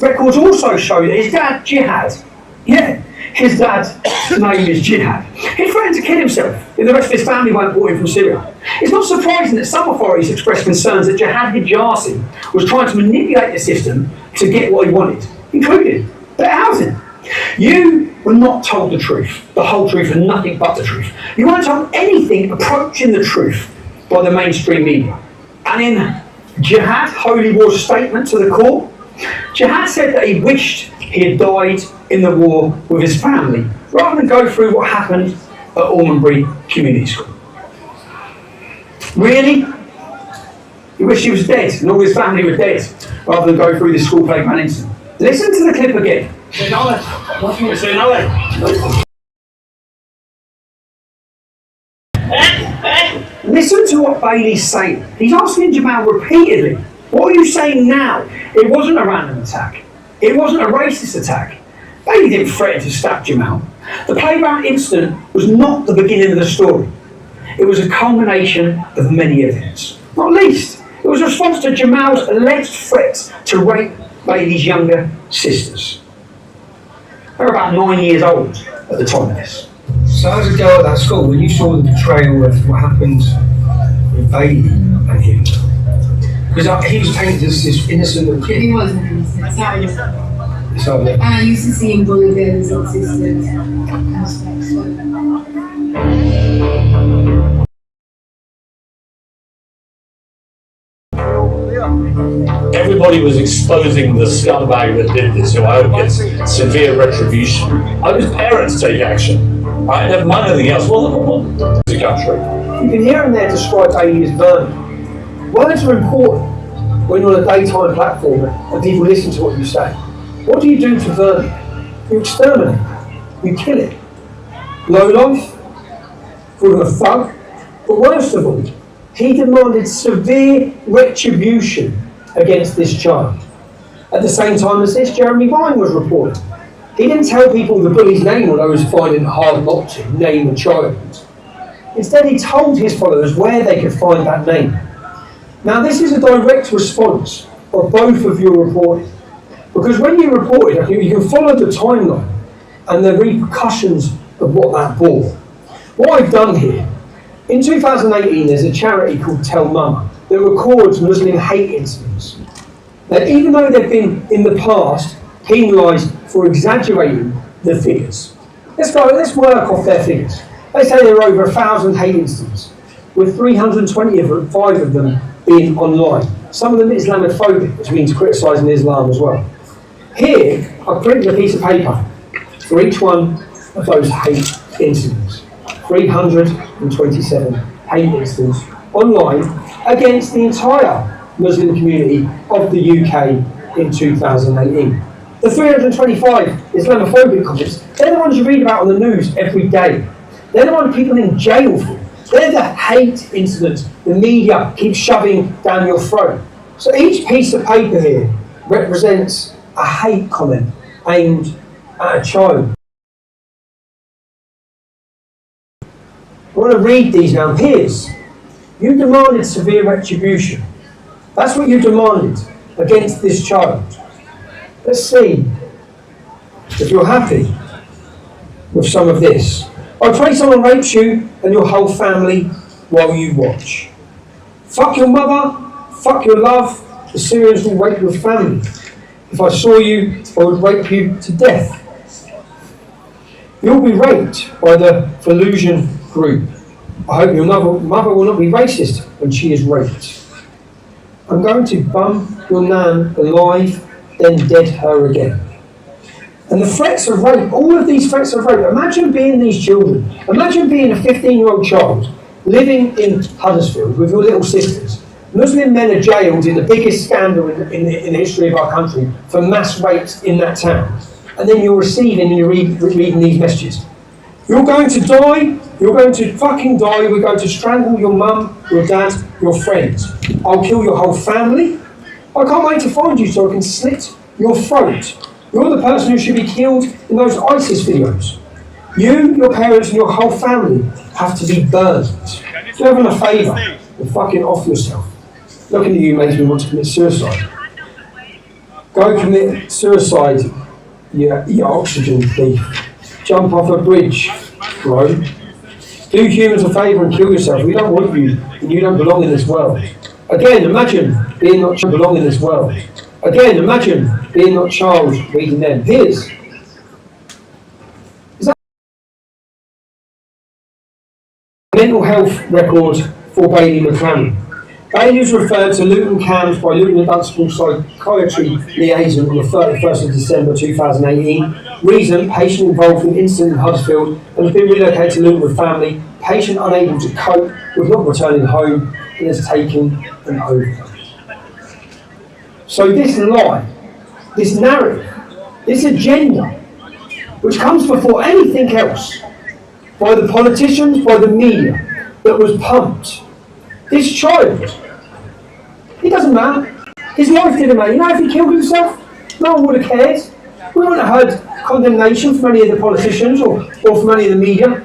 Records also show that his dad, Jihad, his dad's name is Jihad. He threatened to kill himself if the rest of his family weren't brought in from Syria. It's not surprising that some authorities expressed concerns that Jihad Hijazi was trying to manipulate the system to get what he wanted, including better housing. You were not told the truth, the whole truth, and nothing but the truth. You weren't told anything approaching the truth by the mainstream media. And in Jihad Holy War's statement to the court, Jihad said that he wished he had died in the war with his family, rather than go through what happened at Almondbury Community School. Really? He wished he was dead and all his family were dead, rather than go through this school playground incident. Listen to the clip again. Listen to what Bailey's saying. He's asking Jamal repeatedly, what are you saying now? It wasn't a random attack. It wasn't a racist attack. Bailey didn't threaten to stab Jamal. The playground incident was not the beginning of the story. It was a culmination of many events. Not least, it was a response to Jamal's alleged threats to rape Bailey's younger sisters. They were about 9 years old at the time of this. So as a girl at that school, when you saw the portrayal of what happened with Bailey and him, because he was painted as this innocent little kid. He wasn't innocent. I used to see him bully girls and sisters and stuff. Everybody was exposing the scumbag that did this, who I hope gets severe retribution. I was prepared to take action. I didn't have money, anything else. What the country? You can hear him there describe Bailey as vermin. Words are important when you're on a daytime platform and people listen to what you say. What do you do to vermin? You exterminate. You kill it. Low life, call him a thug. But worst of all, he demanded severe retribution against this child. At the same time as this, Jeremy Vine was reported. He didn't tell people the bully's name, although he was finding it hard not to name the child. Instead, he told his followers where they could find that name. Now, this is a direct response of both of your reporting. Because when you reported, you can follow the timeline and the repercussions of what that bore. What I've done here, in 2018, there's a charity called Tell Mama that records Muslim hate incidents. Now, even though they've been, in the past, penalised for exaggerating the figures. Let's work off their figures. They say there are over 1,000 hate incidents, with 325 of them being online. Some of them Islamophobic, which means criticising Islam as well. Here, I've printed a piece of paper for each one of those hate incidents. 327 hate incidents online against the entire Muslim community of the UK in 2018. The 325 Islamophobic comments, they're the ones you read about on the news every day. They're the ones people in jail for. They're the hate incidents the media keeps shoving down your throat. So each piece of paper here represents a hate comment aimed at a child. I want to read these now. Peers, you demanded severe retribution. That's what you demanded against this child. Let's see if you're happy with some of this. I pray someone rapes you and your whole family while you watch. Fuck your mother, fuck your love, the Syrians will rape your family. If I saw you, I would rape you to death. You'll be raped by the Fallujah group. I hope your mother will not be racist when she is raped. I'm going to bum your nan alive, then dead her again. And the threats of rape, all of these threats of rape, imagine being these children. Imagine being a 15-year-old child living in Huddersfield with your little sisters. Muslim men are jailed in the biggest scandal in the history of our country for mass rapes in that town. And then you're receiving and you're reading these messages. You're going to die, you're going to fucking die, we're going to strangle your mum, your dad, your friends. I'll kill your whole family. I can't wait to find you so I can slit your throat. You're the person who should be killed in those ISIS videos. You, your parents and your whole family have to be burned. Do you have a favour and fucking off yourself. Looking at you makes me want to commit suicide. Go commit suicide, your oxygen thief. Jump off a bridge, bro. Do humans a favour and kill yourself. We don't want you, and you don't belong in this world. Again, imagine being not belong in this world. Again, imagine being not child reading them. Here's mental health record for Bailey McClaren. Bailey was referred to Luton Cams by Luton and Dunstable Psychiatry Liaison on the 31st of December 2018. Reason, patient involved in incident in Huddersfield and has been relocated to Luton with family. Patient unable to cope with not returning home and has taken an overdose. So this lie, this narrative, this agenda, which comes before anything else, by the politicians, by the media, that was pumped. This child, it doesn't matter. His life didn't matter. You know, if he killed himself, no one would have cared. We wouldn't have heard condemnation from any of the politicians or from any of the media.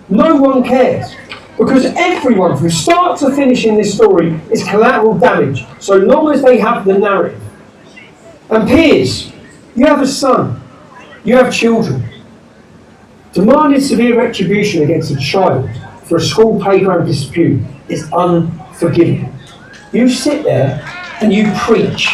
No one cares. Because everyone, from start to finish in this story, is collateral damage, so long as they have the narrative. And Piers, you have a son, you have children. Demanding severe retribution against a child for a school playground dispute is unforgivable. You sit there and you preach.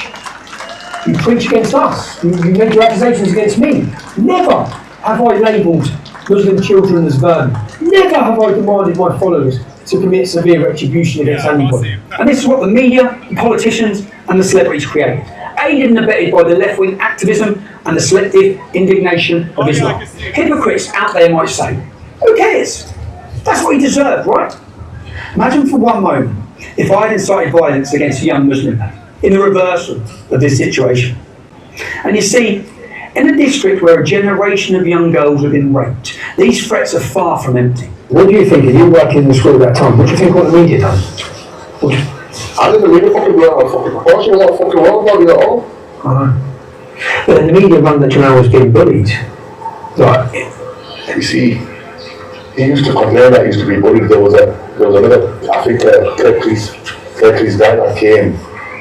You preach against us. You make your accusations against me. Never have I labelled Muslim children as vermin. Never have I demanded my followers to commit severe retribution against anybody. And this is what the media, the politicians and the celebrities create. Aided and abetted by the left-wing activism and the selective indignation of Islam. Hypocrites out there might say, who cares? That's what he deserved, right? Imagine for one moment if I had incited violence against a young Muslim man in the reversal of this situation. And you see, in a district where a generation of young girls have been raped, these threats are far from empty. What do you think? Are you working in the school at that time? What do you think what the media done? I didn't really fucking go out of fucking proportion, what fucking wrong about it at all. But then the media run that Jamal was being bullied. Like, You see, he used to complain that he used to be bullied. There was another, I think, Kirkley's guy that came,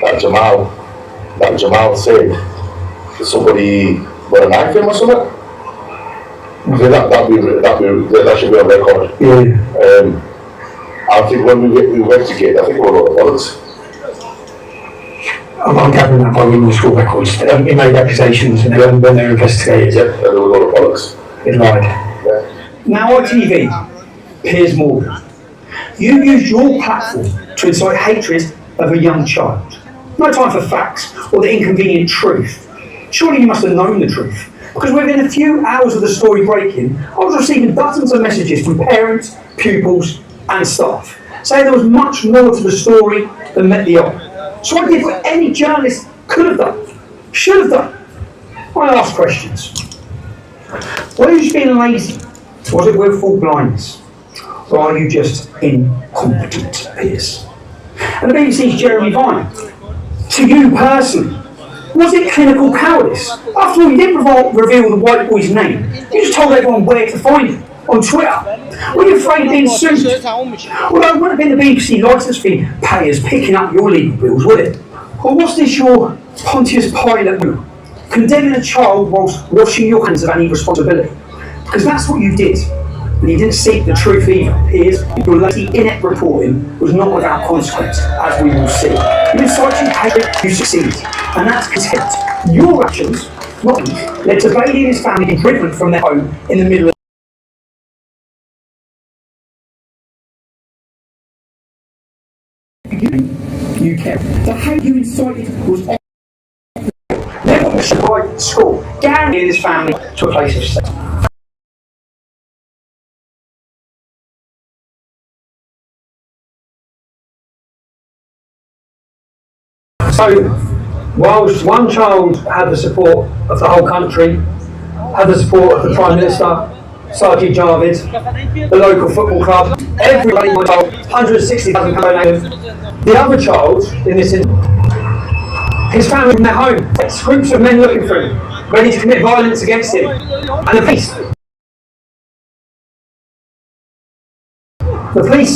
that Jamal said that somebody put a knife in him or something. That should be on record. yeah. I think when we investigated, I think it was a lot of bollocks. I'm gathering that by reading the school records. He made accusations and then when they were investigated, Yeah, there was a lot of bollocks. he lied. Yeah. Now ITV, Piers Morgan, you used your platform to incite hatred of a young child. No time for facts or the inconvenient truth. Surely you must have known the truth. Because within a few hours of the story breaking, I was receiving dozens of messages from parents, pupils and staff, saying there was much more to the story than met the eye. So I did what any journalist could have done, should have done. I asked questions. Were you just being lazy? Was it willful blindness? Or are you just incompetent, Piers? And the BBC's Jeremy Vine, to you personally, was it clinical cowardice? After all, you didn't reveal the white boy's name. You just told everyone where to find him, on Twitter. Were you afraid of being sued? Well, it wouldn't have been the BBC licence fee payers picking up your legal bills, would it? Or was this your Pontius Pilate move? Condemning a child whilst washing your hands of any responsibility? Because that's what you did. And you didn't seek the truth either, Piers. Your lazy, inept reporting was not without consequence, as we will see. You incited hate, you succeed. And that's contempt. Your actions, not me, led to Bailey and his family being driven from their home in the middle of you kept. The hate you incited was never destroyed the school, guaranteeing his family to a place of safety. So, whilst one child had the support of the whole country, had the support of the Prime Minister, Sajid Javid, the local football club, everybody was told, 160,000 donated. The other child, in this instance, his family in their home, groups of men looking for him, ready to commit violence against him, and the police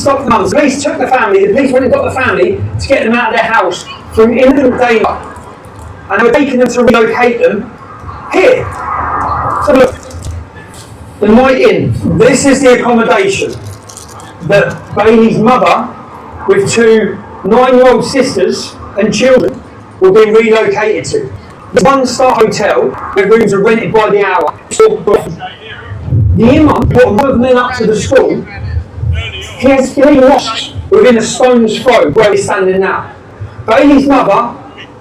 stopped the mums, the police took the family, the police went and got the family to get them out of their house from imminent danger. and they were taking them to relocate them here. So look, the Night Inn. This is the accommodation that Bailey's mother, with two 9-year-old sisters and children, were being relocated to. The one-star hotel where rooms are rented by the hour. The imam brought one of the men up to the school. He has 3 mosques within a stone's throw where he's standing now. Bailey's mother,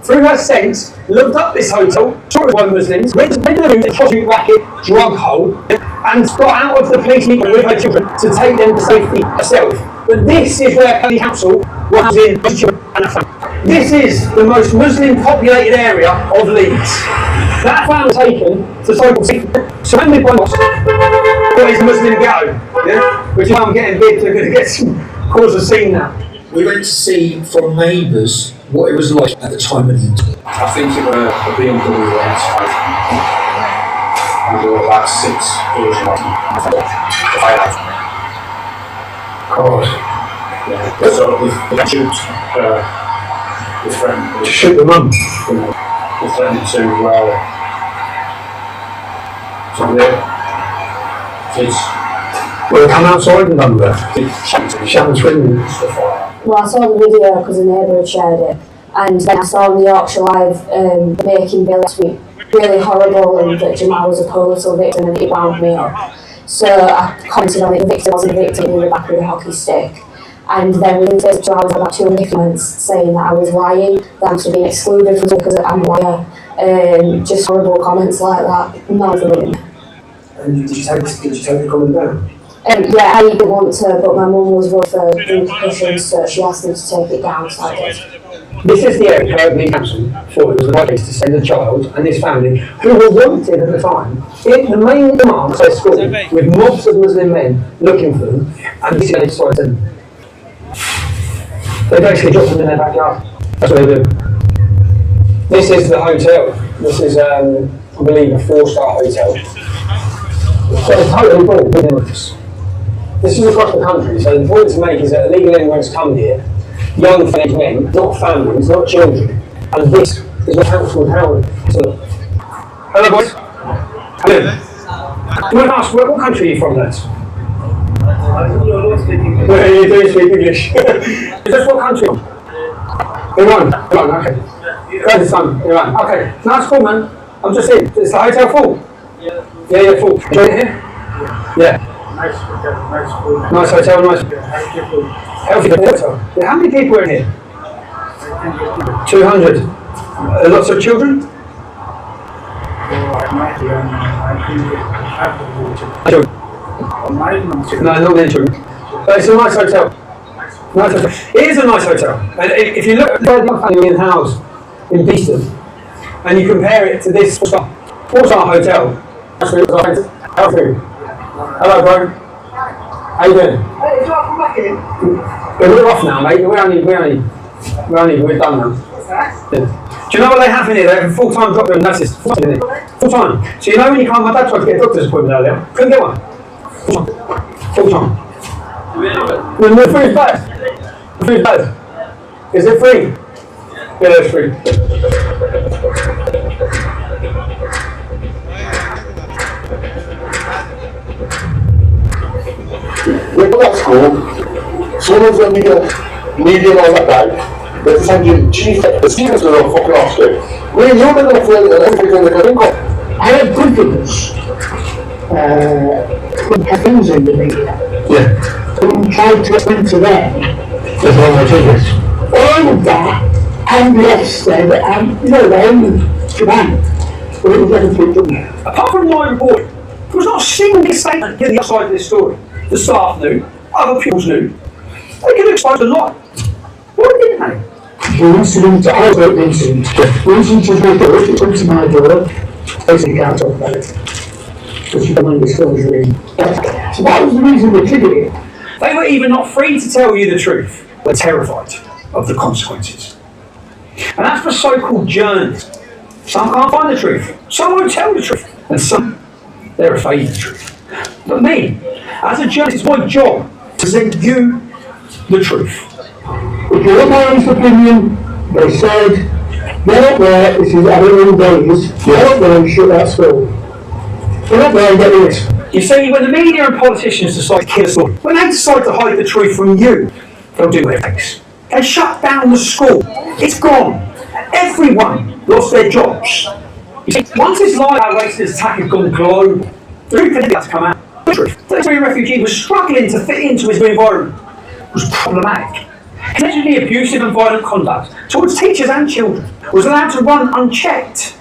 through her sense, looked up this hotel, saw it was Muslims, went to the room, a prostitute racket, drug hole, and got out of the police meeting with her children to take them to safety herself. But this is where County Council was in and a family. This is the most Muslim populated area of Leeds. That family was taken to so-called surrounded by mosques. What is a Muslim ghetto? Yeah? Which is why I'm getting big to get some cause a scene now. We went to see from neighbours what it was like at the time of the incident. I think it was a BMW outside. And there were about 6 Asian God. Yeah. So we shoot the friend. To shoot the mum. The friend to the kids. Well, come outside and done that. Shouting screaming. Well, I saw the video because a neighbour had shared it, and then I saw on the Yorkshire Live making Bill last week really horrible, and that Jamal was a collateral victim, and it wound me up. So I commented on it. The victim wasn't a victim in the back with a hockey stick, and then within 32 hours I got 200 comments saying that I was lying, that I was being excluded from because I'm a liar. Just horrible comments like that. None of them. And did you take the comment down? Yeah, I didn't want to, but my mum was worried for repercussions, so she asked me to take it down, so I did. This is the area where the council thought it was the right place to send a child and his family, who were wanted at the time, in the main demand for school, with mobs of Muslim men looking for them, and this is how they decided to send them. They basically dropped them in their backyard. That's what they do. This is the hotel. This is, I believe, a 4-star hotel. So it's totally full with immigrants. This is across the country, so the point to make is that illegal immigrants come here, young teenage men, not families, not children, and this is what council would handle. So, hello boys. Hello. You want to ask, what country are you from, lads? You do speak English. Is this what country? Iran. Iran, okay. Kurdistan, Iran. Okay. No, that's cool, man. I'm just saying, is the hotel full? Yeah, full. Enjoy it here? Yeah. Nice hotel, nice. Healthy hotel. Yeah, how many people are in here? 200. Lots of children? No, not many children. But it's a nice hotel. Nice hotel. It is a nice hotel. And if you look at the family in house in Beeston, and you compare it to this 4-star hotel, hello, bro. How you doing? Hey, do you want to come back in? We're off now, mate. We're done now. Yeah. Do you know what they have in here? They have a full-time doctor and nurses. Full-time. So you know when you can't, my dad tried to get a doctor's appointment earlier. Couldn't get one. Full-time. The food's bad. The food's bad. Is it free? Yeah, it's free. When at school, some of them medium on that bag, they're sending the students are all fucking off straight. You're going to feel everything they're going to go. I had confidence in things in the media. Yeah. And tried to explain to them There's one more tickets. all of that and Leicester and Japan. But it was everything done there. Apart from my report, there was not a single statement getting outside of this story. The staff knew, other pupils knew. They could have exposed a lot. Why didn't they? The incident, I wrote the incident. The incident was my door, it went to my door. Basically can't talk about it. Because you don't want disclosure in. So that was the reason we triggered it. They were even not free to tell you the truth. They're terrified of the consequences. And that's for so-called journalists. Some can't find the truth. Some won't tell the truth. And some, they're afraid of the truth. But me, as a journalist, it's my job to present you the truth. If you look at his opinion, they said They're up there, this is having days, they're up there and shut that school. They're up there and get this. You see, when the media and politicians decide to kill a story, when they decide to hide the truth from you, they'll do what it takes. They shut down the school. It's gone. Everyone lost their jobs. You see, once this lie about racist attack had gone global, the truth had to come out. The truth that this refugee was struggling to fit into his new environment was problematic. His allegedly abusive and violent conduct towards teachers and children was allowed to run unchecked.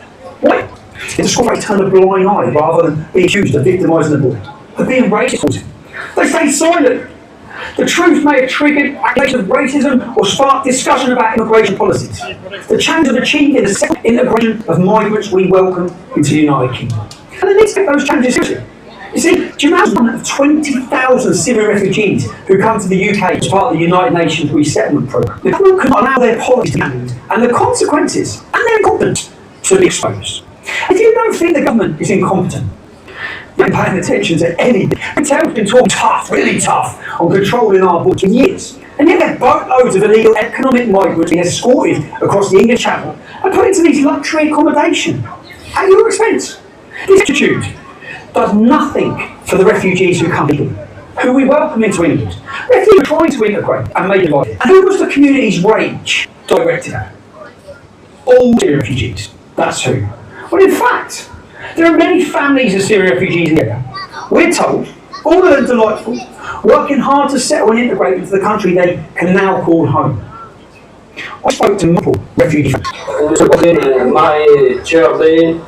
Why? The school may turn a blind eye rather than be accused of victimising the boy, of being racist towards him. They stay silent. The truth may have triggered accusations of racism or sparked discussion about immigration policies. The challenge of achieving the second integration of migrants we welcome into the United Kingdom. And they need to take those challenges seriously. You see, Jamal's one of 20,000 Syrian refugees who come to the UK as part of the United Nations resettlement programme. The government cannot allow their policies to be handled and the consequences and their incompetence to be exposed. If you don't think the government is incompetent, you're not paying attention to anything. Retail's been talking tough, really tough, on controlling our borders for years. And yet there are boatloads of illegal economic migrants being escorted across the English Channel and put into these luxury accommodation at your expense. This attitude does nothing for the refugees who come here, who we welcome into England. Refugees are trying to integrate and make a life. And who was the community's rage directed at? All Syrian refugees. That's who. Well, in fact, there are many families of Syrian refugees in the area. We're told, all of them delightful, working hard to settle and integrate into the country they can now call home. I spoke to multiple refugees. My children,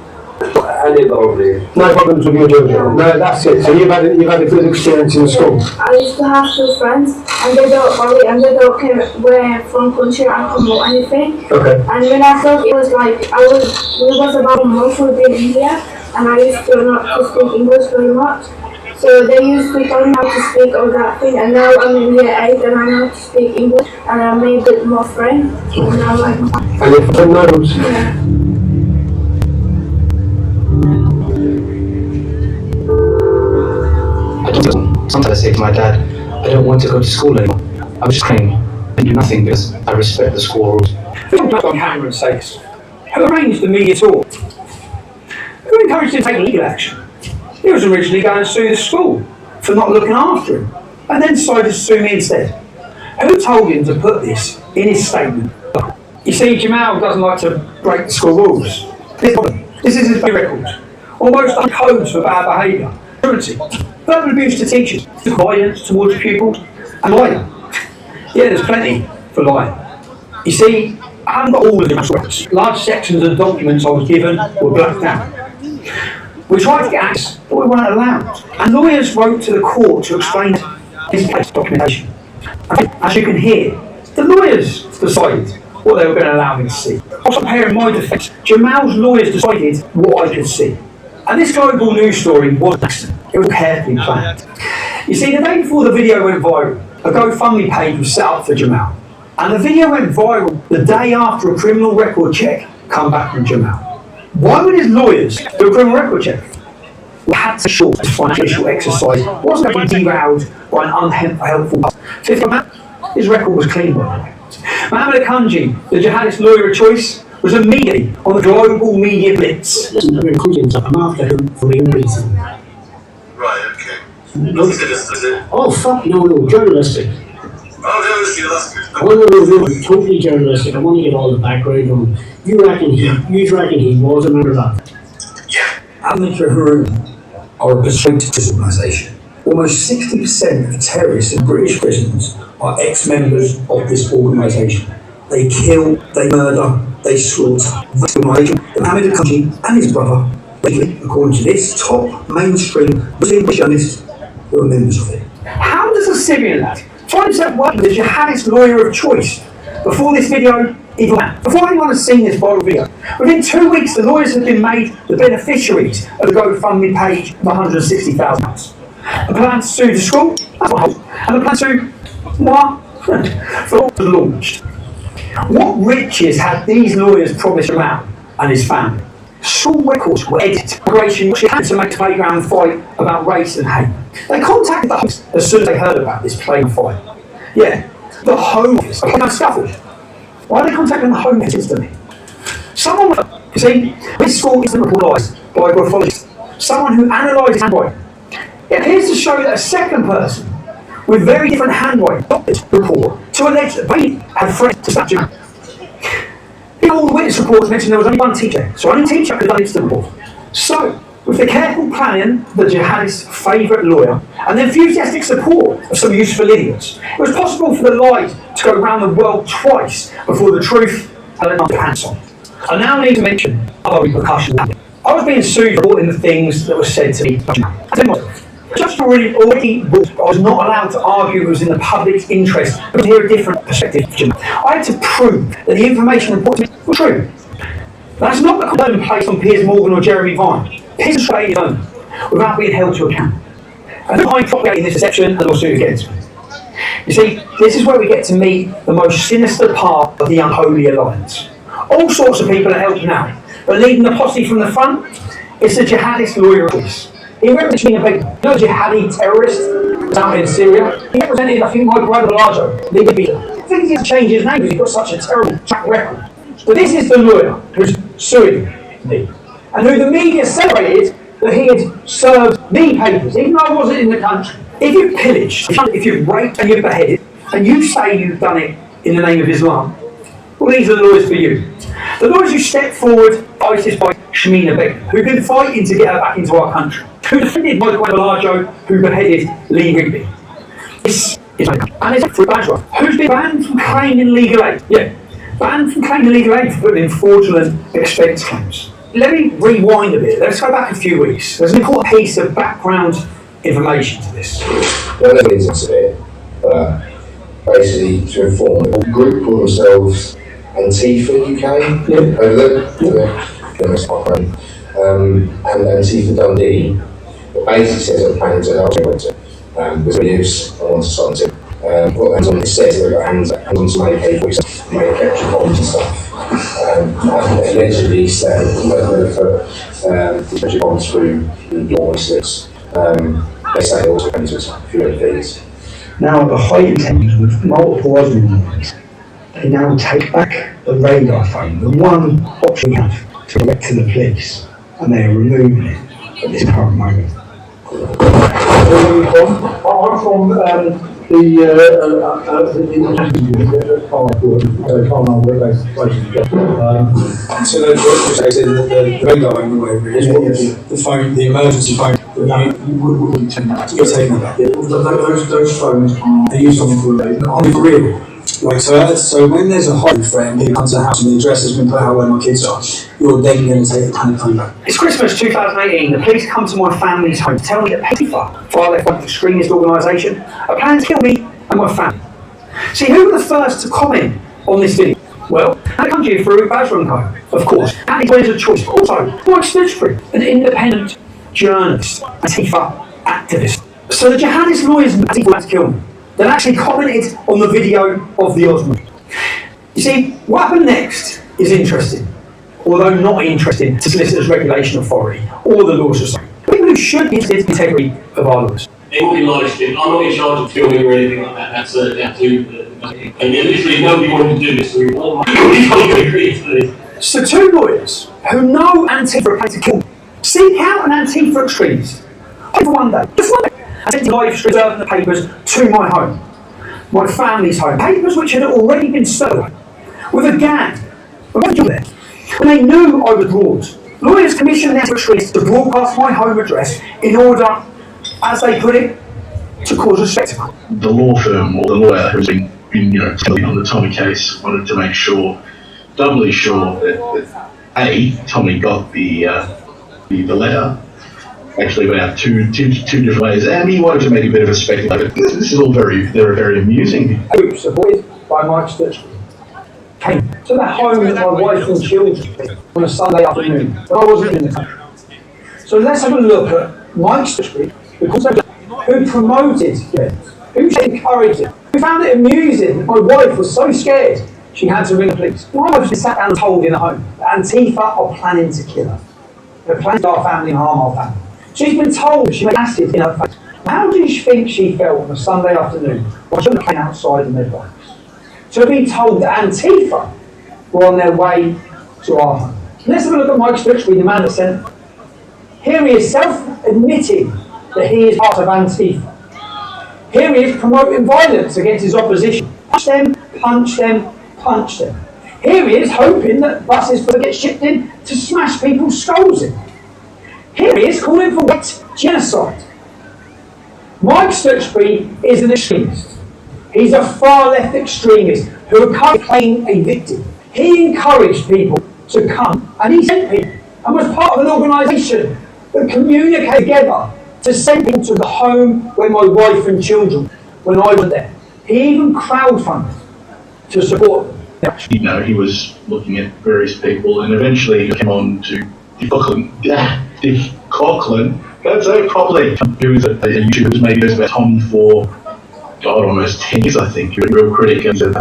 any problem. No problems with your children. No, that's it. So you've had a good experience in the school. I used to have two friends, and they don't worry, and they don't care where from country I come or anything. Okay. And when I thought it was like we was about a month we've been in here, and I used to not to speak English very much. So they used to tell me how to speak all that thing, and now I'm in year 8 and I know how to speak English, and I made it more friends. And now And your friend knows. Yeah. Sometimes I say to my dad, I don't want to go to school anymore. I was just crying and do nothing because I respect the school rules. Who on camera and says, who arranged the media tour? Who encouraged him to take legal action? He was originally going to sue the school for not looking after him, and then decided to sue me instead. Who told him to put this in his statement? You see, Jamal doesn't like to break the school rules. This is his record. Almost on codes for bad behaviour, truancy, verbal abuse to teachers, violence towards pupils, and lying. Yeah, there's plenty for lying. You see, I haven't got all of the records. Large sections of the documents I was given were blacked out. We tried to get access, but we weren't allowed. And lawyers wrote to the court to explain his case documentation. As you can hear, the lawyers decided what they were going to allow me to see. Also, in my defence, Jamal's lawyers decided what I could see. And this global news story was an accident. It was carefully planned. You see, the day before the video went viral, a GoFundMe page was set up for Jamal. And the video went viral the day after a criminal record check come back from Jamal. Why would his lawyers do a criminal record check? We had to ensure this financial exercise wasn't going to be derailed by an unhelpful past. Fifth man, his record was clean, by the way. Mohammed Akanji, the jihadist lawyer of choice, was immediately on the global media blitz. Listen, I'm after him for a reason. Right, okay. No. Is it? Oh, fuck, no, journalistic. Oh, yeah, that's good. I want to know, totally journalistic. I want to get all the background on. You reckon he was a member of that? Yeah. Al-Nusra Haroon are a persuasive organisation. Almost 60% of terrorists in British prisons are ex-members of this organisation. They kill, they murder, they slaughter. This organisation, Mohammed Akanji and his brother, according to this top mainstream Muslim journalists, who are members of it. How does a Syrian lad find himself working with the jihadist lawyer of choice before this video even went? Before anyone has seen this viral video, within 2 weeks the lawyers have been made the beneficiaries of the GoFundMe page of £160,000. A plan to sue the school, and a plan to what? was launched. What riches had these lawyers promised Jamal and his family? School records were edited. Migration had to make a playground fight about race and hate. They contacted the host as soon as they heard about this playground fight. Yeah, the Home Office. Scuffle. Why are they contacting the Home Office instantly? Someone, you see, this school is reported by a graphologist, someone who analyses handwriting. It appears to show that a second person with very different handwriting got this report to allege that they had friends to stab Jamal. In all the witness reports mentioned there was only one teacher, so only teacher could have done this report. So, with the careful planning of the jihadist's favourite lawyer and the enthusiastic support of some useful idiots, it was possible for the lie to go around the world twice before the truth had enough to pants on. I now need to mention other repercussions. I was being sued for reporting the things that were said to me. Just already booked, I was not allowed to argue it was in the public's interest but to hear a different perspective. I had to prove that the information reported to me was true. That's not the condom placed on Piers Morgan or Jeremy Vine. Piers Australia's own, without being held to account. And behind propagating this deception and lawsuit against me. You see, this is where we get to meet the most sinister part of the unholy alliance. All sorts of people are helping out, but leading the posse from the front is the jihadist lawyer of choice. He represented a big, jihadi terrorist out in Syria. He represented, I think, Michael Adelajo, leader leader. I think he needs to change his name because he's got such a terrible track record. But this is the lawyer who's suing me, and who the media celebrated that he had served me papers, even though I wasn't in the country. If you've pillaged, if you've raped and you've beheaded, and you say you've done it in the name of Islam, well, these are the lawyers for you. The lawyers who stepped forward, ISIS by Shamina Begum, who've been fighting to get her back into our country, who defended Michael Adelajo, who beheaded Lee Rigby. This is and it's for Bajwa, who's been banned from claiming legal aid. Yeah, banned from claiming legal aid for putting in fraudulent expense claims. Let me rewind a bit. Let's go back a few weeks. There's an important piece of background information to this. One of the reasons it, basically to inform a group called themselves Antifa UK. And Antifa Dundee basically says they're planning to help everyone with abuse on society. Got hands on the set, they've got hands on some AK manufactured bombs and stuff. Allegedly said that they put bombs through the voices. They say also comes with a few of these. Now, the heightened tensions with multiple other lines, they now take back the radar phone, the one option we have to direct to the police, and they are removing it at this current moment. Where are you from? I'm from So the radar phone, whatever it is, the phone, the emergency phone, you wouldn't tend to be taken about. Those phones are used on for real. Like so when there's a home friend who comes to the house and the address has been put out where my kids are, you're then going to take the panic phone back. It's Christmas 2018. The police come to my family's home to tell me that Antifa, far-left extremist organisation, are planning to kill me and my family. See, who were the first to comment on this video? Well, that comes to you through Basra & Co, of course. And it's a choice, but also Mike Stitchford, an independent journalist, Antifa activist. So the jihadist lawyers and Antifa to kill me, that actually commented on the video of the Osmond. You see, what happened next is interesting, although not interesting to Solicitors Regulation Authority or the Law Society. People who should be interested in the integrity of our laws. It will be live streamed. I'm not in charge of filming or anything like that. That's and literally nobody wanted to do this. We all agree to this. So two lawyers who know Antifa are planning to kill me seek out an Antifa extremist. For one day, just one day. I sent live streaming the papers to my home, my family's home, papers which had already been sold, with a gang. There. When they knew I was brought, lawyers commissioned their extremists to broadcast my home address in order, as they put it, to cause a spectacle. The law firm or the lawyer who's been on the Tommy case wanted to make sure, doubly sure that A, Tommy got the letter. Actually went out two different ways, and he wanted to make a bit of a spectacle. This is all very amusing. Group supported by Mike Stitchford came to the home with my wife and children on a Sunday afternoon when I wasn't in the country. So let's have a look at Mike Stitchford, who promoted it, who encouraged it, who found it amusing that my wife was so scared she had to ring the police. My wife was sat down and told in the home that Antifa are planning to kill her. They're planning to kill our family and harm our family. She's been told she made acid in her face. How do you think she felt on a Sunday afternoon while children came outside in their bikes? To have been told that Antifa were on their way to our home. Let's have a look at Mike Stutchbury, the man that sent them. Here he is self-admitting that he is part of Antifa. Here he is promoting violence against his opposition. Punch them, punch them, punch them. Here he is hoping that buses will get shipped in to smash people's skulls in. Here he is calling for white genocide. Mike Stutchbury is an extremist. He's a far-left extremist who currently playing a victim. He encouraged people to come, and he sent people, and was part of an organisation that communicated together to send people to the home where my wife and children, when I was there. He even crowdfunded to support them. You know, he was looking at various people, and eventually he came on to Dick Coughlin, that's it properly, who was a YouTuber who's made videos about Tom for, God, almost 10 years, I think. He was a real critic, and so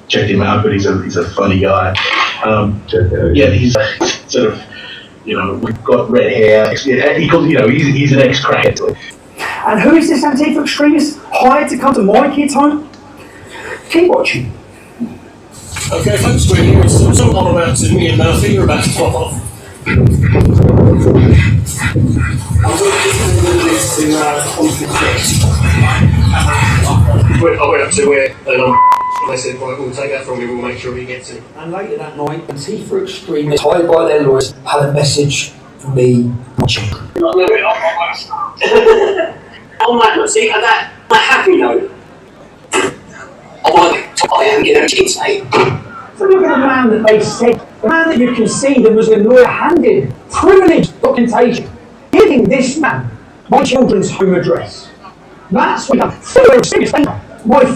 checked him out, but he's a funny guy. Yeah, he's sort of, you know, we've got red hair. He calls, you know, he's an ex-crackhead. And who is this Antifa extremist hired to come to my kid's home? Keep watching. Okay, thanks for reading. It's something on about me and Murphy. You're about to top off. I'm going to do this to I went up to where they said, right, we'll take that from you, we'll make sure he gets it. And later that night, Antifa extremists hired by their lawyers had a message for me. On that note, see, on that happy note, I am getting a kids, mate. So look at the man that they said, the man that you can see the Muslim lawyer handed privileged documentation, giving this man my children's home address. That's what my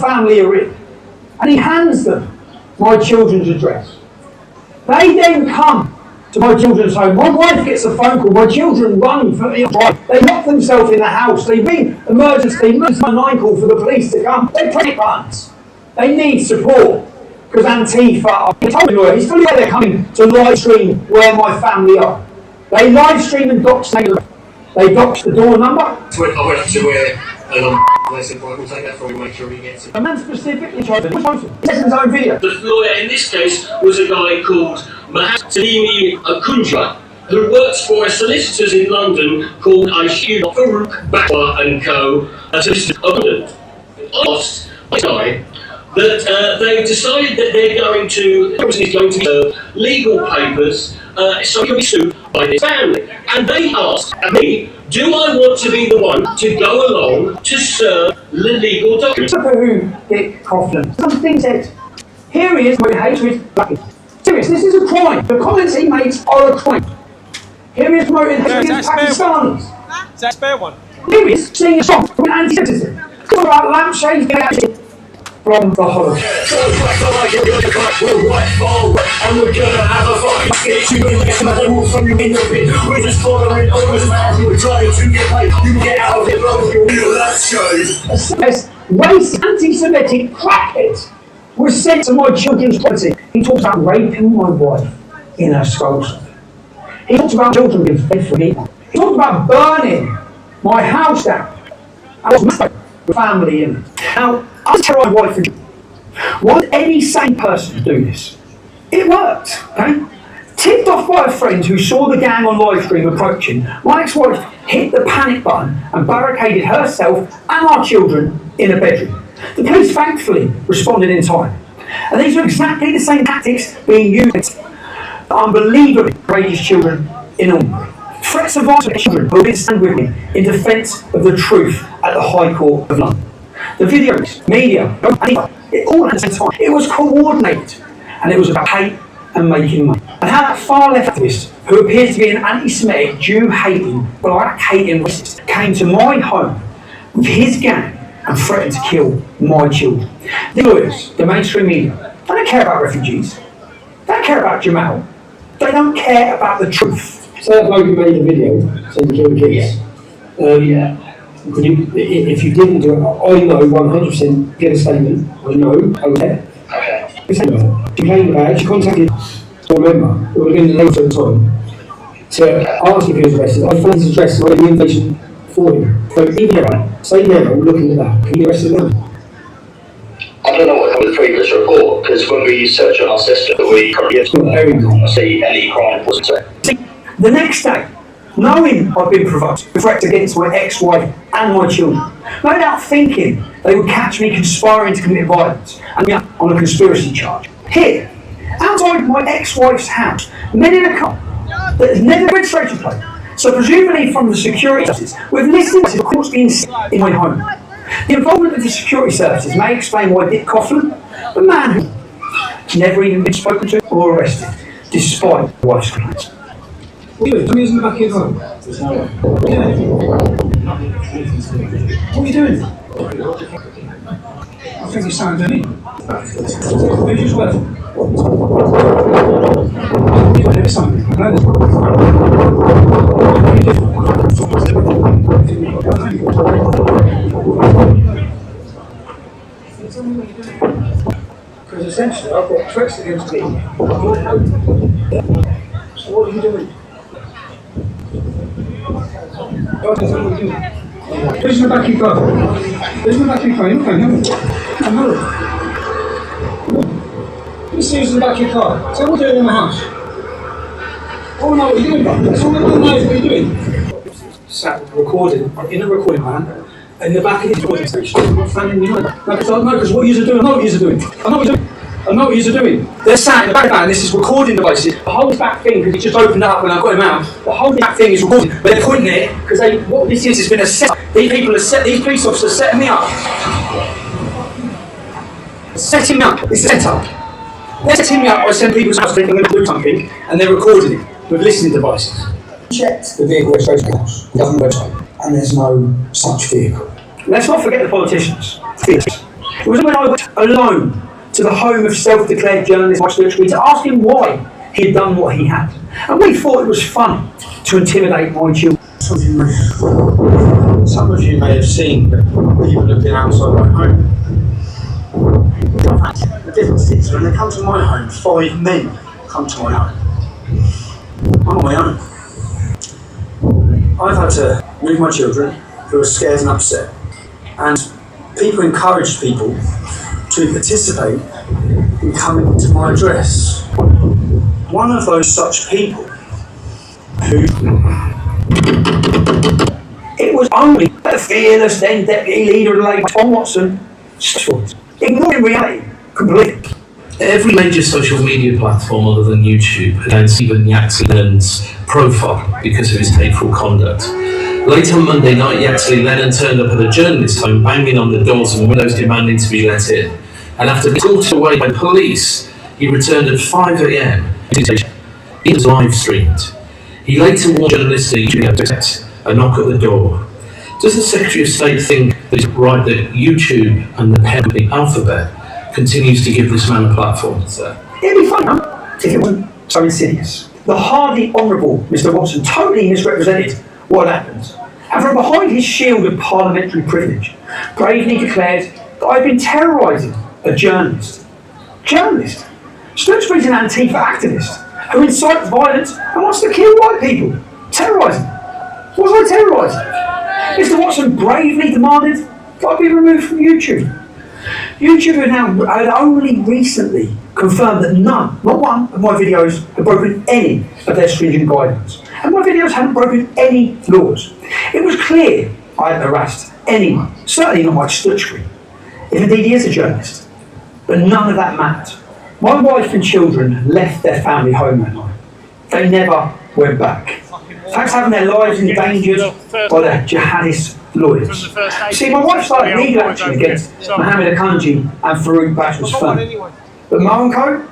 family are in. And he hands them my children's address. They then come to my children's home. My wife gets a phone call. My children run for the drive. They lock themselves in the house. They ring emergency 9 call for the police to come. They press buttons. They need support because Antifa. He told me, he's fully aware they're coming to live stream where my family are. They live stream and dox. They dox the door number. I went up to where they said, right, we'll take that from you, make sure he gets it. A man specifically chosen. He has his own video. The lawyer in this case was a guy called Mahatini Akunjwa, who works for a solicitors in London called Aishu Farouk Bakwa & Co. A solicitor of London. Asked this guy that they've decided that they're going to serve legal papers so he can be sued by his family. And they asked me, do I want to be the one to go along to serve the legal documents? Look at who Dick Coughlin. Something said, here he is with hatred black people. Serious, this is a crime. The comments he makes are a crime. Here he is promoting hatred against Pakistanis. Is that spare one? Here he is singing a song from anti-Semitism. Talking about lampshades being actually from the Holocaust. And we're gonna have a fucking skate. You ain't getting my devil from you in your pit. We're just following orders, man. We're trying to get paid. You get out of here, bro. You're real, that shows. Racist, anti-Semitic crackhead was sent to my children's property. He talks about raping my wife in her sculpture. He talks about children being fed for people. He talks about burning my house down. I was married with family in it. Now, I tell my wife, why would any sane person do this? It worked, okay? Tipped off by a friend who saw the gang on live stream approaching, my ex-wife hit the panic button and barricaded herself and our children in a bedroom. The police thankfully responded in time. And these are exactly the same tactics being used to unbelievably raise these children in Albury. Threats of violence against children will be stand with me in defence of the truth at the High Court of London. The videos, media, it all at the same time. It was coordinated, and it was about hate and making money. And how that far-left activist, who appears to be an anti-Semitic, Jew-hating, black-hating racist, came to my home with his gang and threatened to kill my children. The lawyers, the mainstream media, they don't care about refugees. They don't care about Jamal. They don't care about the truth. So that bloke who made the video saying to kill the kids. Could you, if you didn't do it, I know 100% get a statement. I know, okay. She complained about it, she contacted a member who were going to later at the time to ask if he was arrested. I found his address and I had the information for him. So even now, say now, looking at that, can you arrest him now? I don't know what happened with the previous report, because when we search on our system, we currently see any crime wasn't there. The next day, knowing I'd been provoked with threats against my ex-wife and my children, no doubt thinking they would catch me conspiring to commit violence and me up on a conspiracy charge. Here, outside my ex-wife's house, men in a car that has never registration plate, so presumably from the security services, with listeners of course being in my home. The involvement of the security services may explain why Dick Coughlin, the man who never even been spoken to or arrested, despite the wife's complaints. What are you doing? In the back of your phone? What are you doing? I think you sound mean. Where's your sweater? What are you doing? I know this. Because essentially I've got threats against me. So what are you doing? Where's the back of your car? Where's the back of your car? You can't have it. Let me see who's in the back of your car. Tell me what you're doing in the house. Oh no, what are you doing, bro? Tell me what are you doing? Sat recording, in a recording van, in the back of his recording station. Standing behind. No, because what you're doing, I know what you're doing. I know what you're doing. I know what you're doing. They're sat in the back of the van, this is recording devices. The whole back thing, because he just opened up when I got him out, the whole back thing is recording. But they're pointing it, because what this is, has been a setup. These people these police officers setting me up. Setting me up. It's a setup. They're setting me up by sending people to house thinking I'm going to do something, and they're recording it with listening devices. Checked the vehicle registration house, the government website, and there's no such vehicle. Let's not forget the politicians. It was when I went alone to the home of self-declared journalist Mike Sturchley to ask him why he had done what he had. And we thought it was fun to intimidate my children. Some of you may have seen people who've been outside my home. The difference is when they come to my home, 5 men come to my home. I'm on my own. I've had to move my children who are scared and upset, and people encouraged people to participate in coming into my address. One of those such people who... It was only the fearless then Deputy Leader of the Labour, Tom Watson, ignoring reality completely. Every major social media platform other than YouTube had Stephen Yaxley's profile because of his hateful conduct. Late on Monday night, Yaxley then turned up at a journalist's home, banging on the doors and windows demanding to be let in. And after being escorted away by police, he returned at 5 a.m. He was live streamed. He later warned journalists that he should expect a knock at the door. Does the Secretary of State think that it's right that YouTube and the parent company Alphabet continues to give this man a platform, sir? It'd be fun, huh? If it wasn't so insidious. The hardly honourable Mr. Watson totally misrepresented what happened, and from behind his shield of parliamentary privilege, bravely declared that I'd been terrorising a journalist. Journalist? Sturchley's an Antifa activist who incites violence and wants to kill white people. Terrorising? What was I terrorising? Mr. Watson bravely demanded that I be removed from YouTube. YouTube had only recently confirmed that none, not one, of my videos had broken any of their stringent guidelines. And my videos hadn't broken any laws. It was clear I hadn't harassed anyone, certainly not Mike Sturchley, if indeed he is a journalist. But none of that mattered. My wife and children left their family home that night. They never went back. Thanks having their lives endangered by their jihadist lawyers. See, my wife started legal action against Mohammed Akanji and Farouk Bajwa's firm. But Mo & Co,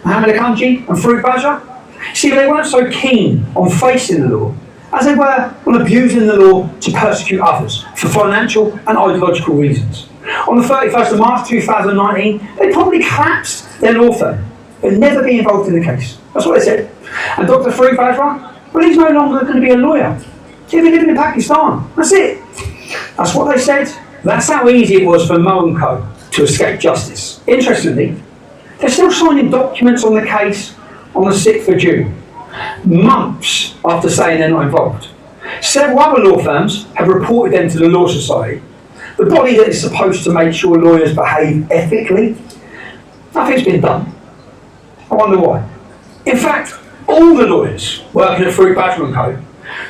Mohammed Akanji and Farouk Bajwa, see, they weren't so keen on facing the law as they were on abusing the law to persecute others for financial and ideological reasons. On the 31st of March 2019, they probably collapsed their law firm, but never be involved in the case. That's what they said. And Dr. Farouk Bajwa, well, he's no longer going to be a lawyer. He'll be living in Pakistan. That's it. That's what they said. That's how easy it was for Mo & Co to escape justice. Interestingly, they're still signing documents on the case on the 6th of June, months after saying they're not involved. Several other law firms have reported them to the Law Society, the body that is supposed to make sure lawyers behave ethically, nothing's been done. I wonder why. In fact, all the lawyers working at Fruit Badger & Co.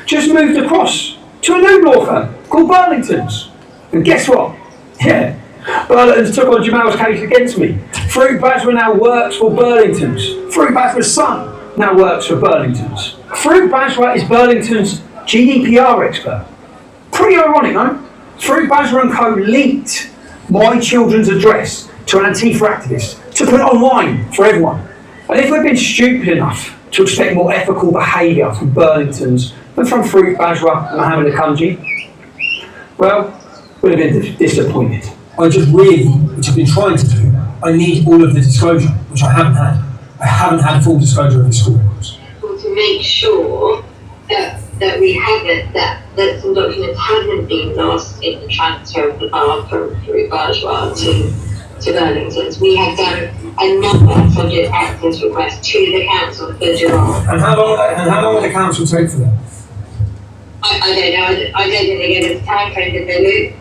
just moved across to a new law firm called Burlington's. And guess what? Yeah, Burlington's took on Jamal's case against me. Fruit Badger now works for Burlington's. Fruit Badger's son now works for Burlington's. Fruit Badger is Burlington's GDPR expert. Pretty ironic, no? Fruit Badger & Co. leaked my children's address to an Antifa activist to put it online for everyone. And if we've been stupid enough to expect more ethical behaviour from Burlington's than from Fruit Badger and Mohammed Akunji, well, we'd have been disappointed. I just really, which I've been trying to do, I need all of the disclosure, which I haven't had. I haven't had full disclosure of the school records. To make sure that we haven't, that some documents haven't been lost in the transfer of the bar from Fruit Bourgeois to Burlington's. We have done a number of subject access requests to the council for July. And how long would the council take for that? I don't know. I don't think they gave us a time frame, did they, Luke?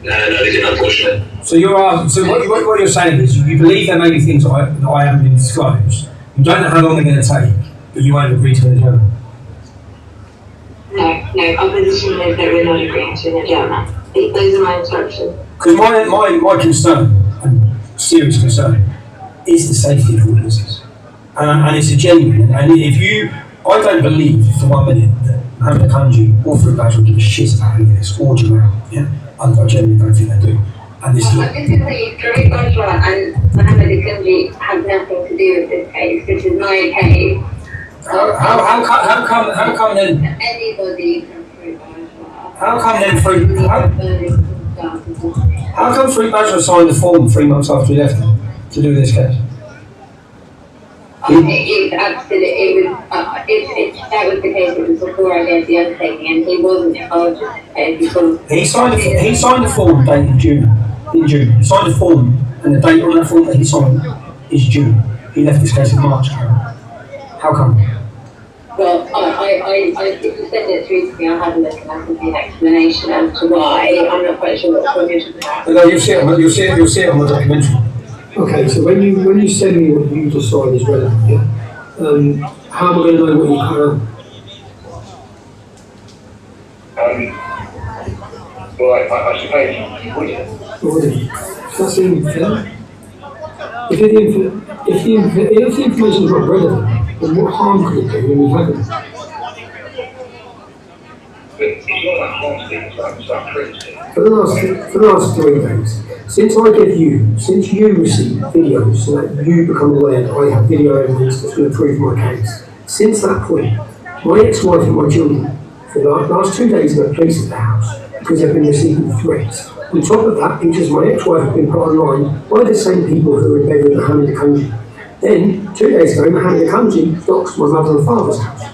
No, they didn't, unfortunately. So what you're saying is you believe there may be things that I haven't been disclosed. You don't know how long they're going to take, but you won't agree to the adjournment. No, our position is that we're not agreeing to an adjournment. Those are my instructions. Because my concern, and serious concern, is the safety of witnesses. And it's a genuine, and I don't believe for 1 minute that Mohammed Akunji or Fruit Badger will give a shit about any of this, or Jamal, yeah? I genuinely don't think they do. And this is Basically, Fruit Bourgeois and Mohammed Akunji have nothing to do with this case. This is my case. How come then? Anybody from Fruit Bourgeois. How come Fruit Badger signed the form 3 months after he left to do this case? It was absolutely. That was the case. It was before I gave the undertaking, and he wasn't involved in the case because he signed the form dated June. In June, he signed the form, and the date on that form that he signed is June. He left this case in March. How come? Well, if you send it through to me, I'll have a look and I'll give you an explanation as to why. I'm not quite sure what you're talking about. No, you'll see it on the documentary. Okay, so when you send me what you decide is relevant, yeah? How am I going to know what you can? Well, I suppose you wouldn't. Already. That seems fair. If the information is not relevant, then what harm could it do when we have it? But it's not that harm thing, it's that privacy. For the last 3 days, since you received videos so that you become aware that I have video evidence that's going to prove my case, since that point, my ex-wife and my children, for the last 2 days, have been police at the house because they've been receiving threats. On top of that, pictures of my ex-wife have been put online by the same people who were in bed with Mohammed Akunji. Then, 2 days ago, Mohammed Akunji doxed my mother and father's house.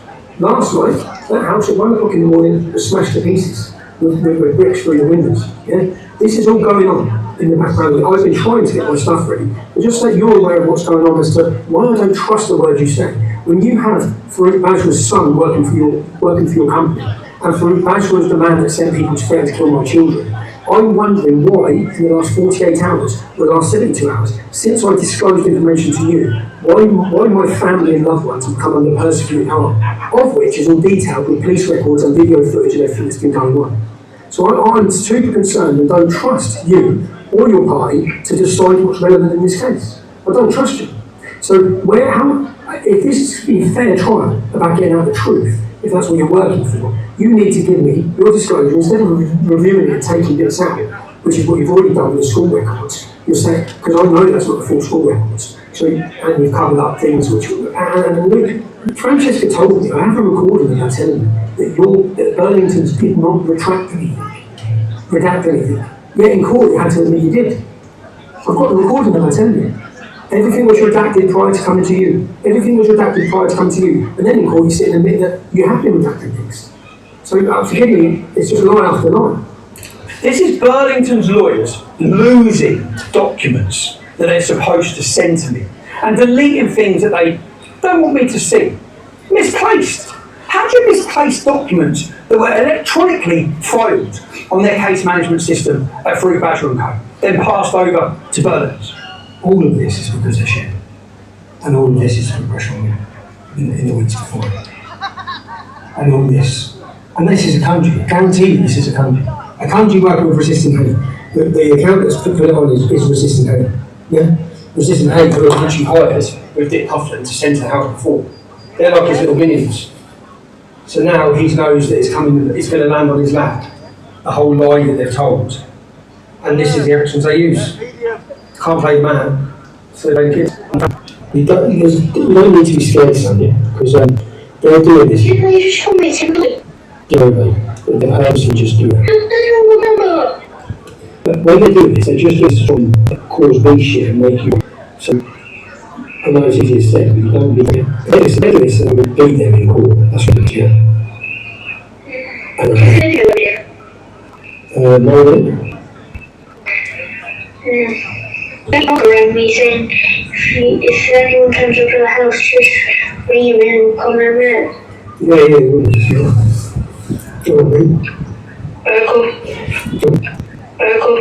Last night, that house at 1 o'clock in the morning was smashed to pieces with bricks through the windows. Yeah? This is all going on in the background. I've been trying to get my stuff ready, but just so you're aware of what's going on as to why I don't trust the word you say. When you have Farouk Bajwa's son working for your company, and Farouk Bajwa was the man that sent people to threaten to kill my children, I'm wondering why, in the last 48 hours, or the last 72 hours, since I disclosed information to you, why my family and loved ones have come under persecuted harm, of which is all detailed with police records and video footage and everything that's been going on. So I'm super concerned and don't trust you or your party to decide what's relevant in this case. I don't trust you. So if this is to be a fair trial about getting out the truth, if that's what you're working for, you need to give me your disclosure instead of reviewing it and taking bits out, which is what you've already done with the school records. You're saying, because I know that's not the full school records, and you've covered up things which, and look, Francesca told me, I have a recording of her telling me that Burlington's did not redact anything. Yet in court you had to admit you did. I've got the recording of her telling you. Everything was redacted prior to coming to you. Everything was redacted prior to coming to you. And then in court you sit and admit that you have been redacting things. So forgive me, it's just lie after lie. This is Burlington's lawyers losing documents that they're supposed to send to me and deleting things that they don't want me to see. Misplaced. How do you misplace documents that that were electronically filed on their case management system at Farouk Bajwa & Co, then passed over to Berlin's. All of this is because they're shit. And all of this is put pressure on me in the weeks before. And all this. And this is a country, I guarantee this is a country. A country working with resistant hate. The account that's put it on is resistant hate. Yeah? Resistant hate who are actually hired with Dick Coughlan to send to the House before. They're like his little minions. So now he knows that it's going to land on his lap. The whole lie that they've told. And this is the actions they use. Can't play man, so they don't get it. You don't need to be scared, Sonia, because they're doing this. You just told me to do. They've purposely just do it. I don't remember. But when they do this, they just try and cause me shit and make you. So, I know it's easy to say, but you don't need it. They do this and they would beat them in court. That's what it is, yeah. No, Don't walk around me saying, if anyone comes up to the house, just bring him in and call him in. Yeah, go on, mate. Cool. Cool.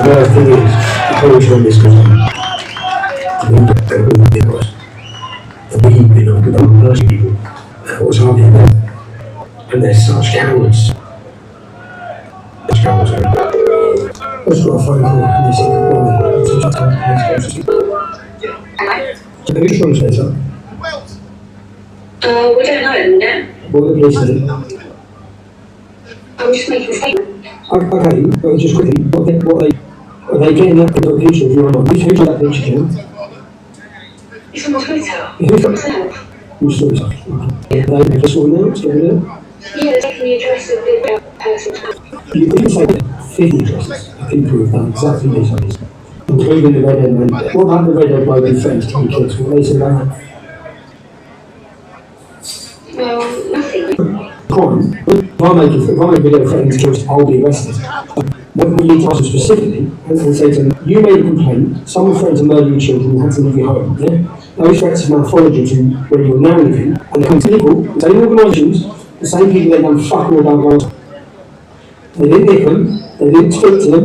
The other thing is, the whole time this goes on, we've been on good old mercy people. What's happening there? And they're such cowards. Such cowards. I just got a phone call and they said, who's trying to say something? We don't know them yet. What the police said? I'm just making a statement. Okay, but just quickly, are they getting that picture of you or not? Who's got that picture, Jim? It's on my Twitter. Who's got that? Who's got that? They just saw it now, it's over there. Yeah, they're taking the address of the person. You can say 50 addresses of people who have done exactly this on this, including the redhead man. What about the redhead bloke who friends 10 kids? What they say about that? Well, nothing. Crime. If I make a video threatening to kill, I'll be arrested. What we need to ask them specifically and say to them, you made a complaint, someone threatened to murder your children and had to leave your home, yeah? Those threats have now followed you to where you're now living, and they come to people, the same organisations, the same people they've done fuck all about last. They didn't nick them, they didn't talk to them,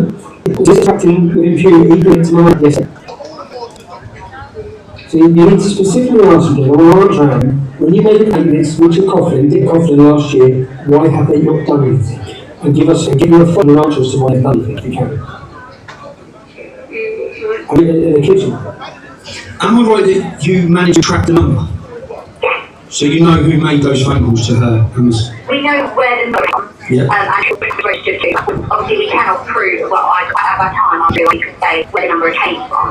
distracting with impunity, doing it tomorrow, yes. So you need to specifically ask them, on our exam, when you made a complaint to Dick Coughlan last year, why have they not done anything? And give you a final answer as to why they've done anything, if you can. I mean, in the kitchen. Am I right that you managed to track the number? So you know who made those phone calls to her? We know where the number comes Yeah. and who it's registered to. Obviously, we cannot prove, well, at that time, I feel like we could say where the number came from.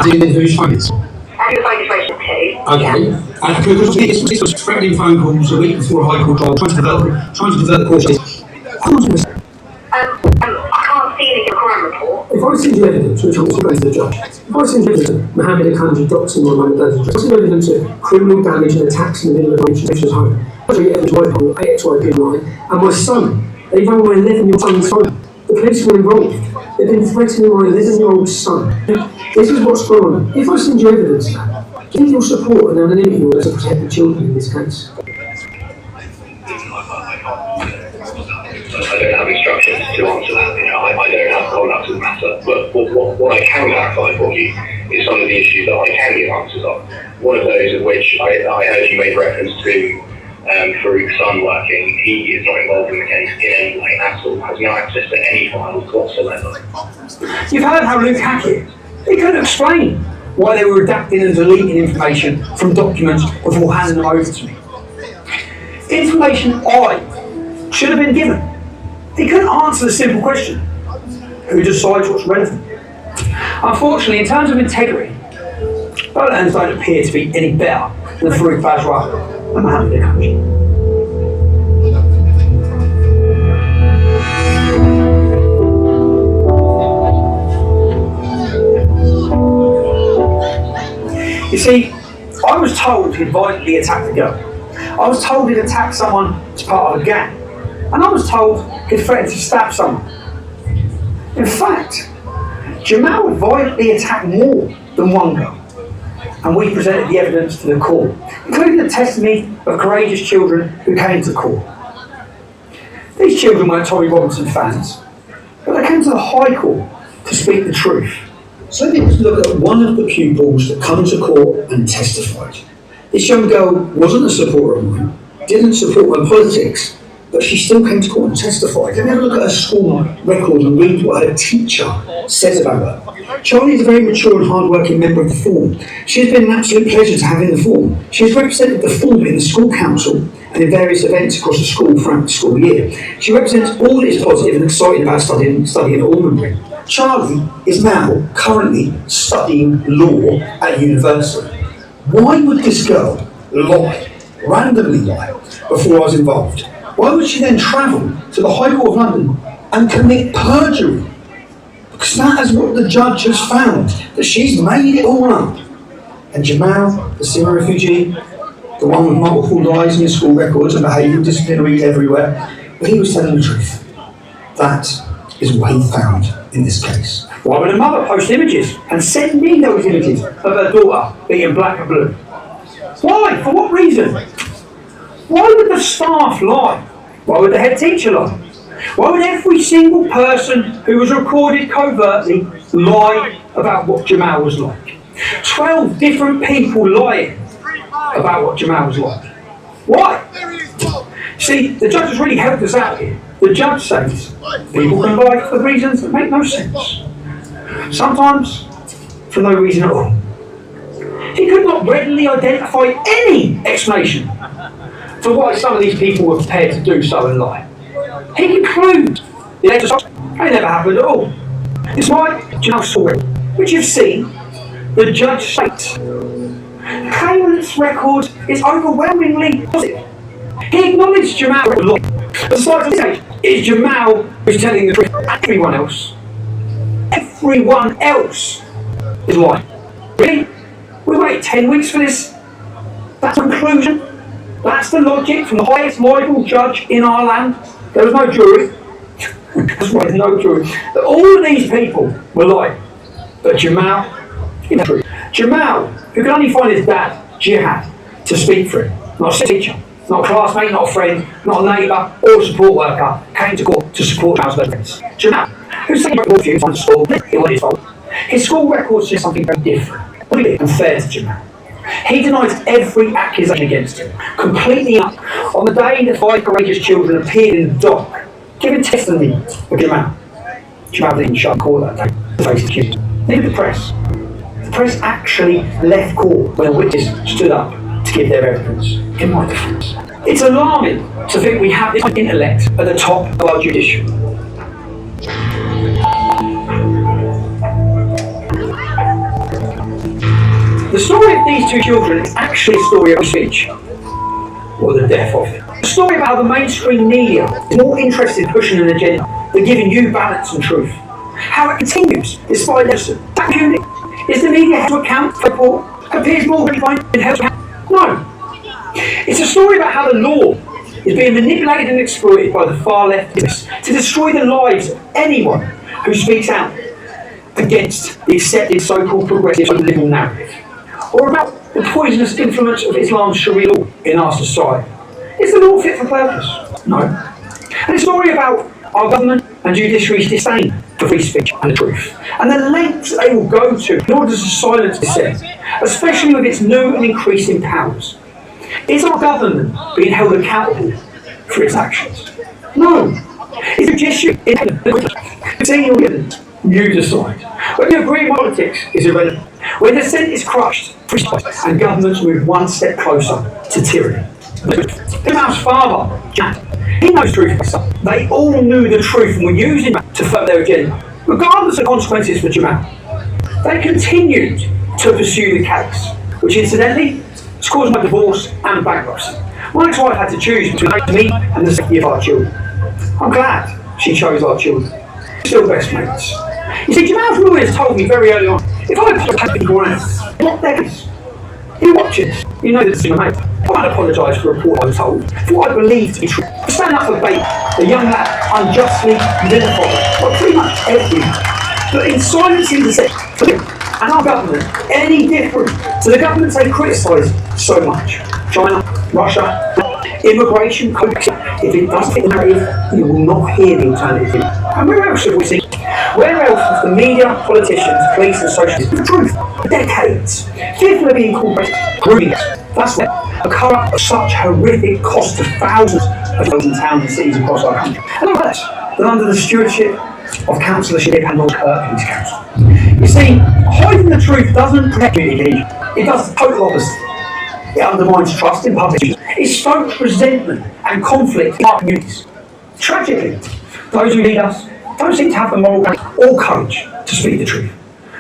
Do you know whose phone it's? Who the phone is registered to. Okay. And because this was threatening phone calls a week before a High Court trial, trying to divert the court case. I can't see the crime report. If I send you evidence, which I'm supposed to the judge, if I send you evidence of Mohammed Akanji doxing my mum and dad's address, if I send you evidence of criminal damage and attacks in the middle of my children's home, if I send you evidence of my home, AXYPY, and my son, they rang my 11-year-old son's phone. The police were involved. They've been threatening my 11-year-old son. This is what's going on. If I send you evidence of that, do you think you'll support an anonymity order to protect the children in this case? I don't have instructions to answer that. I don't have conduct of the matter. But what I can clarify for you is some of the issues that I can give answers on. One of those of which I heard you made reference to Farouk's son working. He is not involved in the case in any way at all. Has no access to any files whatsoever. You've heard how Luke Hackett, he couldn't explain why they were redacting and deleting information from documents before handing them over to me. Information I should have been given. He couldn't answer the simple question: who decides what's relevant? Unfortunately, in terms of integrity, Berlin's don't appear to be any better than Farouk Bajwa and Mohammed Akanji. You see, I was told he'd violently attacked the girl. I was told he'd attacked someone as part of a gang. And I was told he'd threatened to stab someone. In fact, Jamal would violently attack more than one girl. and we presented the evidence to the court, including the testimony of courageous children who came to court. These children weren't Tommy Robinson fans, but they came to the High Court to speak the truth. So let's look at one of the pupils that come to court and testified. This young girl wasn't a supporter of mine, didn't support my politics, but she still came to court and testified. Let me have a look at her school record and read what her teacher says about her. Charlie is a very mature and hard-working member of the Forum. She has been an absolute pleasure to have in the Forum. She has represented the Forum in the school council and in various events across the school throughout the school year. She represents all that is positive and exciting about studying at Almondbury. Charlie is now currently studying law at university. Why would this girl lie, randomly lie, before I was involved? Why would she then travel to the High Court of London and commit perjury? Because that is what the judge has found, that she's made it all up. And Jamal, the Syrian refugee, the one with multiple lies in his school records and behavioural disciplinary everywhere, but he was telling the truth. That is what he found in this case. Why would a mother post images and send me those images of her daughter being black and blue? Why? For what reason? Why would the staff lie? Why would the head teacher lie? Why would every single person who was recorded covertly lie about what Jamal was like? 12 different people lying about what Jamal was like. Why? See, the judge has really helped us out here. The judge says people can lie for reasons that make no sense. Sometimes for no reason at all. He could not readily identify any explanation for why some of these people were prepared to do so and lie. He concludes the exercise never happened at all. Despite Jamal's story, which you've seen, the judge states the claimant's record is overwhelmingly positive. He acknowledged Jamal was lying. Besides this, it is Jamal who's telling the truth. Everyone else is lying. Really? We waited 10 weeks for this? That's the conclusion? That's the logic from the highest libel judge in our land? There was no jury. That's right, no jury. That all of these people were lying. But Jamal is the truth. Jamal, who could only find his dad, Jihad, to speak for him, not a teacher, not a classmate, not a friend, not a neighbour or a support worker, came to court to support Jamal's defence. Jamal, who said he wrote reviews on school, it was his fault. His school record says something very different, unfair to Jamal. He denies every accusation against him, completely up on the day that 5 courageous children appeared in the dock, giving testimony of Jamal. Jamal didn't show up court that day to face the accused. Neither the press. The press actually left court when a witness stood up to give their evidence. In my defence, it's alarming to think we have this intellect at the top of our judiciary. The story of these 2 children is actually a story of speech, or the death of it. A story about how the mainstream media is more interested in pushing an agenda than giving you balance and truth. How it continues despite lesson. That impunity. Is the media held to account for report? Appears more refined than held to account? No. It's a story about how the law is being manipulated and exploited by the far left to destroy the lives of anyone who speaks out against the accepted so-called progressive and liberal narrative. Or about the poisonous influence of Islam's Sharia law in our society. Is the law fit for purpose? No. And a story about our government and judiciary's disdain for free speech and the truth, and the lengths they will go to in order to silence dissent, especially with its new and increasing powers. Is our government being held accountable for its actions? No. Is the judiciary independent? Senior evidence, you decide. When you agree politics is irrelevant. When dissent is crushed, and governments move one step closer to tyranny. Jamal's father, Jack, he knows truth. They all knew the truth and were using it to further their agenda, regardless of consequences for Jamal. They continued to pursue the case, which incidentally has caused my divorce and bankruptcy. My ex-wife had to choose between me and the safety of our children. I'm glad she chose our children. Still best mates. You see, Jamal's lawyers told me very early on, if I put a people around, what their case? You watch it, you know the decision I made. I won't apologise for a report I was told, for what I believe to be true. I stand up for Bates, the young lad unjustly vilified by pretty much everyone. But in silencing dissent, and our government any different to the governments they criticise so much? China, Russia, immigration, if it doesn't fit the narrative, you will not hear the alternative. And where else have we seen? Where else has the media, politicians, police and socialists the truth for decades? Fearful of being called greedy. That's where a corrupt, such horrific cost to thousands of towns and cities across our country. And no less than under the stewardship of councillorship and Lord Kirkland's council. You see, hiding the truth doesn't protect community. It does the total opposite. It undermines trust in public. It stokes resentment and conflict in our communities. Tragically, those who lead us don't seem to have the moral or courage to speak the truth.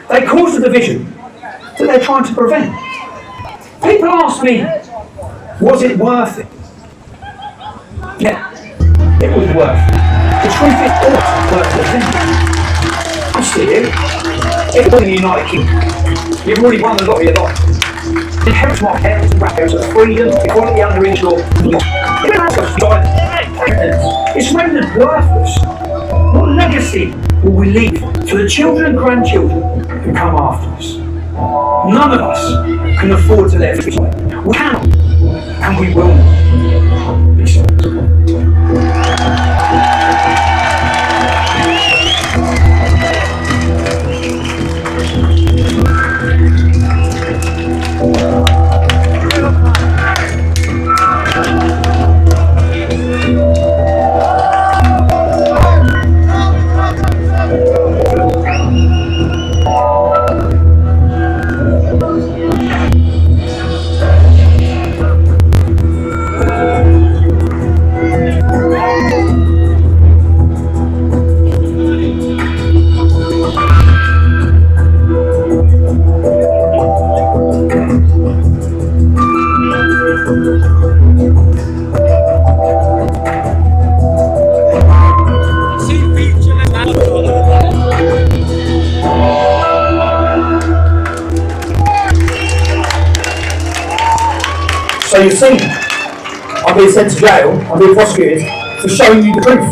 They cause the division that they're trying to prevent. People ask me, was it worth it? Yeah, it was worth it. The truth is always worth it. I see it. If you're in the United Kingdom, you've already won the lottery of life. Inherit my parents and grandparents of freedom, equality under insured. It's rendered worthless. What legacy will we leave to the children and grandchildren who come after us? None of us can afford to let it be. We cannot, and we will not be silent. So you've seen, I'm being sent to jail, I'm being prosecuted for showing you the truth.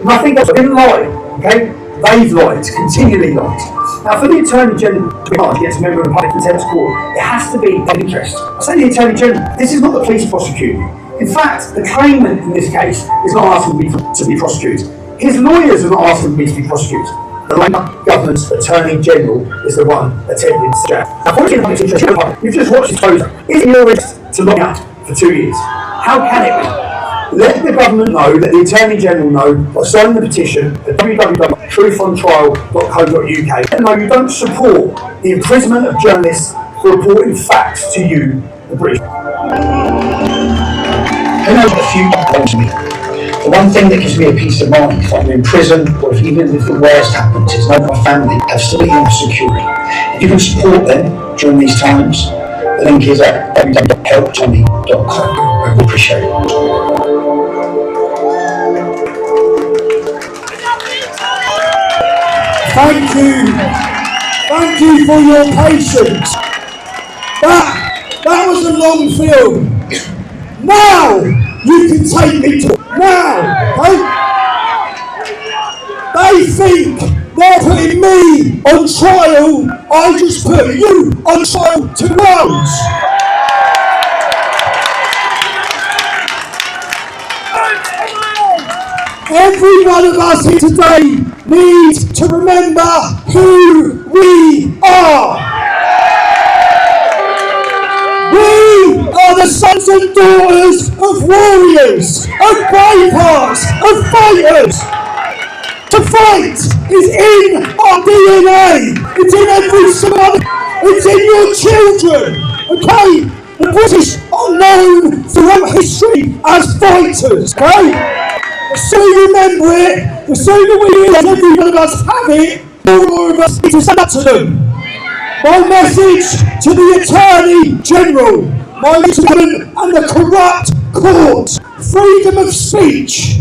And I think that's been lie, okay? They've lied, continually lied. Now for the Attorney General to be charged against a member of the Public Contempt Court, it has to be of interest. I say the Attorney General, this is not the police prosecuting you. In fact, the claimant in this case is not asking me to be prosecuted. His lawyers are not asking me to be prosecuted. The Labour government's Attorney General is the one attending to jail. Now, for the public interest, you've just watched his closure. Is it your risk to lock out for 2 years? How can it be? Let the government know, let the Attorney General know by signing the petition at www.truthontrial.co.uk. Let them know you don't support the imprisonment of journalists for reporting facts to you, the British. Who knows what the future holds me? The one thing that gives me a peace of mind, if I'm in prison or if even if the worst happens, is knowing my family have stability and security. If you can support them during these times, the link is at www.helptommy.com. I would appreciate it. Thank you for your patience. That was a long film. Now you can take me to now. Okay? They think they're putting me on trial. I just put you on trial to rounds. Every one of us here today needs to remember who we are. We are the sons and daughters of warriors, of bravehearts, of fighters. To fight is in our DNA. It's in every son. It's in your children. Okay? The British are known throughout history as fighters. Okay? The sooner you remember it, the sooner we realise every one of us have it, more and more of us need to stand up to them. My message to the Attorney General, my government and the corrupt courts: freedom of speech.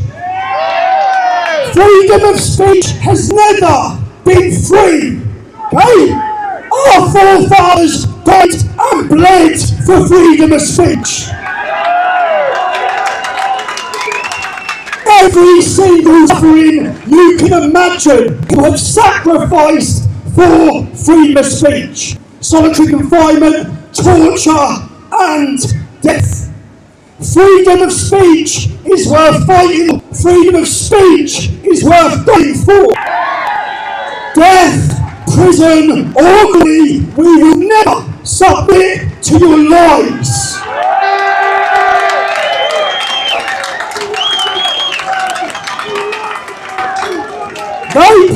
Freedom of speech has never been free. Okay? Our forefathers died and bled for freedom of speech. Every single suffering you can imagine, people have sacrificed for freedom of speech, solitary confinement, torture and death. Freedom of speech is worth fighting. Freedom of speech is worth dying for. Death, prison or agony, we will never submit to your lies. They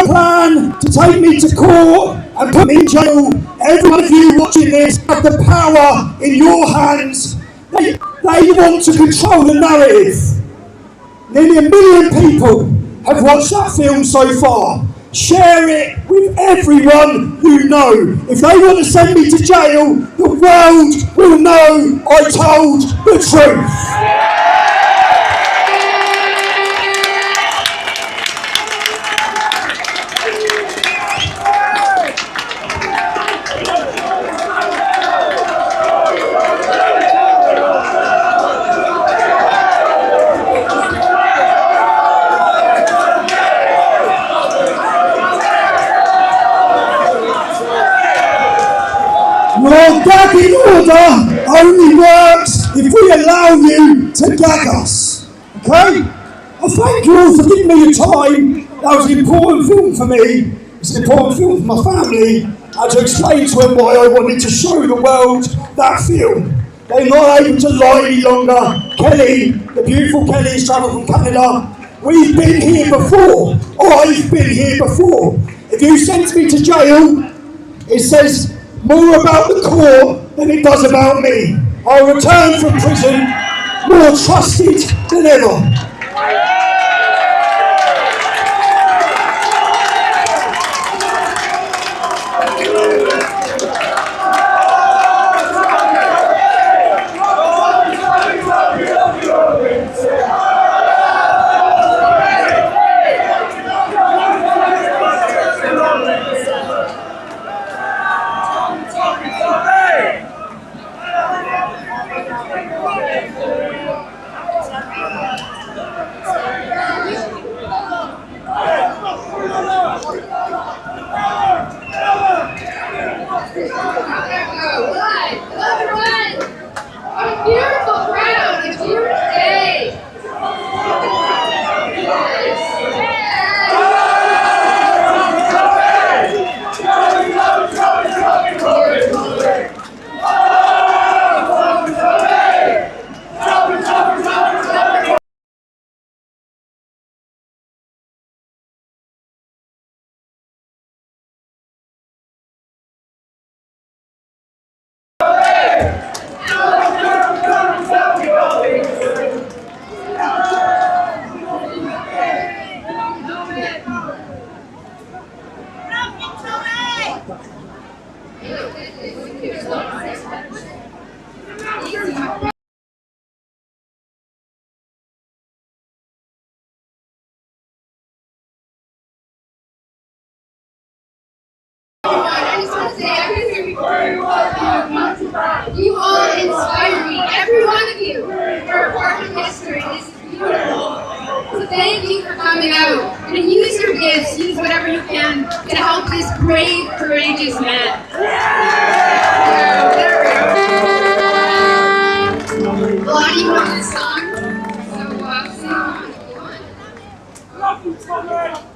plan to take me to court and put me in jail. Every one of you watching this have the power in your hands. They want to control the narrative. Nearly 1 million people have watched that film so far. Share it with everyone you know. If they want to send me to jail, the world will know I told the truth. Your gagging order only works if we allow you to gag us. Okay? I thank you all for giving me your time. That was an important film for me. It's an important film for my family. I had to explain to them why I wanted to show the world that film. They're not able to lie any longer. Kelly, the beautiful Kelly, has travelled from Canada. We've been here before. I've been here before. If you sent me to jail, it says more about the court than it does about me. I'll return from prison more trusted than ever. You all inspire me, every one of you. You're a part of history. This is beautiful. So thank you for coming out. And use your gifts, use whatever you can to help this brave, courageous man. Well, how do you want this song? Love you, Tommy!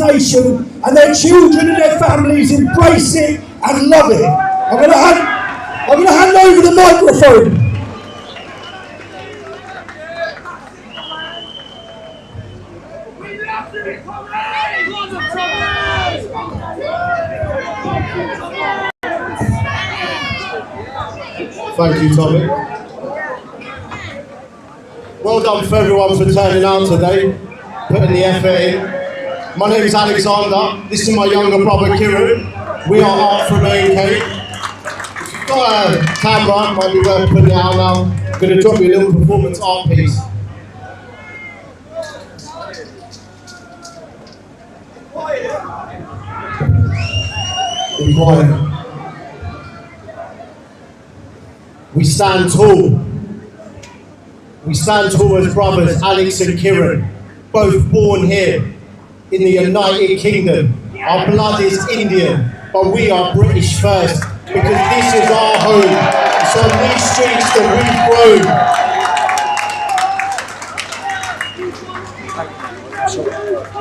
nation, and their children and their families embrace it and love it. I'm going to hand over the microphone. Thank you, Tommy. Well done for everyone for turning out today, putting the effort in. My name is Alexander. This is my younger brother, Kieran. We are Art from A&K. If you've got a camera, might be worth putting it out now. I'm going to drop you a little performance art piece. Be quiet. We stand tall. We stand tall as brothers, Alex and Kieran, both born here in the United Kingdom. Our blood is Indian, but we are British first, because this is our home. It's on these streets that we've grown.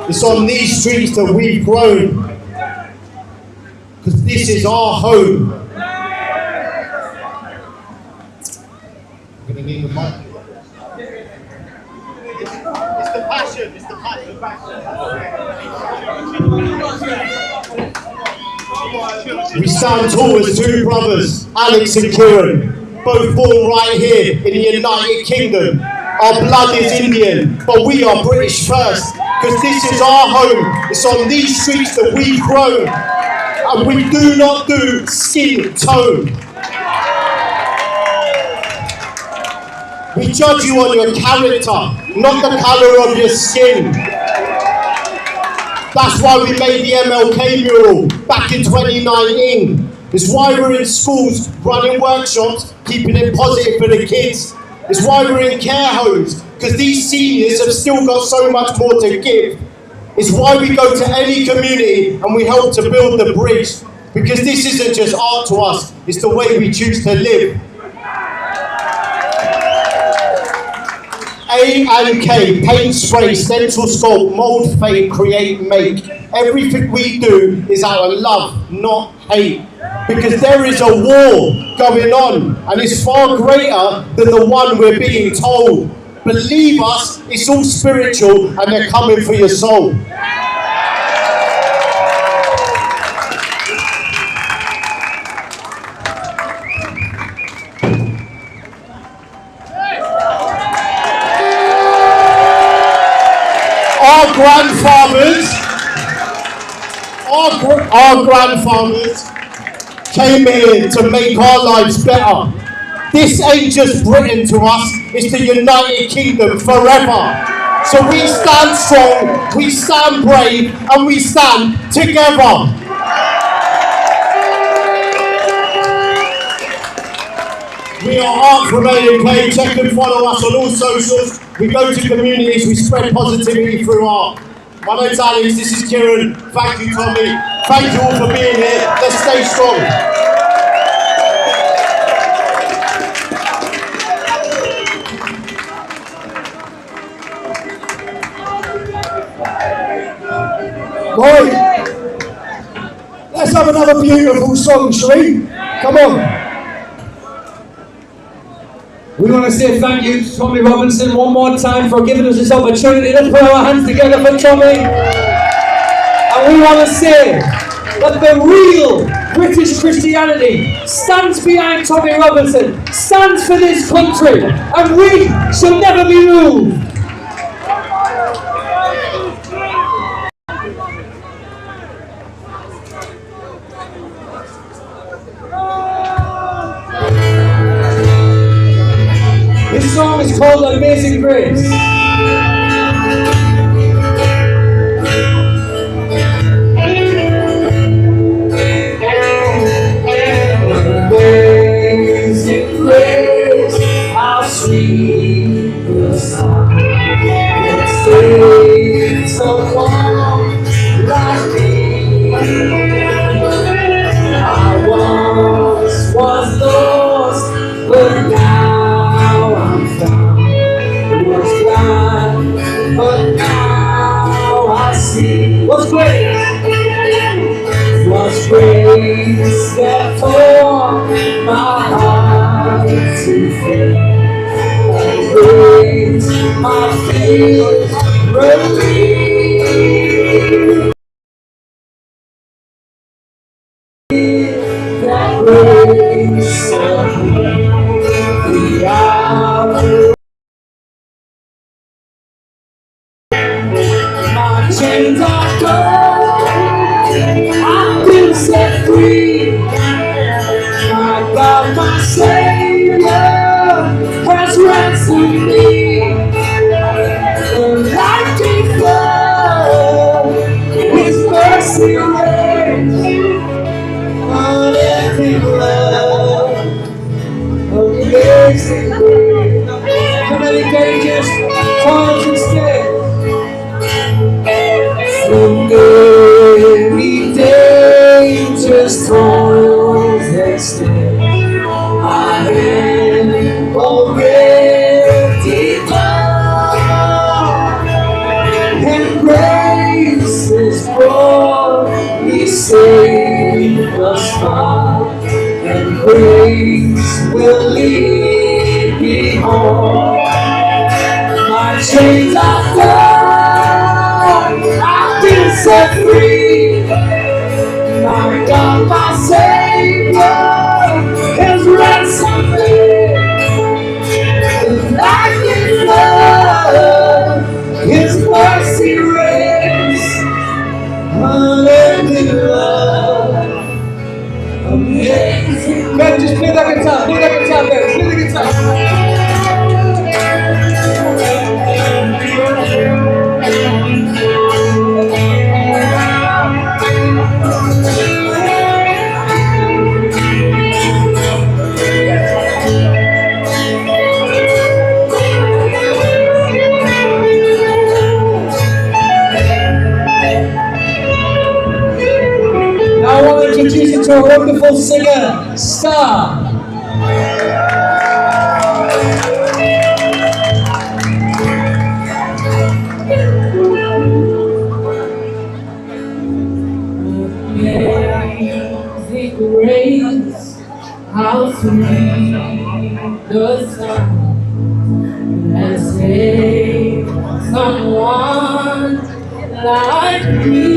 It's on these streets that we've grown, because this is our home. I'm going to need the mic. It's the passion, it's the passion. We stand tall as two brothers, Alex and Kieran, both born right here in the United Kingdom. Our blood is Indian, but we are British first, because this is our home. It's on these streets that we've grown, and we do not do skin tone. We judge you on your character, not the colour of your skin. That's why we made the MLK mural back in 2019. It's why we're in schools running workshops, keeping it positive for the kids. It's why we're in care homes, because these seniors have still got so much more to give. It's why we go to any community and we help to build the bridge, because this isn't just art to us, it's the way we choose to live. A&K, paint, spray, stencil, sculpt, mould, fade, create, make. Everything we do is out of love, not hate. Because there is a war going on, and it's far greater than the one we're being told. Believe us, it's all spiritual, and they're coming for your soul. Our grandfathers came here to make our lives better. This ain't just Britain to us, it's the United Kingdom forever. So we stand strong, we stand brave, and we stand together. We are Art from A&K. Check and follow us on all socials. We go to communities, we spread positivity through art. My name's Alex, this is Kieran. Thank you, Tommy. Thank you all for being here. Let's stay strong. Right. Let's have another beautiful song, shall we? Come on. We want to say thank you to Tommy Robinson one more time for giving us this opportunity. Let's put our hands together for Tommy. And we want to say that the real British Christianity stands behind Tommy Robinson, stands for this country, and we shall never be moved. This song is called Amazing Grace. Amazing grace, how sweet the sound that saved someone like me. I once was lost, but now I'm found. Was blind, but now I see. What's great? my fears relieved. That grace of the hour. My chains are gone, I've been set free. My God, my Savior has ransomed me. The life before His mercy reigns. Unending love, amazing grace. How many pages, times instead? From many dangers, toils, and snares, I am already done, and grace has brought me safe thus far, and grace will lead me home. My chains are gone, I've been set free. My God, my Savior has ransomed me. Life is love, His mercy reigns. Unending love, amazing. Ben, just play that guitar, Ben, play the guitar. Now I want to introduce you to a wonderful singer, Star. Amazing grace, how sweet the sound that saved someone like me.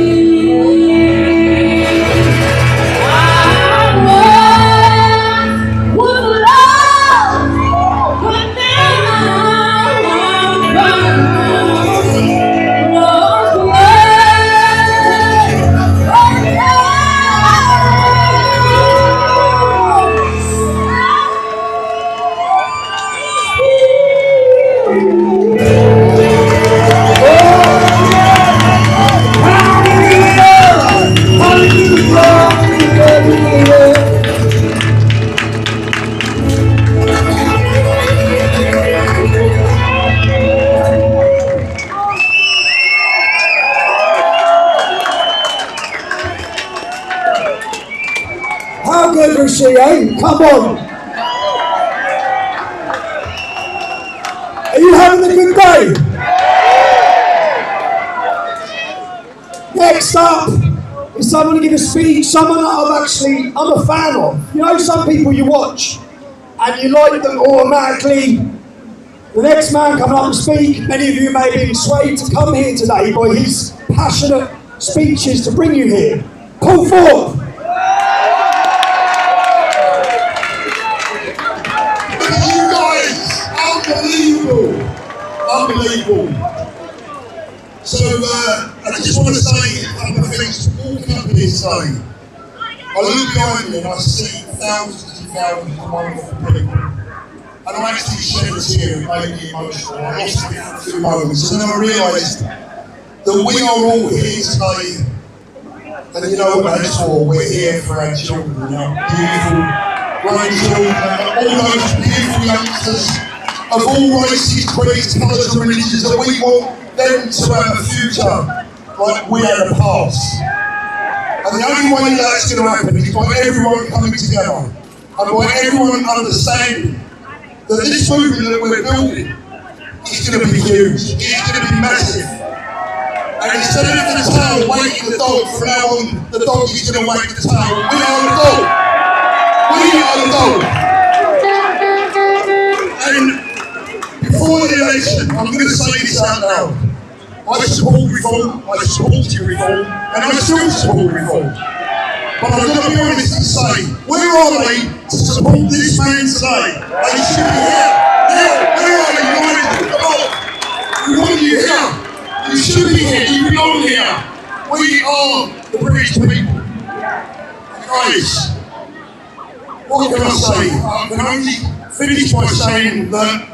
How good was she, eh? Come on. Are you having a good day? Next up is someone to give a speech, someone that I'm a fan of. You know, some people you watch and you like them automatically. The next man coming up to speak, many of you may have been swayed to come here today by his passionate speeches to bring you here. Paul Thorpe. Unbelievable. So I just want to say a couple of things to all companies today. I look behind me and I see thousands and thousands of wonderful people. And I actually shed a tear, it made me emotional. I lost it for a few moments and then I realised that we are all here today. And you know what that's for, we're here for our children, our beautiful grandchildren, all those beautiful youngsters of all races, creeds, colours and religions, that we want them to have a future like we had a past. And the only way that's going to happen is by everyone coming together and by everyone understanding that this movement that we're building is going to be huge, it's going to be massive. And instead of the tail waiting the dog, from now on the dog is going to wait the tail. We are the dog. We are the dog. And before the listen, I'm going to say this out loud. I support reform, I supported reform, and I still support reform. But I've got to be honest and say, where are they to support this man today? They should be here. Now, where are they? Come on. We want you here. You should be here. You belong here. We are the British people. Guys, what can I say? I can only finish by saying that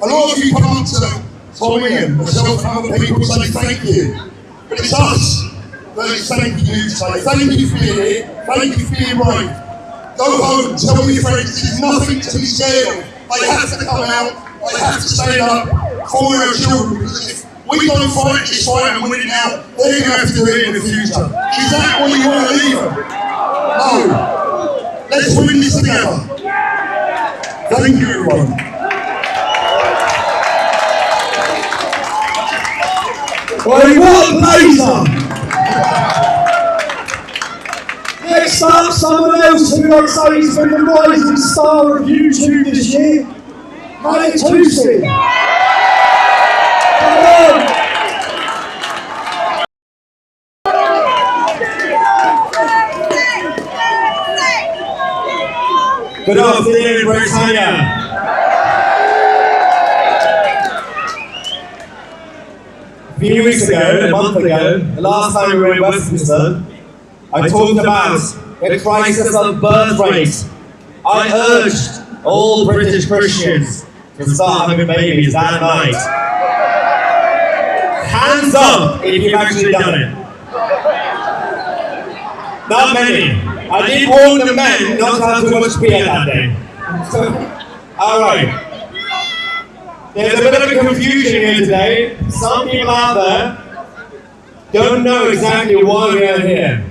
a lot of you come up to Tommy and myself and other people and say thank you. But it's us that is thanking you today. Thank you for being here. Thank you for being brave. Go home, tell your friends there's nothing to be scared of. They have to come out, they have to stand up for our children, because if we don't fight this fight and win it now, they're going to have to do it in the future. Is that what you want to leave them? No. Let's win this together. Thank you, everyone. Well, what a blazer! Next up, someone else who I'd say has been the rising star of YouTube this year, Malik Tusi. Come on! Good afternoon, Britannia. A few weeks ago, a month ago, the last time we were in Westminster, I talked about the crisis of birth rate. I urged all British Christians to start having babies that night. Hands up if you've actually done it. Not many. I did warn the men not to have too much beer that day. Alright. There's a bit of a confusion here today. Some people out there don't know exactly why we are here.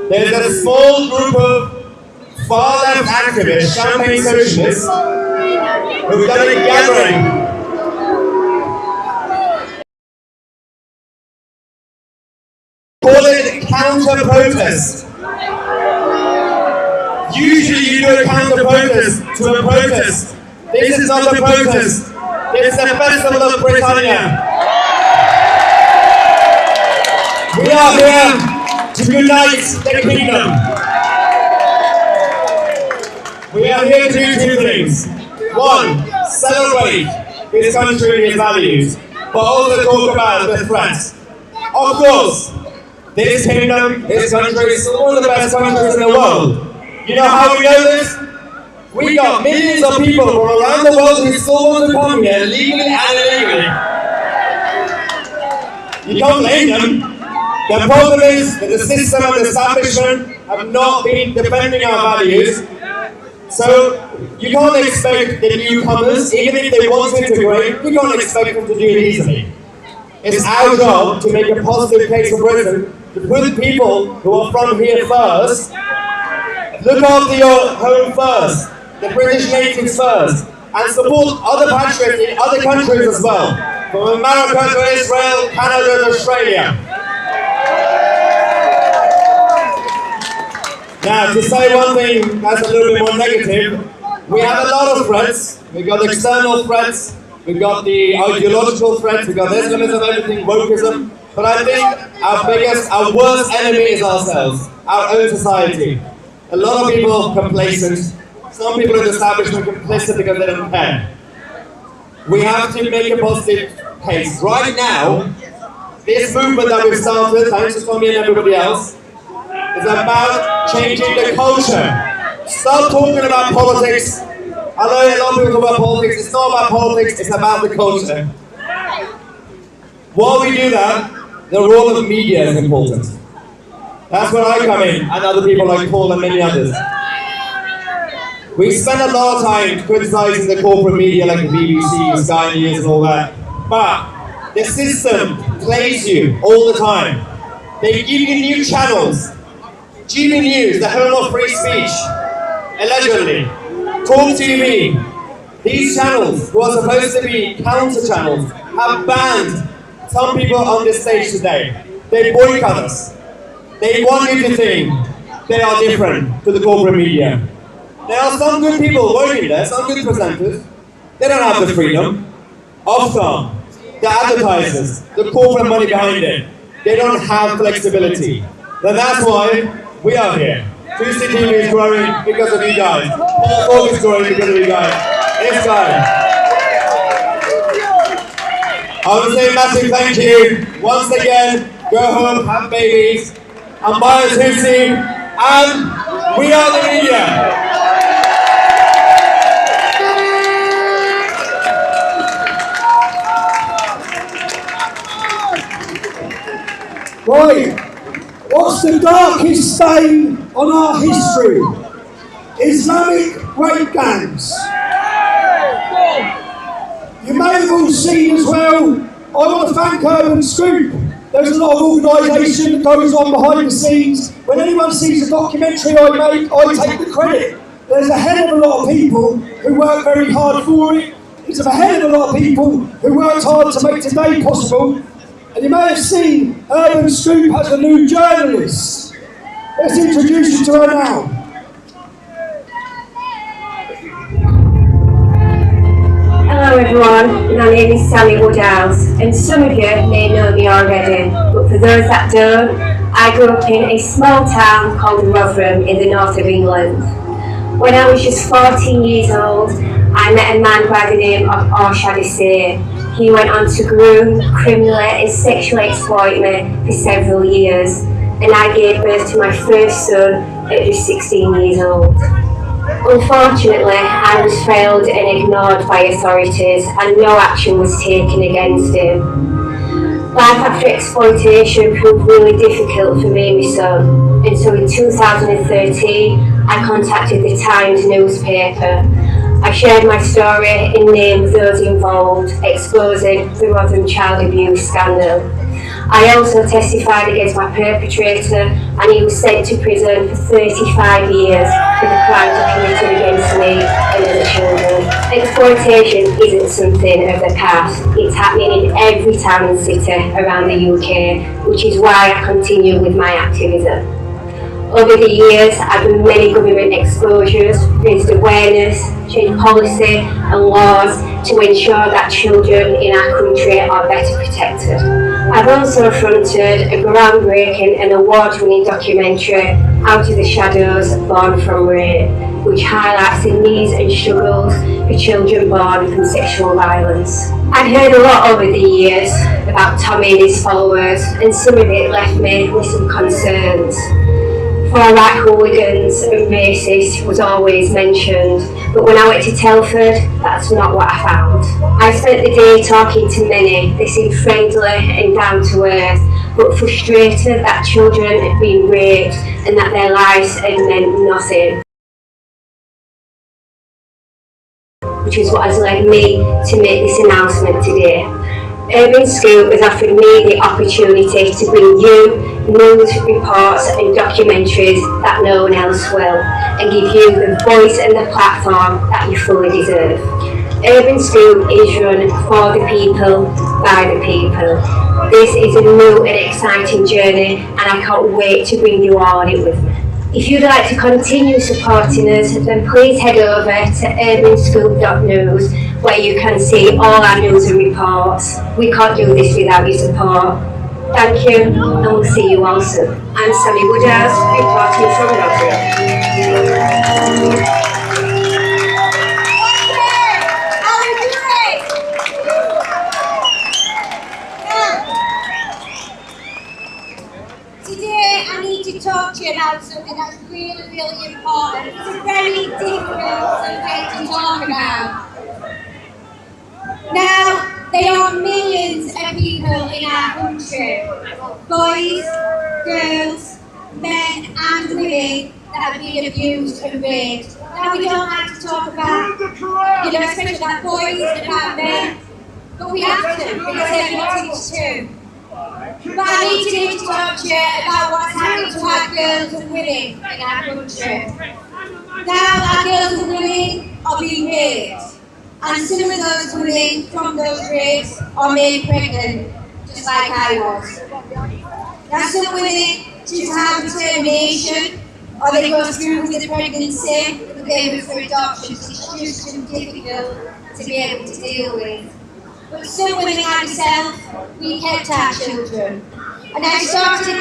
There's a small group of far-left activists, champagne socialists, who've done a gathering. Call it counter-protest. Usually you do a counter-protest to a protest. This is not a protest. It's the Festival of Britannia. We are here to unite the kingdom. We are here to do two things. One, celebrate this country and its values, but also talk about the threats. Of course, this kingdom, this country is one of the best countries in the world. You know how we know this? We got millions of people from around the world who still want to come here, legally and illegally. You can't blame them. The problem is that the system and the establishment have not been defending our values. So you can't expect the newcomers, even if they want to integrate, you can't expect them to do it easily. It's our job to make a positive case for Britain, to put people who are from here first. Look after your home first, the British natives first, and support other patriots in other countries as well, from America to Israel, Canada to Australia. Now, to say one thing that's a little bit more negative, we have a lot of threats. We've got external threats, we've got the ideological threats, we've got Islamism, everything, wokeism, but I think our worst enemy is ourselves, our own society. A lot of people complacent, some people in the establishment complicit because they don't care. We have to make a positive case. Right now, this movement that we've started, thanks to Tommy and everybody else, is about changing the culture. Stop talking about politics. I know a lot of people talk about politics. It's not about politics, it's about the culture. While we do that, the role of media is important. That's where I come in, and other people like Paul and many others. We spend a lot of time criticizing the corporate media like the BBC, Sky News and all that. But the system plays you all the time. They give you new channels. GB News, the home of free speech, allegedly. Talk TV. These channels, who are supposed to be counter channels, have banned some people on this stage today. They boycott us. They want you to think they are different to the corporate media. There are some good people working there, some good presenters. They don't have the freedom. Ofcom, the advertisers, the corporate money behind it, they don't have flexibility. Then that's why we are here. 2C TV is growing because of you guys. Paul Folk is growing because of you guys. This guy. I want to say a massive thank you once again. Go home, have babies, and buy a 2C, and we are the media. Right, what's the darkest stain on our history? Islamic rape gangs. You may have all seen as well, I want to thank Urban Scoop. There's a lot of organisation that goes on behind the scenes. When anyone sees a documentary I make, I take the credit. There's a hell of a lot of people who work very hard for it. There's a hell of a lot of people who worked hard to make today possible. And you may have seen Urban Scoop has a new journalist. Let's introduce you to her now. Hello everyone, my name is Sally Woodhouse, and some of you may know me already, but for those that don't, I grew up in a small town called Rotherham in the north of England. When I was just 14 years old, I met a man by the name of Arshad Assir. He went on to groom, criminally and sexually exploit me for several years, and I gave birth to my first son at just 16 years old. Unfortunately, I was failed and ignored by authorities, and no action was taken against him. Life after exploitation proved really difficult for me and my son, and so in 2013 I contacted the Times newspaper. I shared my story and named those involved, exposing the Rotherham child abuse scandal. I also testified against my perpetrator, and he was sent to prison for 35 years for the crimes he committed against me and other children. Exploitation isn't something of the past. It's happening in every town and city around the UK, which is why I continue with my activism. Over the years, I've done many government exposures, raised awareness, changed policy and laws to ensure that children in our country are better protected. I've also fronted a groundbreaking and award-winning documentary, Out of the Shadows, Born from Rape, which highlights the needs and struggles for children born from sexual violence. I'd heard a lot over the years about Tommy and his followers, and some of it left me with some concerns. Far-right hooligans and racists was always mentioned, but when I went to Telford, that's not what I found. I spent the day talking to many. They seemed friendly and down to earth, but frustrated that children had been raped and that their lives had meant nothing. Which is what has led me to make this announcement today. Urban Scoop has offered me the opportunity to bring you news reports and documentaries that no one else will, and give you the voice and the platform that you fully deserve. Urban Scoop is run for the people, by the people. This is a new and exciting journey, and I can't wait to bring you all on it with me. If you'd like to continue supporting us, then please head over to urbanscoop.news, where you can see all our news and reports. We can't do this without your support. Thank you, and we'll see you all soon. I'm Sammy Woodhouse, reporting from Rotherham. Today I need to talk to you about something that's really, really important. It's a very difficult subject to talk about. Now, there are millions of people in our country, boys, girls, men and women that have been abused and raped. Now, we don't like to talk about, especially about boys and about men, but we have to, because everyone teaches too. But I need today to talk to you about what's happening to our girls and women in our country. Now, our girls and women are being raped. And some of those women from those rapes are made pregnant, just like I was. Now some women choose to have termination, or they go through with the pregnancy, the baby for adoption. It's just too difficult to be able to deal with. but some women like myself, we kept our children. And I started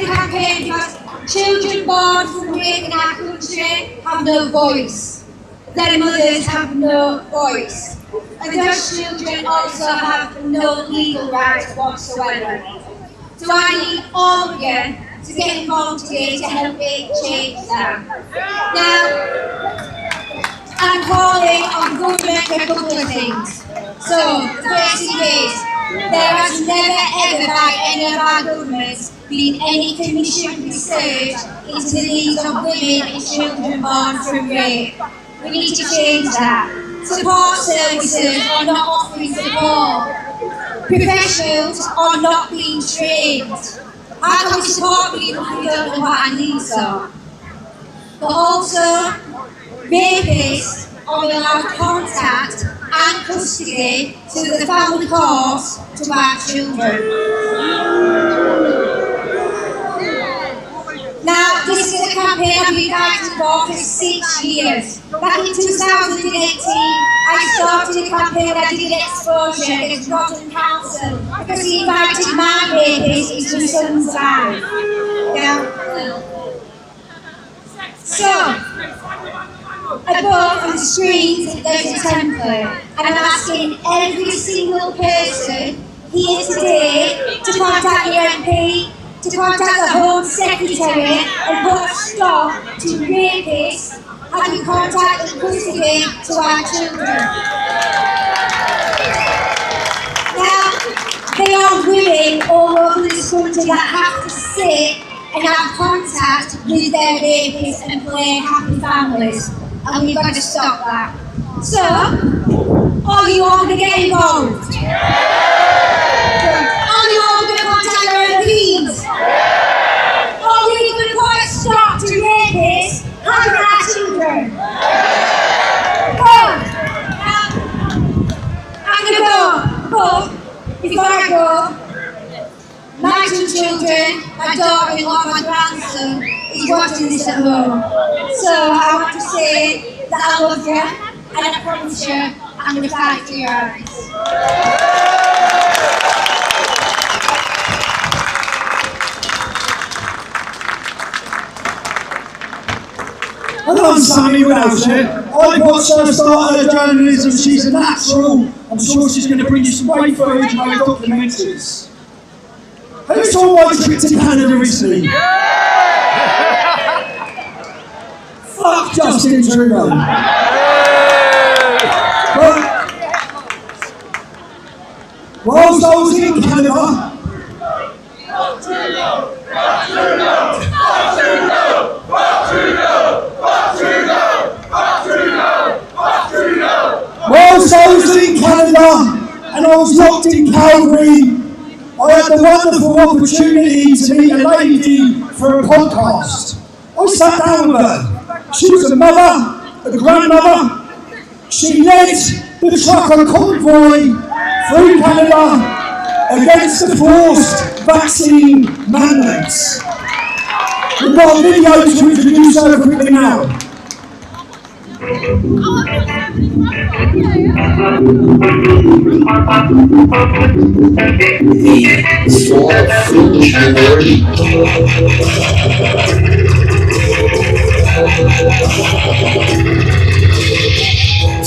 a campaign because children born from rape in our country have no voice. Their mothers have no voice. And those children also have no legal rights whatsoever. So I need all of you to get involved today to help me change that. Now, I'm calling on government for a couple of things. So, the first thing is, there has never ever by any of our governments been any commissioned research into the needs of women and children born from rape. We need to change that. Support services are not offering support. Professionals are not being trained. How can we support people who don't know what our needs are? But also, rapists are allowed contact and custody to the family courts to our children. Now, this is a campaign I've been fighting for 6 years. Back in 2018, I started a campaign I did exposure against Rodden Council because he invited my babies into his son's life. So, above on the screens there's a template, and I'm asking every single person here today to contact the MP, to contact the Home Secretary and put a stop to rapists having contact and custody to our children. Now, they are women all over this country that have to sit and have contact with their rapists and play happy families. And we've got to stop that. So, are you all going to get involved? Are you all going to contact your MPs? Are we going to put a stop to rapists having our children? Good. I'm going to go. But before I go, my two children, my daughter-in-law, my grandson, is watching this at home. So I want to say that I love you, and I promise you I'm going to fight for your rights. Hello, I'm Sammy Welsh here. I watched her start her journalism. She's a natural. I'm sure she's going to bring you some great footage and great documentaries. Who's on my trip to Canada recently? Fuck Justin Trudeau. But whilst I was in Canada, whilst I was in Canada and I was locked in Calgary, I had the wonderful opportunity to meet a lady for a podcast. I sat down with her. She was a mother, a grandmother. She led the trucker convoy through Canada against the forced vaccine mandates. We've got a video to introduce her quickly now. The small, foolish minority.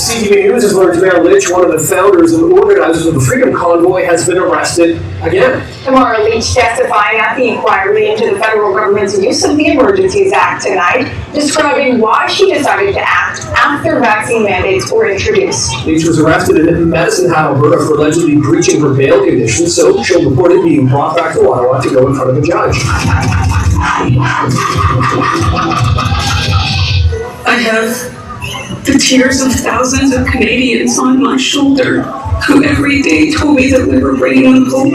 CTV News has learned Mayor Litch, one of the founders and organizers of the Freedom Convoy, has been arrested again. Tamara Leach testifying at the inquiry into the federal government's use of the Emergencies Act tonight, describing why she decided to act after vaccine mandates were introduced. Leach was arrested in Medicine Hat, Alberta for allegedly breaching her bail conditions, so she'll report it being brought back to Ottawa to go in front of a judge. I have the tears of thousands of Canadians on my shoulder who every day told me that we were bringing them hope.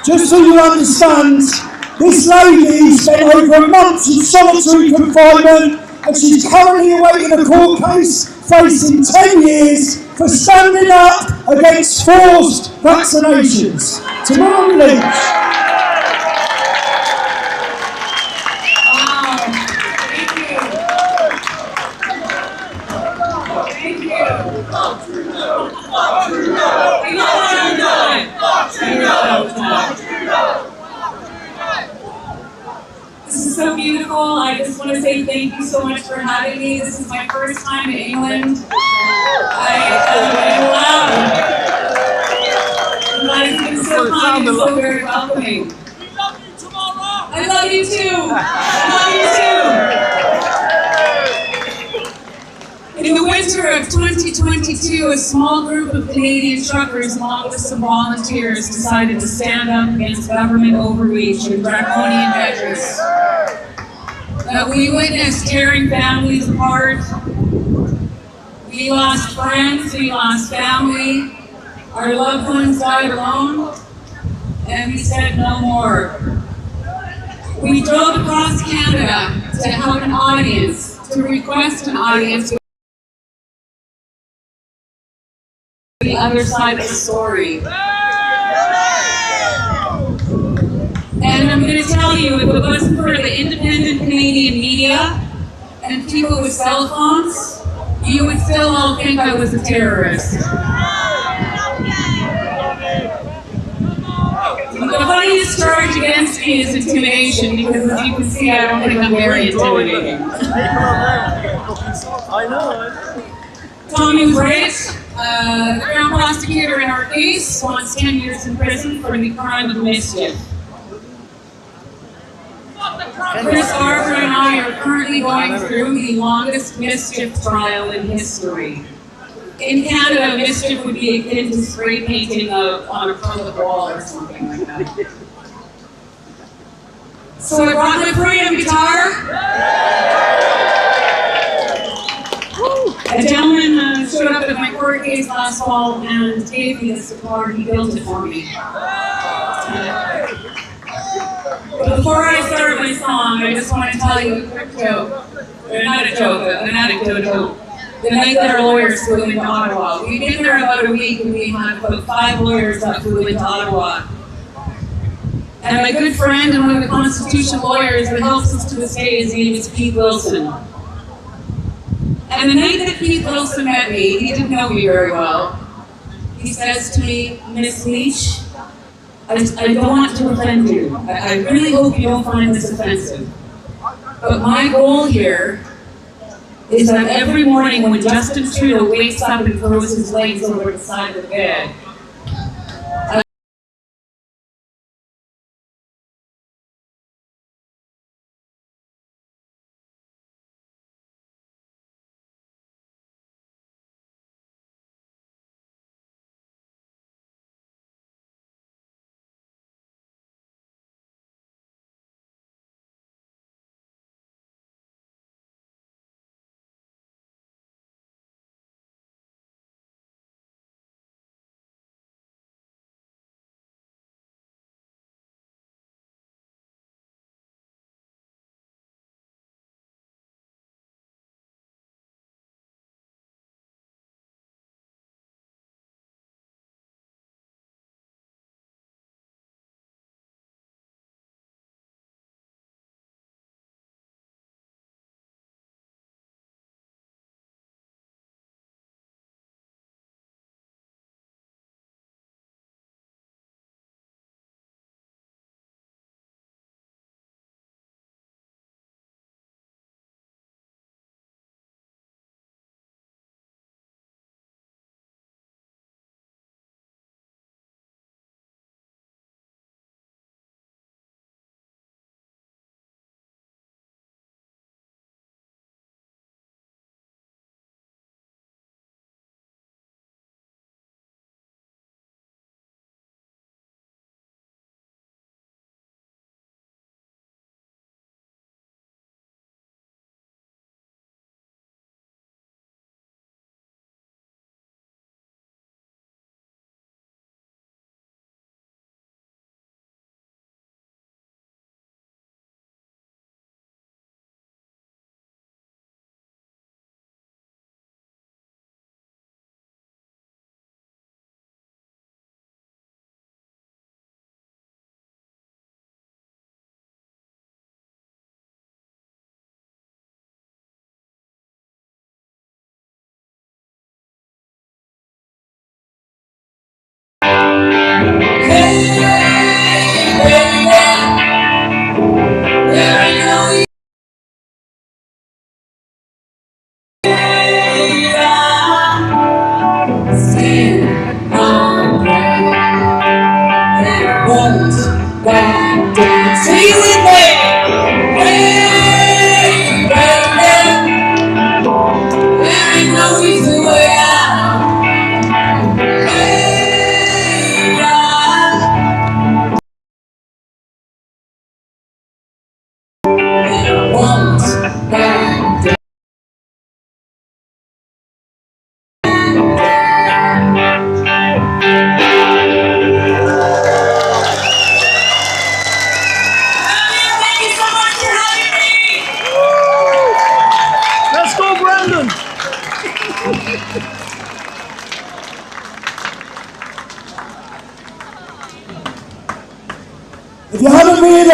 Just so you understand, this lady spent over a month in solitary confinement and she's currently awaiting a court case facing 10 years for standing up against forced vaccinations. Tamara Leach. This is so beautiful. I just want to say thank you so much for having me. This is my first time in England. I am in Loud. You guys have been so kind and so very welcoming. I love you too. In the winter of 2022, a small group of Canadian truckers, along with some volunteers, decided to stand up against government overreach and draconian measures. We witnessed tearing families apart. We lost friends, we lost family. Our loved ones died alone, and we said no more. We drove across Canada to have an audience, to request an audience the other side of the story. And I'm going to tell you, if it wasn't for the independent Canadian media and people with cell phones, you would still all think I was a terrorist. The funniest charge against me is intimidation, because as you can see, I don't think I'm very intimidating. I know. Tommy Britt, the Crown prosecutor in our case, wants 10 years in prison for the crime of mischief. Chris Barber and I are currently going through the longest mischief trial in history. In Canada, mischief would be akin to spray painting on a public wall or something like that. So I brought my Priam guitar. A gentleman showed up at my court case last fall and gave me this guitar. He built it for me. But before I start my song, I just want to tell you a quick joke. Not a joke, an anecdote. The night that our lawyers flew into Ottawa. We'd been there about a week and we had about 5 lawyers that flew into Ottawa. And my good friend and one of the Constitution lawyers that helps us to this day, his name is Pete Wilson. And the night that Pete Wilson met me, he didn't know me very well. He says to me, Miss Leach, I don't want to offend you. I really hope you don't find this offensive. But my goal here is that every morning when Justin Trudeau wakes up and throws his legs over the side of the bed,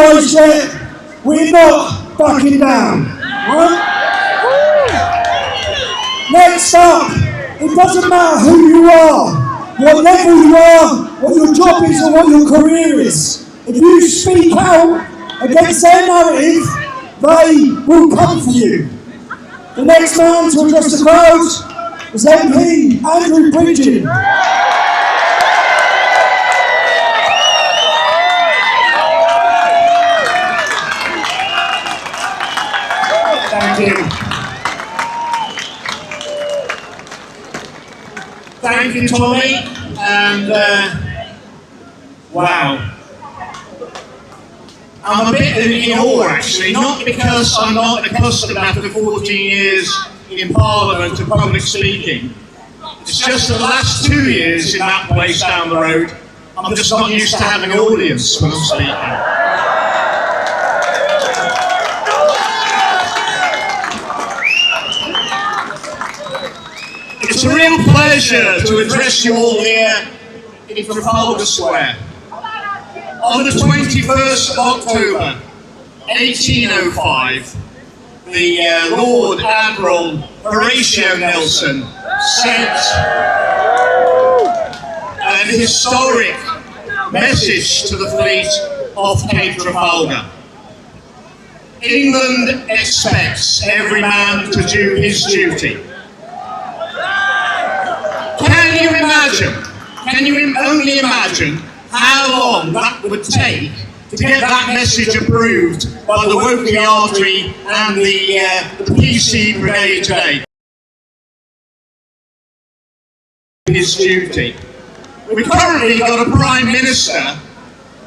realised yet? We're not backing down. Right? Next up, it doesn't matter who you are, what level you are, what your job is or what your career is. If you speak out against their narrative, they will come for you. The next man to address the crowd is MP Andrew Bridgen. Thank you. Thank you, Tommy. And wow. I'm a bit in awe, actually, not because I'm not accustomed after 14 years in Parliament to public speaking. It's just the last 2 years in that place down the road, I'm just not used to having an audience when I'm speaking. It's a real pleasure to address you all here in Trafalgar Square. On the 21st of October, 1805, the Lord Admiral Horatio Nelson sent an historic message to the fleet off Cape Trafalgar. England expects every man to do his duty. Can you only imagine how long that would take to get that message approved by the Woking Artery and the PC Brigade today? His duty. We've currently got a Prime Minister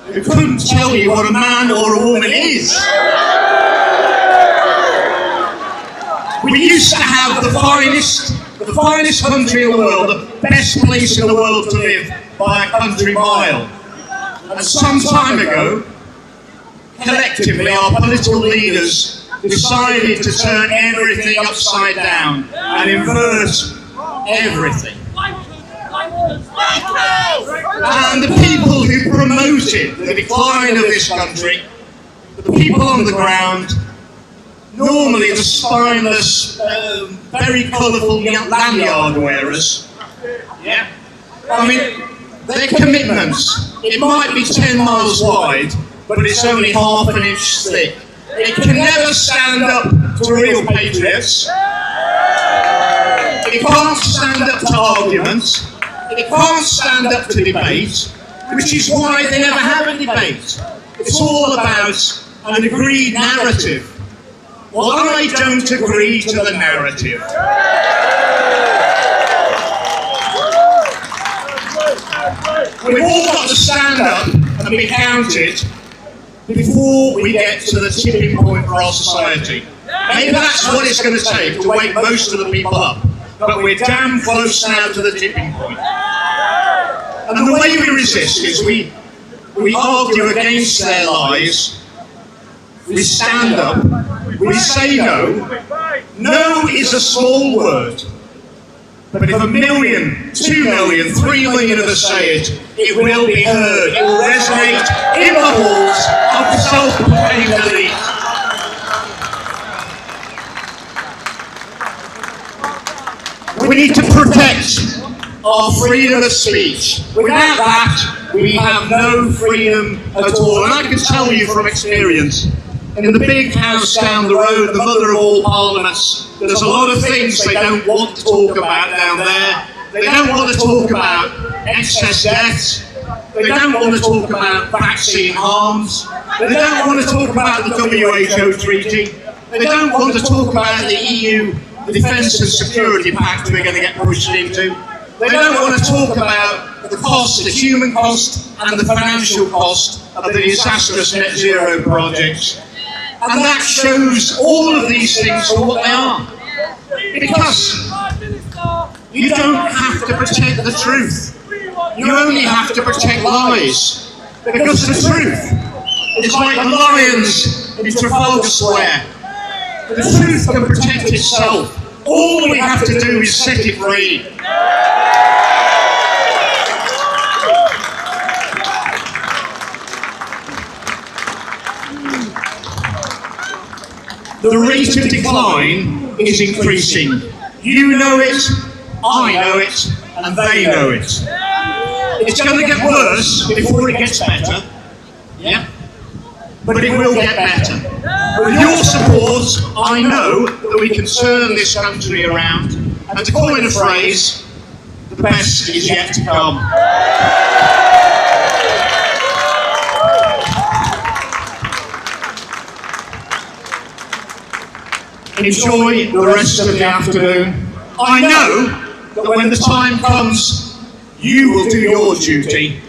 who couldn't tell you what a man or a woman is. We used to have the finest country in the world, the best place in the world to live by a country mile. And some time ago, collectively, our political leaders decided to turn everything upside down and invert everything. And the people who promoted the decline of this country, the people on the ground, normally the spineless, very colourful lanyard wearers, yeah. I mean, their commitments, it might be 10 miles wide, but it's only half an inch thick. It can never stand up to real patriots. It can't stand up to arguments. It can't stand up to debate, which is why they never have a debate. It's all about an agreed narrative. Well, I don't agree to the narrative. We've all got to stand up and be counted before we get to the tipping point for our society. Maybe that's what it's going to take to wake most of the people up. But we're damn close now to the tipping point. And the way we resist is we argue against their lies. We stand up. We say no. No is a small word. But if 1 million, 2 million, 3 million of us say it, it will be heard. It will resonate in the halls of the self-proclaimed elite. We need to protect our freedom of speech. Without that, we have no freedom at all. And I can tell you from experience, in the big house down the road, the mother of all parliaments, there's a lot of things they don't want to talk about down there. They don't want to talk about excess deaths. They don't want to talk about vaccine harms. They don't want to talk about the WHO treaty. They don't want to talk about the EU, the Defence and Security Pact we're going to get pushed into. They don't want to talk about the cost, the human cost and the financial cost of the disastrous net zero projects. And that shows all of these things for what they are. Because you don't have to protect the truth. You only have to protect lies. Because the truth is like the lions in Trafalgar Square. The truth can protect itself. All we have to do is set it free. the rate of decline is increasing. You know it, I know it, and they know it. It's going to get worse before it gets better. Yeah? But it will get better. With your support, I know that we can turn this country around. And to coin a phrase, the best is yet to come. Enjoy the rest of the afternoon. I know that when the time comes, you will do your duty.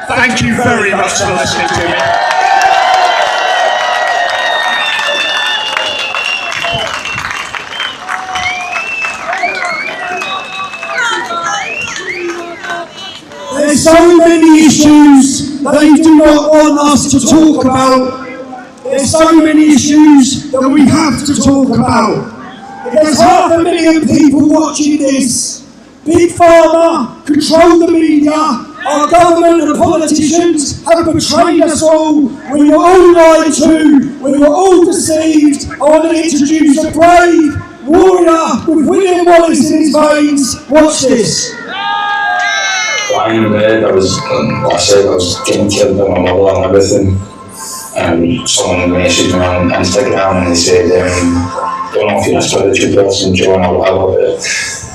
Thank you very much for listening to me. There's so many issues they do not want us to talk about. There's so many issues that we have to talk about. There's 500,000 people watching this. Big Pharma control the media. Our government and politicians have betrayed us all. We were all lied to. We were all deceived. I want to introduce a brave warrior with William Wallace in his veins. Watch this. Lying in bed, I was getting killed by my mother and everything. And someone messaged me on Instagram and they said, don't know if you're a spiritual person, John, or whatever, but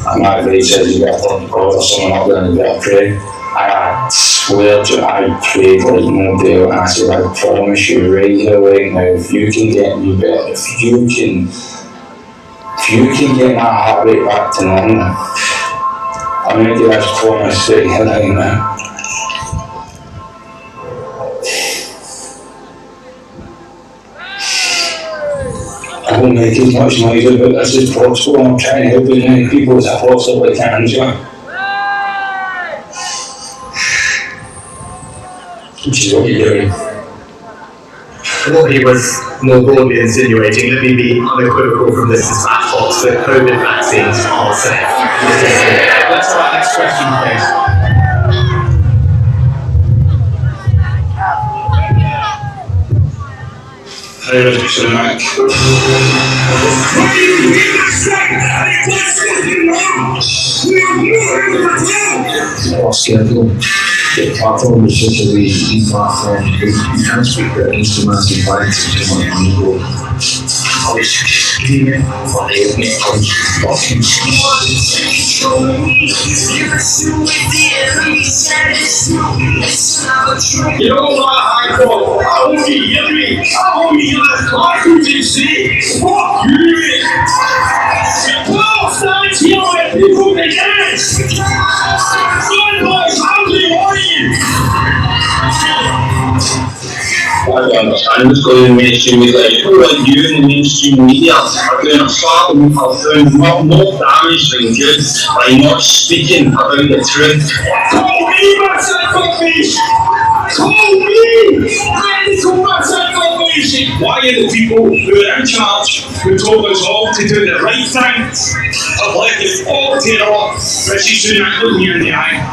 and that guy said you better thank God or someone up there and you better pray. And I swear to you, I prayed like no deal, and I said, I promise you right here, right now, if you can get me better, if you can get my heart rate back to normal, I'm going to do this promise right here right now. I will make as much noise about this as possible. I'm trying to help as many people as I possibly can, John. Which is what you're doing. What he was more broadly insinuating, let me be unequivocal from this as Matt Fox, that COVID vaccines are safe. Let's try next question, please. The platform is such a easy platform. You can't speak the instruments and fights into my people. You know what I call? I won't be yelling. I won't be yelling. I couldn't see. Fuck you. Well, stand here and people can dance. Good boys, how do you want you? I don't understand what's going on in mainstream media. People like you in the mainstream media are doing a far more damage than good by not speaking about the truth. Call me, Marcel Confession! Call me! Radical Marcel Confession! Why are the people who are in charge, who told us all to do the right thing, have let the all terror Rishi Sunak look you in the eye?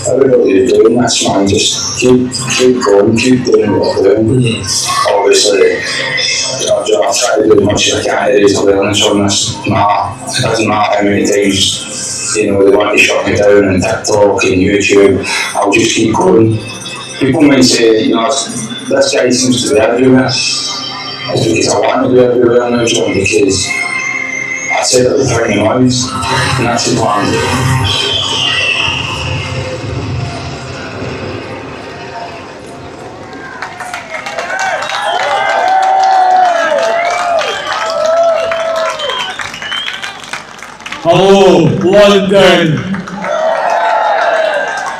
Everybody you're doing this, man, just keep going, keep doing what you're doing. Obviously, I've tried to do as much as I can to raise awareness on this. It doesn't matter how many times, they want to shut me down on TikTok and YouTube. I'll just keep going. People might say, this guy seems to be everywhere. It's because I want to be everywhere now, John, because I said it without any noise, and that's the plan. Hello, London.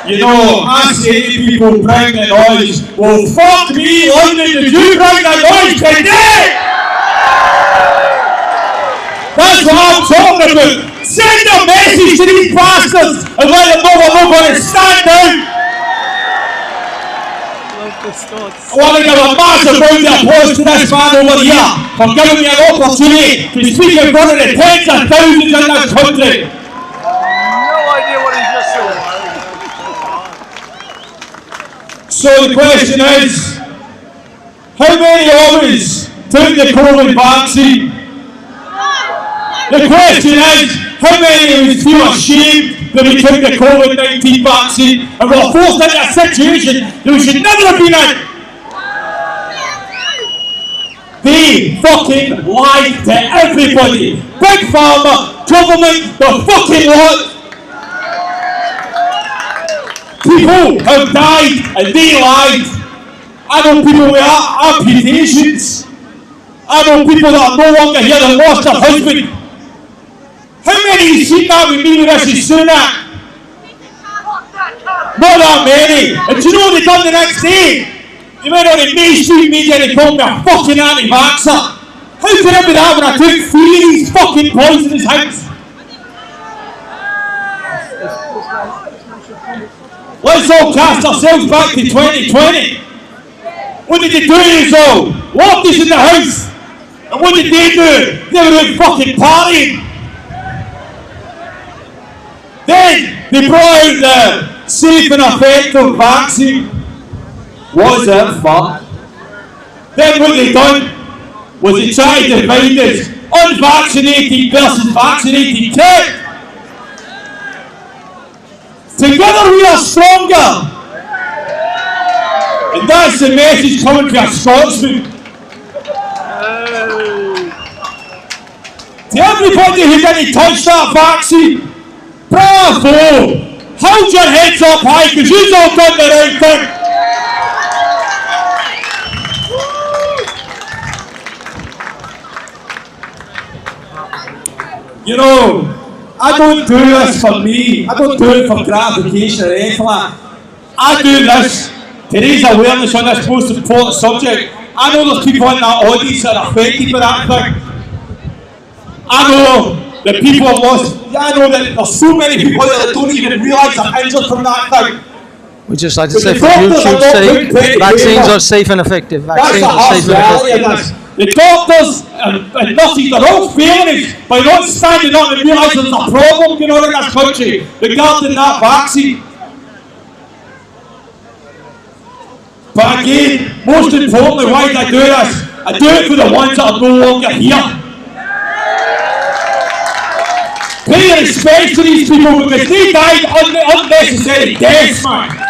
I say to people, bring the noise. Well, fuck me, London, did you bring the noise today? That's what I'm talking about. Send a message to these bastards and let them know we're not going to stand down. I want to give a massive round of applause to this man over here for giving me an opportunity to speak in front of the tens of thousands in this country. So the question is, how many of us took the COVID vaccine? The question is, how many of us feel ashamed that we took the COVID-19 vaccine and were forced into a situation that we should never have been in? They fucking lied to everybody. Big Pharma, government, the fucking lot. People have died and they lied. I know people with amputations. I know people that are no longer here that lost their husband. How many of you seen that with me with Rishi Sunak? Not that many. And do you know what they done the next day? They went on the mainstream media and they called me a fucking anti-vaxxer. How could I be that when I took 3 of these fucking poisonous hounds? Let's all cast ourselves back to 2020. What did they do to us all? Locked us in the house. And what did they do? They were out fucking partying. Then they brought out the safe and effective vaccine. Was it fuck? Then what they done was they tried to divide us. Unvaccinated versus vaccinated kids. Together we are stronger. And that's the message coming from a Scotsman. To everybody who didn't touch that vaccine, bravo! Hold your heads up high because you've all done the right thing. You know, I don't do this for me. I don't do it for gratification or anything like that. I do this to raise awareness on this most important subject. I know there's people in that audience that are affected by that thing. I know that people have lost. I know that there's so many people that don't even realise they're injured from that thing. We just like to say for YouTube's sake, vaccines are safe and effective. Vaccines are safe and effective. The doctors and nurses are all failing us by not standing up and realising there's a problem going on in this country regarding that vaccine. But again, most importantly, why did I do this? I do it for the ones that are no longer here. Pay respect to these people because they died unnecessary deaths, man.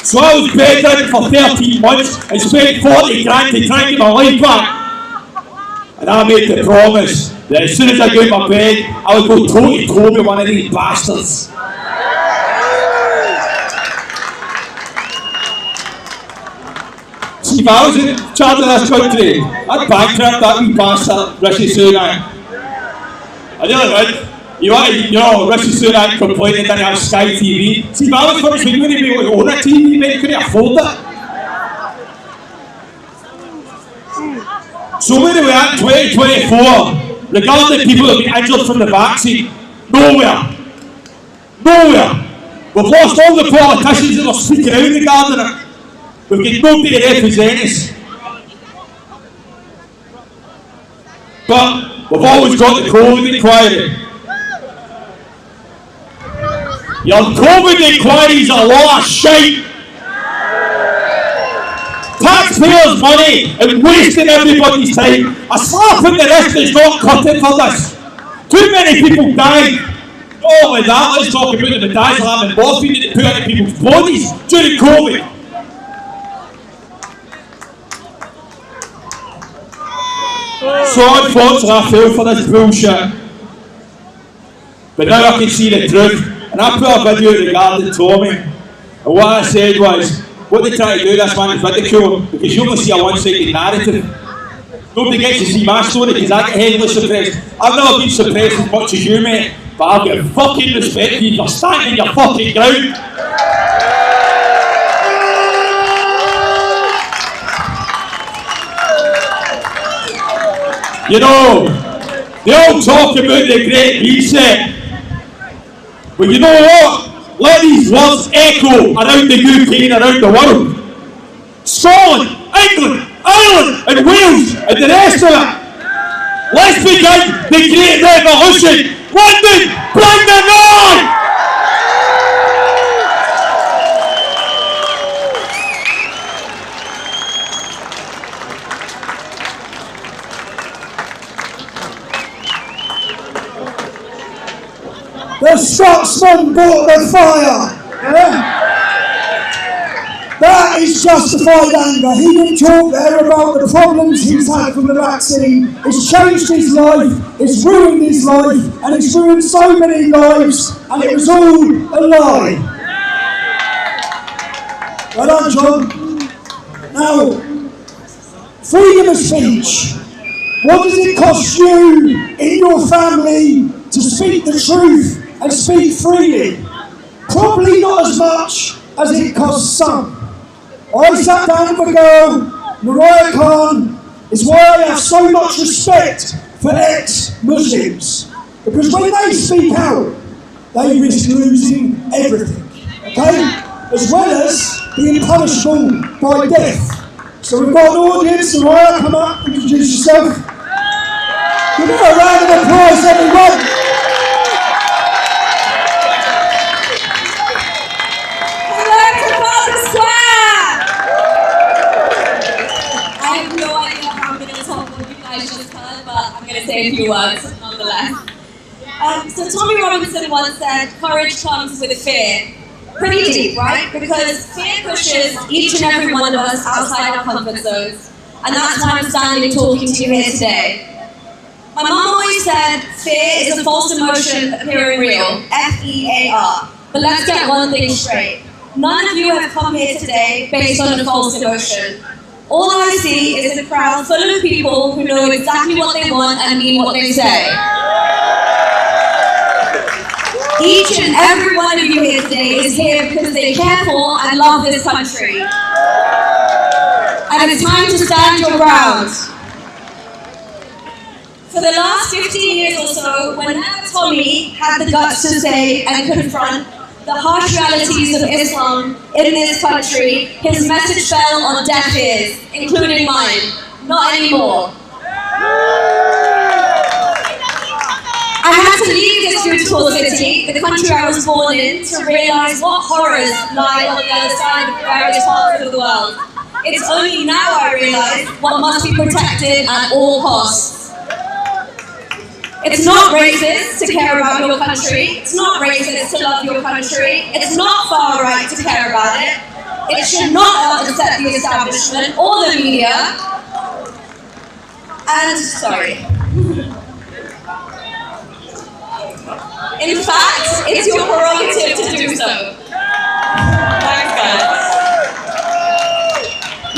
So I was bedridden for 13 months and spent 40 grand to try and get my life back. And I made the promise that as soon as I got out of my bed, I would go toe-to-toe with one of these bastards. See, if I was in charge of this country, I'd bankrupt that wee bastard, Rishi Sunak. I really would. You know, Rishi Sunak complaining that he has Sky TV. See, if I was finished, we wouldn't be able to own a TV, but he couldn't afford it. So where are we at in 2024? Regarding people that have been injured from the vaccine? Nowhere. Nowhere. We've lost all the politicians that are speaking out regarding it. We've got nobody to represent us. But we've always got the COVID inquiry. Your COVID inquiries are a lot of shite. Taxpayers' money and wasting everybody's time. A slap in the wrist is not cutting for this. Too many people died. Not only that, let's talk about the midazolam and morphine that they put into people's bodies during COVID. So unfortunately I fell for this bullshit. But now I can see the truth. And I put a video regarding Tommy. And what I said was, what they try to do this man is ridicule him because you only see a one-sided narrative. Nobody gets to see my story because I get heavily suppressed. I've never been suppressed as much as you, mate. But I've got fucking respect for you for standing your fucking ground. You know, they all talk about the Great Reset. But you know what? Let these words echo around the UK and around the world. Scotland, England, Ireland and Wales and the rest of it. Let's begin the Great Revolution. London, bring them on! The Scotsman brought the fire. Yeah? That is justified anger. He didn't talk there about the problems he's had from the vaccine. It's changed his life, it's ruined his life, and it's ruined so many lives, and it was all a lie. Well done, John. Now, freedom of speech. What does it cost you in your family to speak the truth and speak freely? Probably not as much as it costs some. I sat down with a girl, Mariah Khan, is why I have so much respect for ex-Muslims. Because when they speak out, they risk losing everything, okay? As well as being punishable by death. So we've got an audience. Mariah, come up, introduce yourself. Give her a round of applause, everyone. Hello, Trafalgar Square! I have no idea how I'm going to talk what you guys just heard, but I'm going to say a few words nonetheless. So Tommy Robinson once said, courage comes with fear. Pretty deep, right? Because fear pushes each and every one of us outside our comfort zones. And that's why I'm standing talking to you here today. My mum always said, fear is a false emotion appearing real, F-E-A-R. But let's get one thing straight. None of you have come here today based on a false emotion. All I see is a crowd full of people who know exactly what they want and mean what they say. Each and every one of you here today is here because they care for and love this country. And it's time to stand your ground. For the last 15 years or so, whenever Tommy had the guts to say and confront the harsh realities of Islam in this country, his message fell on deaf ears, including mine. Not anymore. I had to leave this beautiful city, the country I was born in, to realize what horrors lie on the other side of various parts of the world. It's only now I realize what must be protected at all costs. It's not racist to care about your country. It's not racist to love your country. It's not far right to care about it. It should not upset the establishment or the media. And, sorry. In fact, it's your prerogative to do so. Thanks, guys.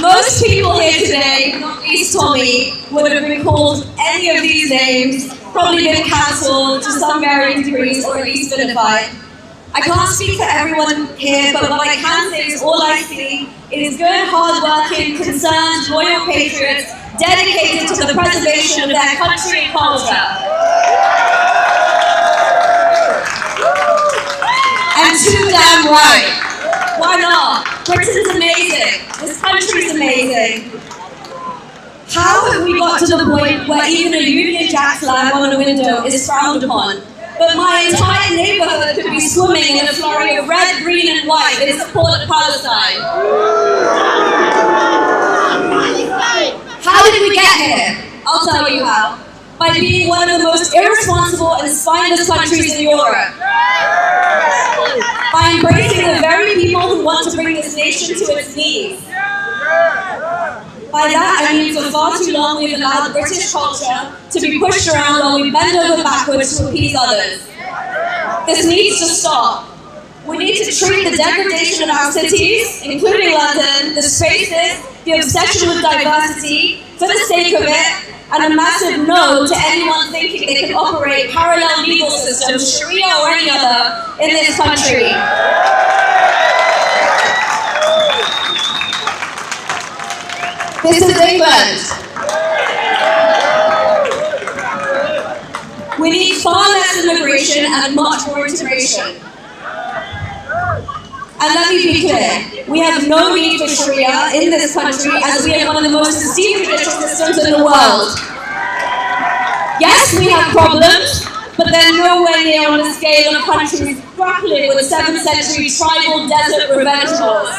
Most people here today, not least Tommy, would have been called any of these names, probably been cancelled to some varying degrees or at least vilified. I can't speak for everyone here, but what I can say is all I see is good, hard-working, concerned, loyal patriots dedicated to the preservation of their country and culture. And too damn right. Why not? Britain's amazing. This country's amazing. How have we got to the point where even a Union Jack flag on a window is frowned upon? But my entire neighborhood could be swimming in a flurry of red, green, and white in support of Palestine. How did we get here? I'll tell you how. By being one of the most irresponsible and spineless countries in Europe. By embracing the very people who want to bring this nation to its knees. By that, I mean for far too long we've allowed British culture to be pushed around while we bend over backwards to appease others. This needs to stop. We need to treat the degradation of our cities, including London, the spaces, the obsession with diversity, for the sake of it, and a massive no to anyone thinking they can operate parallel legal systems, Sharia or any other, in this country. This is England. We need far less immigration and much more integration. And let me be clear, we have no need for Sharia in this country as we have one of the most esteemed judicial systems in the world. Yes, we have problems, but they're nowhere near on the scale of countries grappling with 7th century tribal desert revenge wars.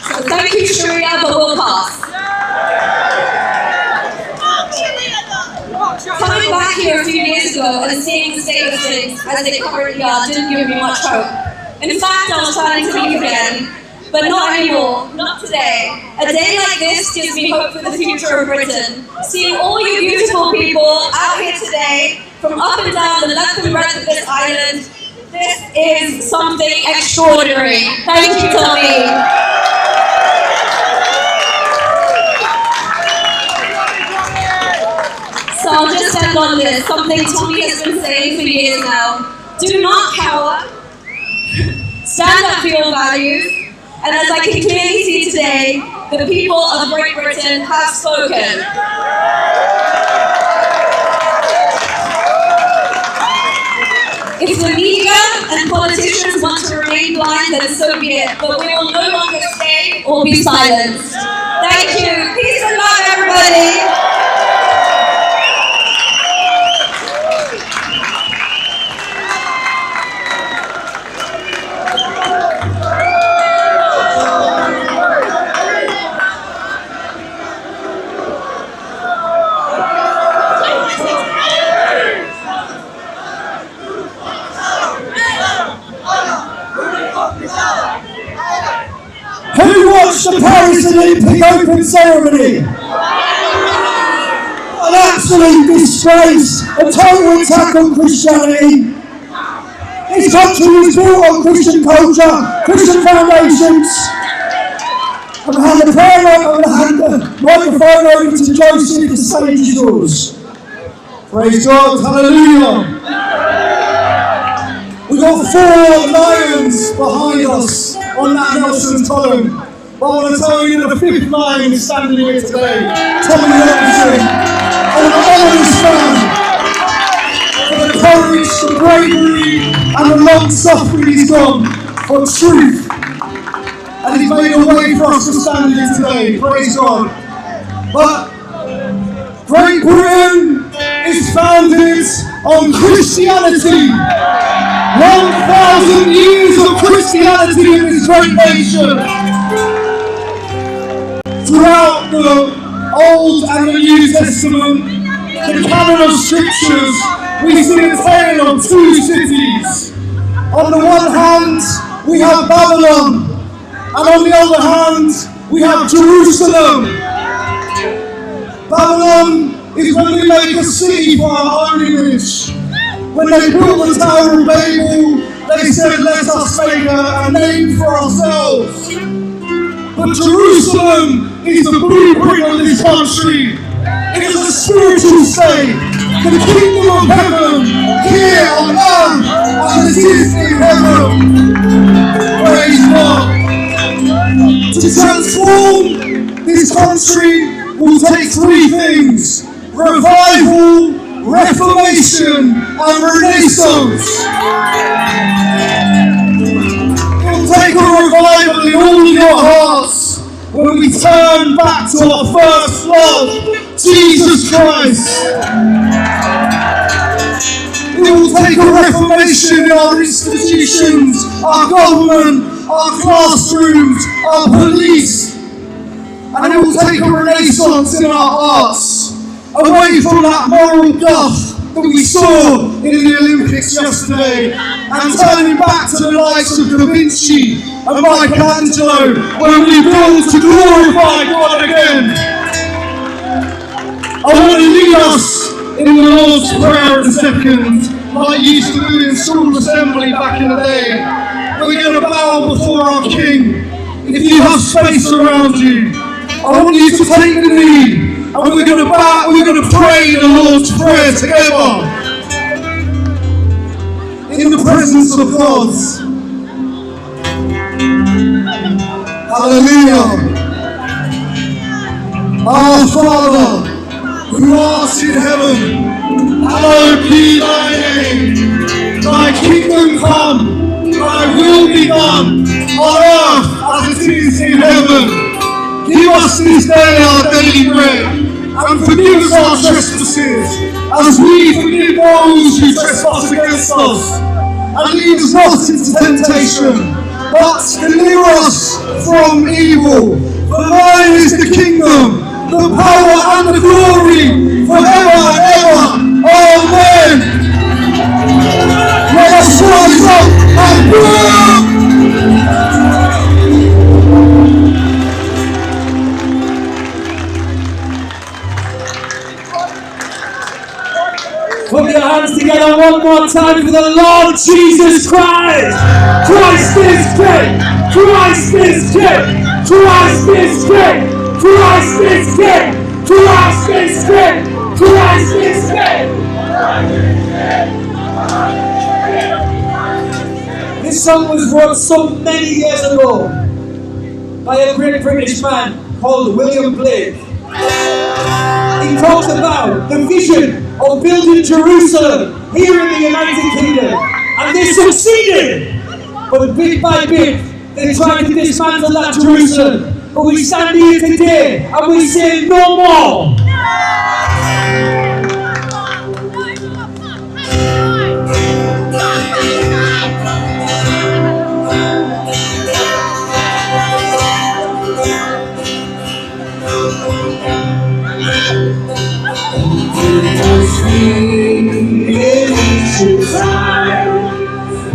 So thank you, Sharia, but we'll pass. Coming back here ago, and seeing the state of things as they currently are didn't give me much hope. In fact, I was starting to leave again, but not anymore, not today. A day like this gives me hope for the future of Britain. Seeing all you beautiful people out here today, from up and down the length and breadth of this island, this is something extraordinary. Thank you, Tommy. So I'll just end on this, something Tommy has been saying for years now. Do not cower. Stand up for your values. And as I can clearly see today, the people of Great Britain have spoken. If the media and politicians want to remain blind, then so be it. But we will no longer stay or be silenced. Thank you. Peace and love, everybody. Who watched the Paris Olympic Open ceremony? An absolute disgrace, a total attack on Christianity. This country was built on Christian culture, Christian foundations. I'm going to hand the prayer right, I'm going to hand the microphone over to Joseph, the stage is yours. Praise God, hallelujah. We've got 4 lions behind us on that Nelson column. But I want to tell you that the 5th lion is standing here today, Tommy Robinson, an honest man for the courage, the bravery and the long suffering he's done for truth. And he's made a way for us to stand here today, praise God. But Great Britain is founded on Christianity. 1,000 years of Christianity in this great nation. Throughout the Old and the New Testament, the canon of scriptures, we see a tale of 2 cities. On the one hand, we have Babylon, and on the other hand, we have Jerusalem. Babylon is when we make a city for our own image. When they built the Tower of Babel, they said, let us make a name for ourselves. But Jerusalem is the blueprint of this country. It is a spiritual state, the kingdom of heaven, here on earth as it is in heaven. Praise God. To transform this country will take 3 things: revival, reformation and renaissance. It will take a revival in all of your hearts when we turn back to our first love, Jesus Christ. It will take a reformation in our institutions, our government, our classrooms, our police. And it will take a renaissance in our hearts, away from that moral guff that we saw in the Olympics yesterday, and turning back to the likes of Da Vinci and Michelangelo, when we build to glorify God again. I want to lead us in the Lord's Prayer in a second, like you used to do in school assembly back in the day. We're going to bow before our King. If you have space around you, I want you to take the knee. And we're going to bow, we're going to pray the Lord's Prayer together in the presence of God. Hallelujah. Our Father, who art in heaven, hallowed be thy name. Thy kingdom come, thy will be done, on earth as it is in heaven. Give us this day our daily bread, and forgive us our trespasses, as we forgive those who trespass against us. And lead us not into temptation, but deliver us from evil. For thine is the kingdom, the power and the glory, forever and ever. Amen. Put your hands together one more time for the Lord Jesus Christ. Christ is King. Christ is King. Christ is King. Christ is King. Christ is King. Christ is King. This song was wrote so many years ago by a great British man called William Blake. He talks about the vision of building Jerusalem here in the United Kingdom, and they succeeded. But bit by bit, they tried to dismantle that Jerusalem. But we stand here today and we say no more.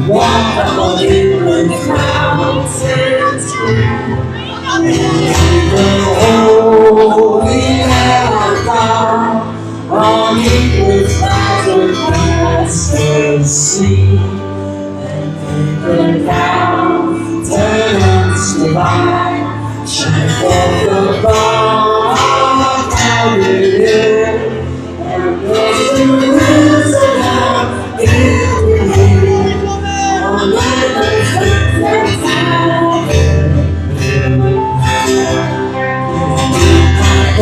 Walk on England mountains, the holy land of God, on England's mountain pastures see, and the mountains divine, shine forth the dawn of Galilee, and those Jerusalem in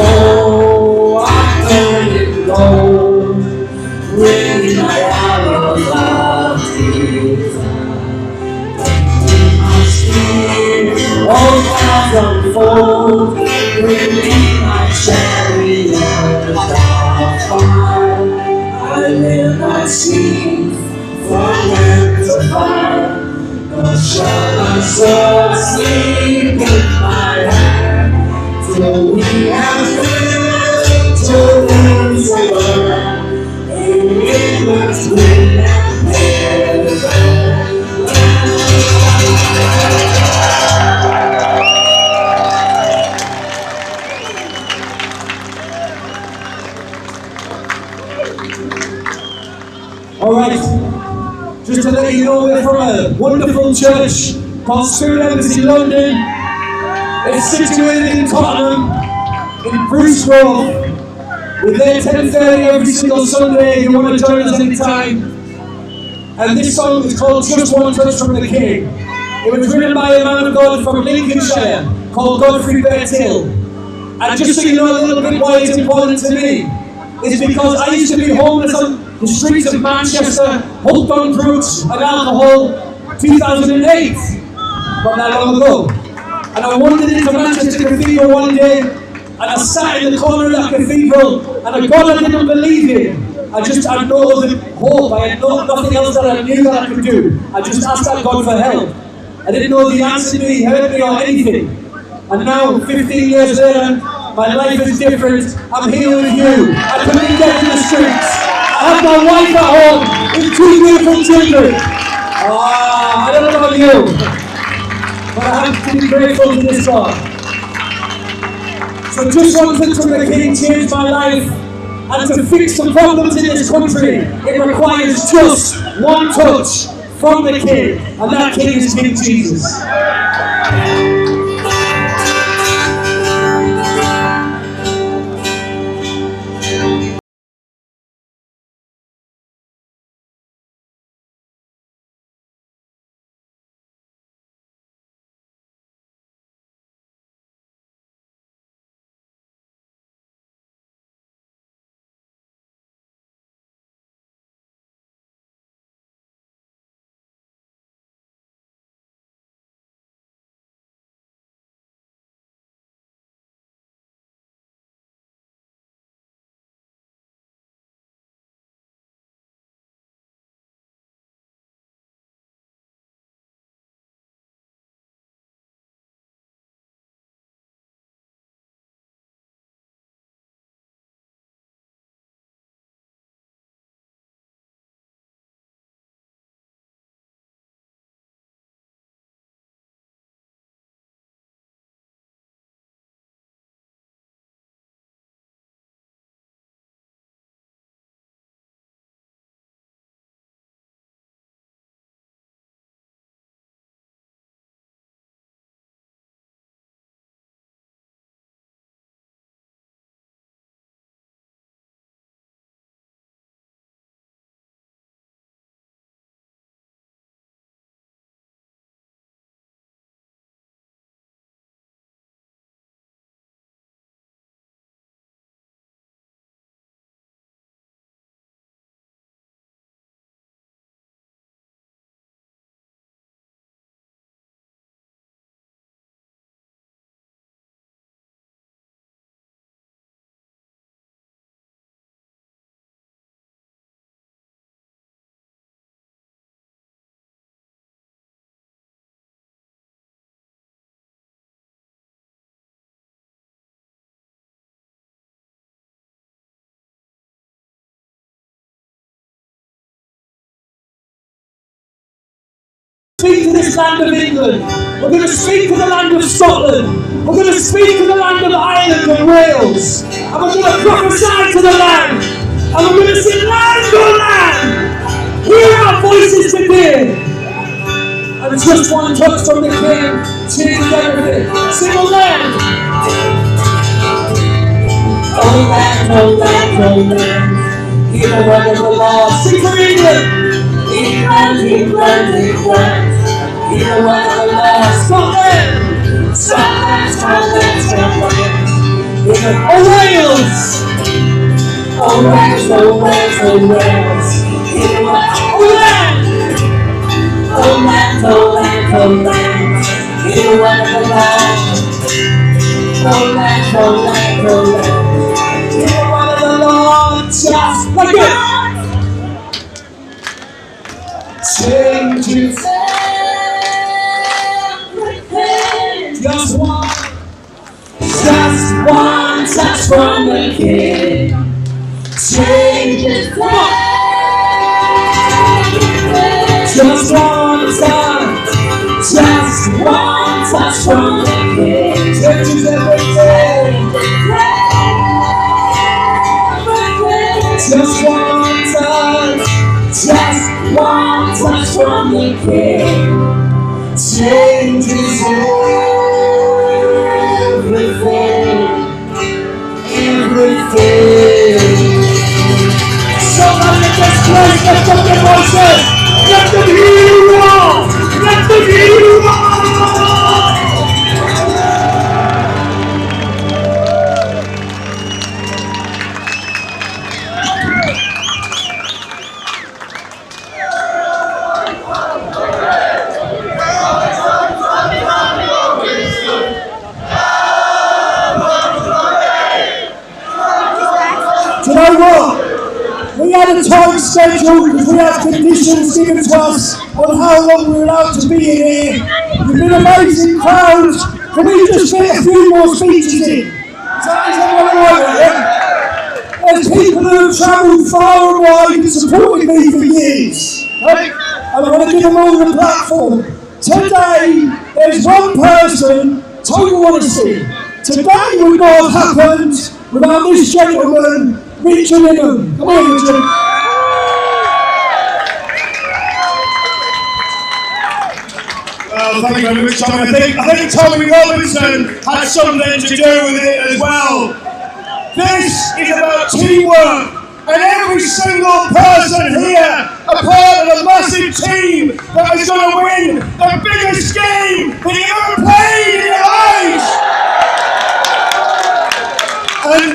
oh, I'm turning gold, bringing my arrows of Jesus. My spirit, all clouds unfold, bring me my chariot of fire. I will not cease from where to find, nor shall my soul sleep in my hand, till we have lived to Jerusalem, in England's green and pale. Alright, just to let you know, we're from a wonderful church called Spirit Embassy London. It's situated in Tottenham, in Bruce Grove. We're there 10:30 every single Sunday. You want to join us anytime. And this song is called Just One Touch from the King. It was written by a man of God from Lincolnshire called Godfrey Bertil. And just so you know a little bit why it's important to me, is because I used to be homeless on the streets of Manchester, hooked on drugs and alcohol, 2008, not that long ago. And I wandered into Manchester Cathedral one day, and I sat in the corner of that cathedral, and a God I didn't believe in. I had no other hope, I had nothing else that I knew that I could do. I just asked that God for help. I didn't know if He answered me, heard me, or anything. And now, 15 years later, my life is different. I'm here with you. I couldn't get in the streets. I have my wife at home with 2 beautiful children. I don't know about you, but I have to be grateful to this God. So just one touch from the King changed my life, and to fix the problems in this country, it requires just one touch from the King, and that King is King Jesus. speak to this land of England. We're going to speak to the land of Scotland. We're going to speak to the land of Ireland and Wales. And we're going to prophesy to the land. And we're going to say, land, oh land, hear our voices today. And just one touch from the King changes everything. Sing a land. Oh land, oh land, oh land, hear the word of the Lord. Sing for England. England, England, England, hear the word of the Lord. Scotland, Scotland, Scotland, Scotland, oh Wales, oh Wales, oh Wales, oh Wales, hear the word. Oh land, oh land, oh land, oh land, hear the word of the Lord. Oh land, oh land, oh land, hear the word of the Lord. Just like it. Changes everything. Just one touch from the King. Changes everything. Just one touch from the King. Changes everything. Just one touch. Just one touch from the King changes everything, everything. Somebody just praise, lift up your voices, let them hear you roar, let them hear you roar. You know what? We had a time schedule because we had conditions given to us on how long we were allowed to be in here. You've been amazing crowds. Can we just get a few more speeches in? Is that all right? There's people who have travelled far and wide and supported me for years. Right? And I want to give them all the platform. Today, there's one person, total honesty. Today would not have happened without this gentleman, Richard Ingham. Come on, Richard. Well, thank you very much, Tommy. I think Tommy Robinson had something to do with it as well. This is about teamwork, and every single person here a part of a massive team that is going to win the biggest game that you've ever played in your lives. And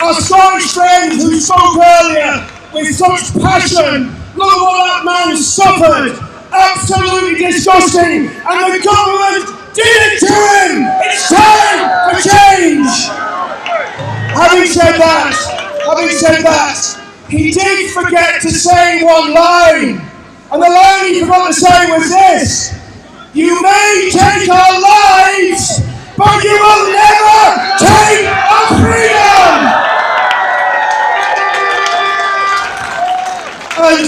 our Scottish friend who spoke earlier with such passion, look at what that man suffered. Absolutely disgusting. And the government did it to him. It's time for change. Having said that, he did forget to say one line. And the line he forgot to say was this: you may take our lives, but you will never take our freedom! And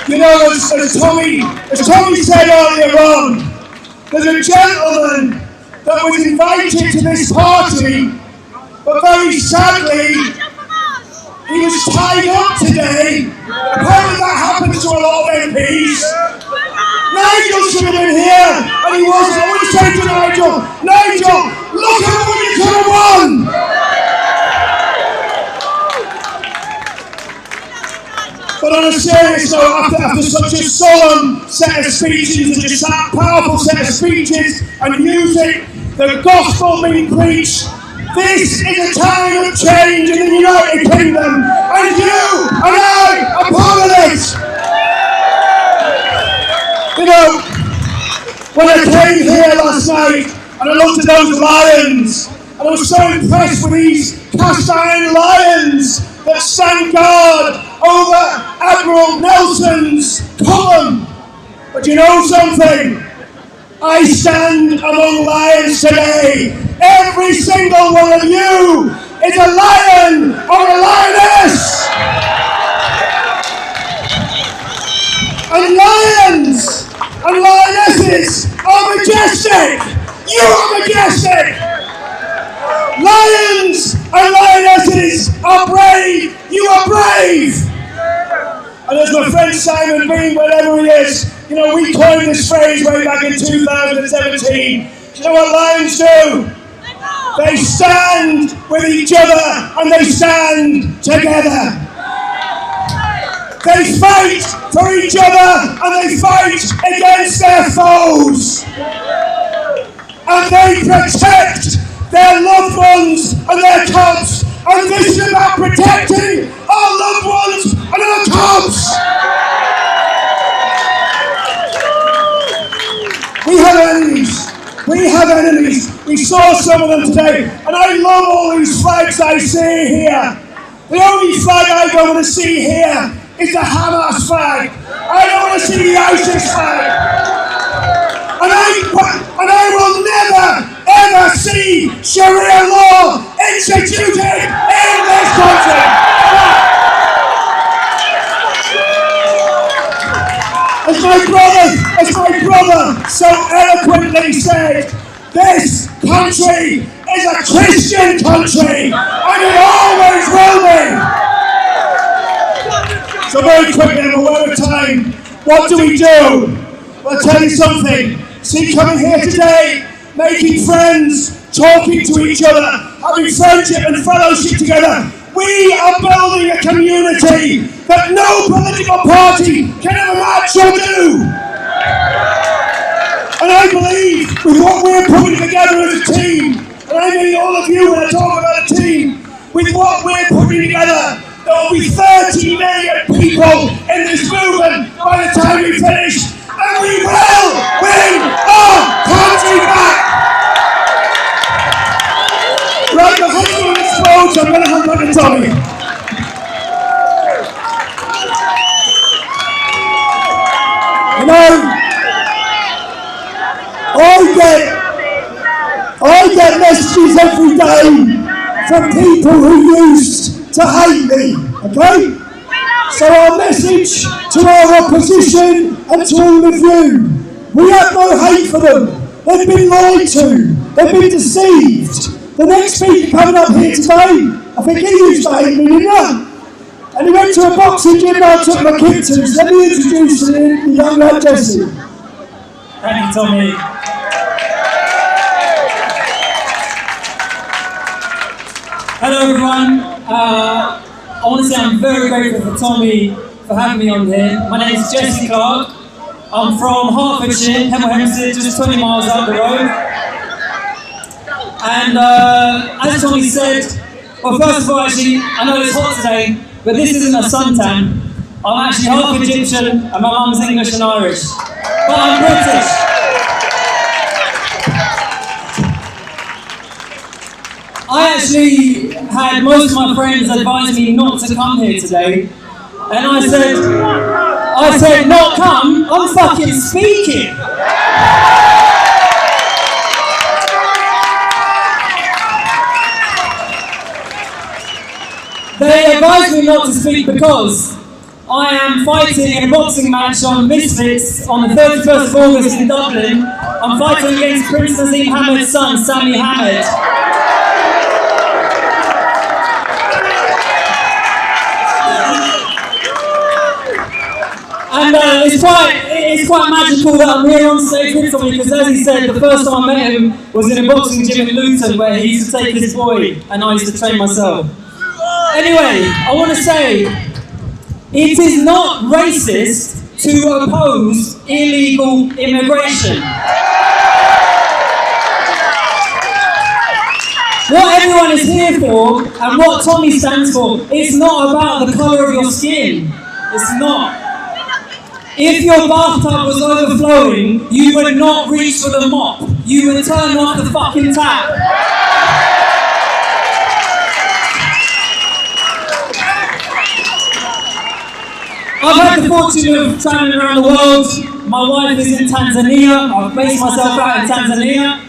you know, as Tommy said earlier on, there's a gentleman that was invited to this party, but very sadly, he was tied up today. Apparently that happens to a lot of MPs. Nigel should have been here, and he wasn't. I want to say to Nigel, look at what you could have won! But on a serious note, after such a solemn set of speeches, such a powerful set of speeches and music, the gospel being preached, this is a time of change in the United Kingdom, and you and I are part of this. You know, when I came here last night and I looked at those lions, and I was so impressed with these cast iron lions that stand guard over Admiral Nelson's column. But you know something? I stand among lions today. Every single one of you is a lion or a lioness. And brave! You are brave! And as my friend Simon Bean, wherever he is, you know, we coined this phrase way back in 2017. Do you know what lions do? They stand with each other and they stand together. They fight for each other and they fight against their foes. And they protect their loved ones and their cubs. And this is about protecting our loved ones and our cubs. We have enemies. We have enemies. We saw some of them today. And I love all these flags I see here. The only flag I don't want to see here is the Hamas flag. I don't want to see the ISIS flag. And I will never, ever see Sharia law instituted in this country. As my brother so eloquently said, this country is a Christian country, and it always will be. So very quickly, I'm aware of time. What do we do? Well, I'll tell you something. See, coming here today, making friends, talking to each other, having friendship and fellowship together, we are building a community that no political party can ever match or do. And I believe with what we're putting together as a team, and I mean all of you when I talk about a team, with what we're putting together, there will be 30 million people in this movement by the time we finish, and we will win our country back! Right, the husband explodes, I'm going to hand back to Tommy. You know, I get messages every day from people who used to hate me, okay? So our message to our opposition and to all of you, we have no hate for them. They've been lied to, they've been deceived. The next speaker coming up here today, I think he used to hate me, didn't he? And he went to a boxing gym that I took my kid to, so let me introduce the young lad Jesse. Thank you, Tommy. Hello everyone. I want to say I'm very grateful for Tommy for having me on here. My name is Jesse Clark. I'm from Hertfordshire, Hemel Hempstead, just 20 miles up the road. And as Tommy said, well, first of all, actually, I know it's hot today, but this isn't a suntan. I'm actually half Egyptian and my mum's English and Irish. But I'm British. I actually had most of my friends advise me not to come here today. And I said, not come, I'm fucking speaking. They advised me not to speak because I am fighting in a boxing match on Misfits on the 31st of August in Dublin. I'm fighting against Prince Nazim Hamed's son, Sami Hamed. And it's quite magical that I'm here on stage with Tommy, because as he said, the first time I met him was in a boxing gym in Luton where he used to take his boy and I used to train myself. Anyway, I want to say, it is not racist to oppose illegal immigration. What everyone is here for, and what Tommy stands for, it's not about the colour of your skin. It's not. If your bathtub was overflowing, you would not reach for the mop. You would turn off the fucking tap. I've had the fortune of travelling around the world. My wife is in Tanzania. I've based myself out in Tanzania.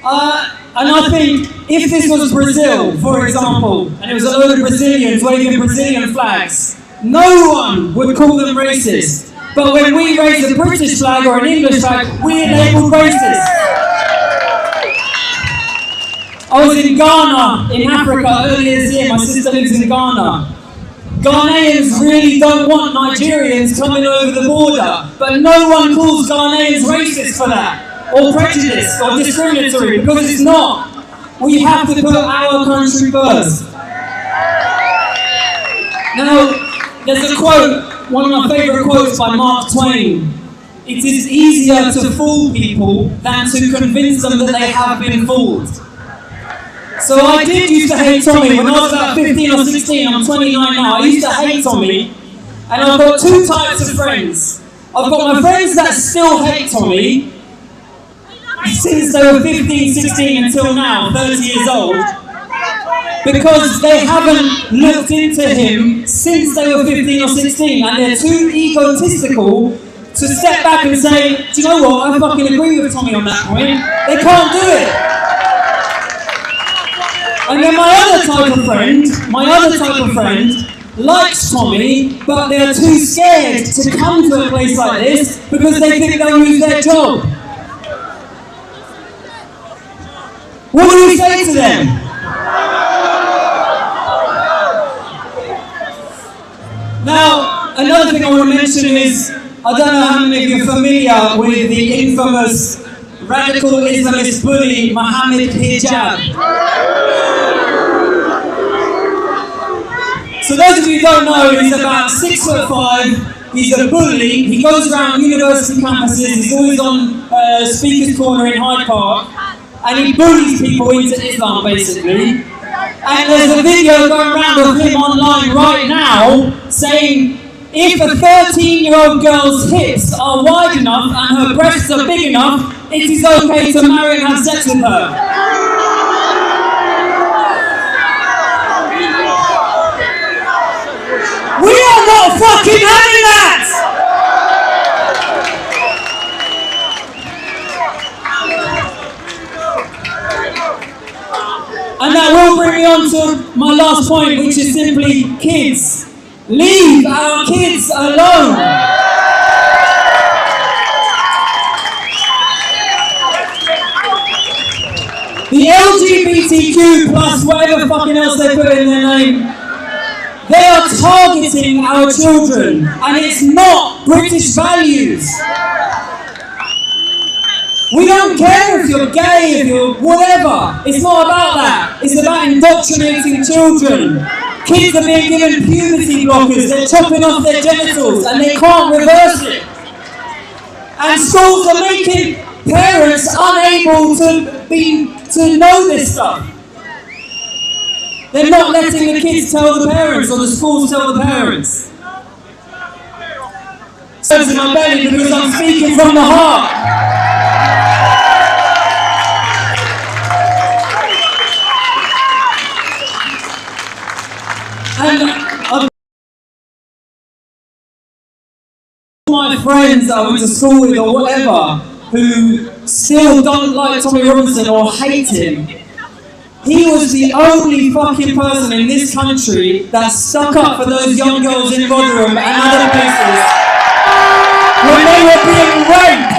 And I think if this was Brazil, for example, and it was a load of Brazilians waving Brazilian flags, no one would call them racist. But when we raise a British flag or an English flag, we're labelled racist. I was in Ghana, in Africa, earlier this year. My sister lives in Ghana. Ghanaians really don't want Nigerians coming over the border, but no one calls Ghanaians racist for that, or prejudiced, or discriminatory, because it's not. We have to put our country first. Now, there's a quote, one of my favourite quotes by Mark Twain. It is easier to fool people than to convince them that they have been fooled. So I did used to hate Tommy. When I was about 15 or 16, I'm 29 now, I used to hate Tommy. And I've got two types of friends. I've got my friends that still hate Tommy, since they were 15, 16 until now, 30 years old, because they haven't looked into him since they were 15 or 16, and they're too egotistical to step back and say, do you know what, I fucking agree with Tommy on that point. They can't do it. And then my other type of friend likes Tommy, but they're too scared to come to a place like this because they think they'll lose their job. What do we say to them? Now, another thing I want to mention is, I don't know how many of you are familiar with the infamous radical Islamist bully, Mohammed Hijab. So those of you who don't know, he's about 6'5", he's a bully, he goes around university campuses, he's always on Speaker's Corner in Hyde Park, and he bullies people into Islam, basically. And there's a video going around of him online right now saying, if a 13-year-old girl's hips are wide enough and her breasts are big enough, it is okay to marry and have sex with her. We are not fucking having that! And that will bring me on to my last point, which is simply kids. Leave our kids alone. The LGBTQ plus whatever fucking else they put in their name, they are targeting our children, and it's not British values. We don't care if you're gay, if you're whatever. It's not about that. It's about indoctrinating children. Kids are being given puberty blockers, they're chopping off their genitals, and they can't reverse it. And schools are making parents unable to know this stuff. They're not letting the kids tell the parents, or the schools tell the parents. So it's in my belly because I'm speaking from the heart. And my friends that I went to school with or whatever, who still don't like Tommy Robinson or hate him, he was the only fucking person in this country that stuck up for those young girls in Rotherham and other places when they were being raped.